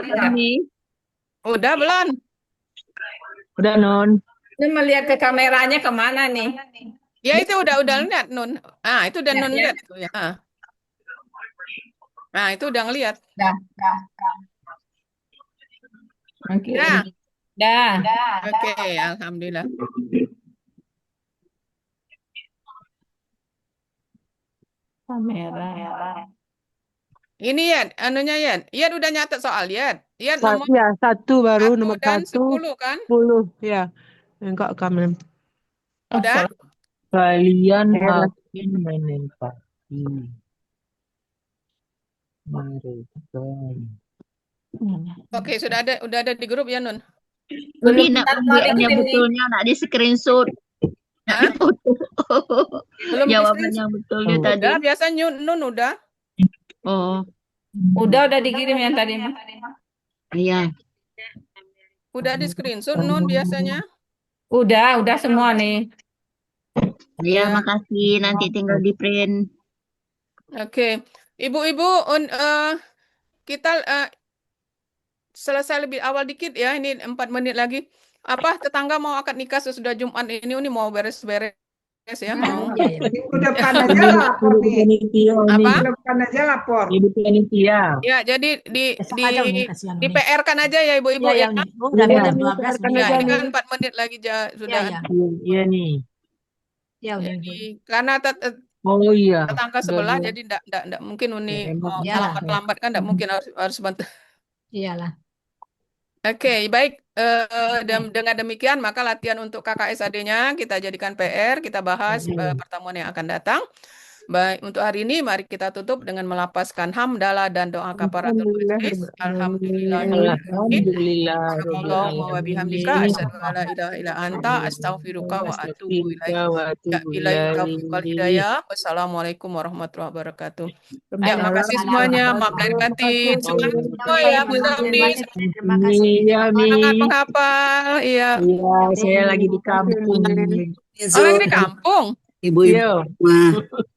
Speaker 1: Udah belum?
Speaker 8: Udah Non.
Speaker 3: Nun melihat ke kameranya kemana nih?
Speaker 1: Ya itu udah lihat Nun. Ah, itu udah Nun lihat tuh ya. Nah, itu udah ngelihat.
Speaker 3: Dah. Oke. Dah.
Speaker 1: Oke, alhamdulillah.
Speaker 3: Kamera.
Speaker 1: Ini Yad, anunya Yad. Yad udah nyatet soal Yad. Yad nomor
Speaker 4: Ya, 1 baru, nomor
Speaker 1: dan
Speaker 4: 1.
Speaker 1: 10 kan?
Speaker 4: 10, ya. Enggak kamera.
Speaker 1: Udah?
Speaker 8: Kalian akan menempati mereka.
Speaker 1: Oke, udah ada di grup ya Nun?
Speaker 7: Ini nak pembuatannya betulnya nak di screenshot.
Speaker 1: Belum
Speaker 7: Jawaban yang betulnya tadi.
Speaker 1: Udah, biasa Nun udah.
Speaker 7: Oh.
Speaker 3: Udah dikirim yang tadi.
Speaker 7: Iya.
Speaker 1: Udah di screenshot Nun biasanya.
Speaker 3: Udah semua nih.
Speaker 7: Iya, makasih. Nanti tinggal di print.
Speaker 1: Oke. Ibu-ibu, kita selesai lebih awal dikit ya. Ini 4 menit lagi. Tetangga mau akad nikah sesudah Jumat ini mau beres-beres. ya mau.
Speaker 5: Iya, iya.
Speaker 6: Minggu depan aja lapor
Speaker 8: Ibu
Speaker 6: nih.
Speaker 8: panitia
Speaker 1: Apa?
Speaker 8: nih.
Speaker 6: Minggu depan aja lapor.
Speaker 8: Ibu panitia.
Speaker 1: Ya, jadi
Speaker 5: Besok aja Uni, kasihan
Speaker 1: di
Speaker 5: Uni.
Speaker 1: PR kan aja ya ibu-ibu
Speaker 5: Iya,
Speaker 1: ya.
Speaker 5: ya Uni. Oh, udah
Speaker 8: Iya.
Speaker 5: jam 12 Uni.
Speaker 1: Ya, ini kan 4 menit lagi sudah.
Speaker 5: Iya,
Speaker 8: Iya nih.
Speaker 5: iya Uni.
Speaker 1: Jadi karena
Speaker 8: Oh iya.
Speaker 1: tetangga
Speaker 8: Udah
Speaker 1: sebelah,
Speaker 8: dua.
Speaker 1: jadi enggak mungkin Uni
Speaker 8: Enak
Speaker 1: mau
Speaker 5: Iyalah.
Speaker 1: terlambat kan enggak mungkin harus bantu.
Speaker 5: Iyalah.
Speaker 1: Oke, baik. Dengan demikian, maka latihan untuk KKSAD-nya kita jadikan PR, kita bahas pertemuan yang akan datang. Baik, untuk hari ini mari kita tutup dengan melapaskan hamdalah dan doa kafaratul majlis.
Speaker 8: Alhamdulillah.
Speaker 1: Allahumma wa bihamdika asyhadu an la ilaha illa anta astaghfiruka wa atubu ilaik. Ya, billahi taufiq wal hidayah. Wassalamualaikum warahmatullahi wabarakatuh. Ya, makasih semuanya. Maaf lahir batin. Semangat semua ya, Bu Zamni.
Speaker 5: Terima kasih.
Speaker 8: Iya, Mi.
Speaker 1: Semangat menghafal. Iya.
Speaker 8: Iya, saya lagi di kampung.
Speaker 1: Oh, lagi di kampung.
Speaker 8: Iya.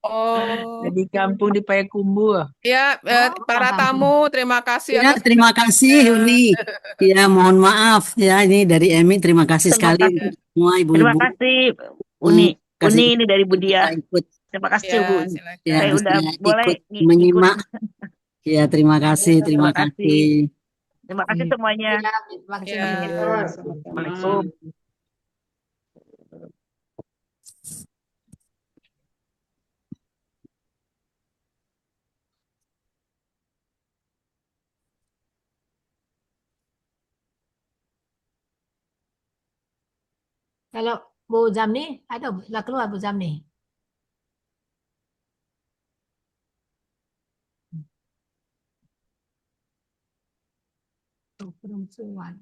Speaker 1: Oh.
Speaker 8: Di kampung di Payakumbuh.
Speaker 1: Ya, para tamu, terima kasih
Speaker 11: Ya,
Speaker 1: atas
Speaker 11: terima kasih Uni. Ya, mohon maaf ya ini dari Emi. Terima kasih sekali untuk semua ibu-ibu.
Speaker 10: Terima kasih Uni.
Speaker 11: Kasih
Speaker 10: Uni ini dari Budia.
Speaker 11: ikut.
Speaker 10: Terima kasih
Speaker 1: Ya,
Speaker 10: Bu.
Speaker 1: silakan.
Speaker 11: Ya,
Speaker 10: Saya udah
Speaker 11: bisa
Speaker 10: boleh
Speaker 11: ikut
Speaker 10: ikut.
Speaker 11: menyimak. Ya, terima kasih, terima
Speaker 10: Terima kasih.
Speaker 11: kasih.
Speaker 10: Terima kasih semuanya.
Speaker 5: Ya, terima kasih
Speaker 1: Ya.
Speaker 5: Uni.
Speaker 10: Assalamualaikum.
Speaker 5: Kalau Bu Zamni, ada udah keluar Bu Zamni. Tuh, perempuan.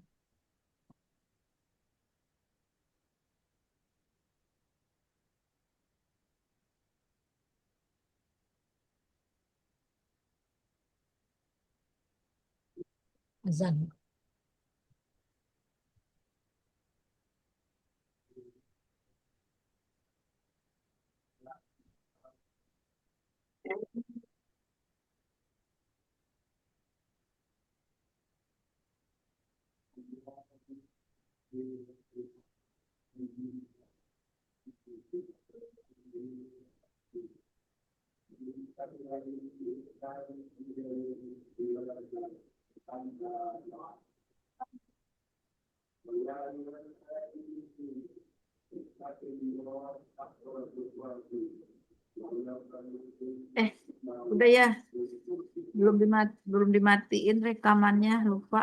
Speaker 5: Azan. Udah ya. Belum dimatiin rekamannya, lupa.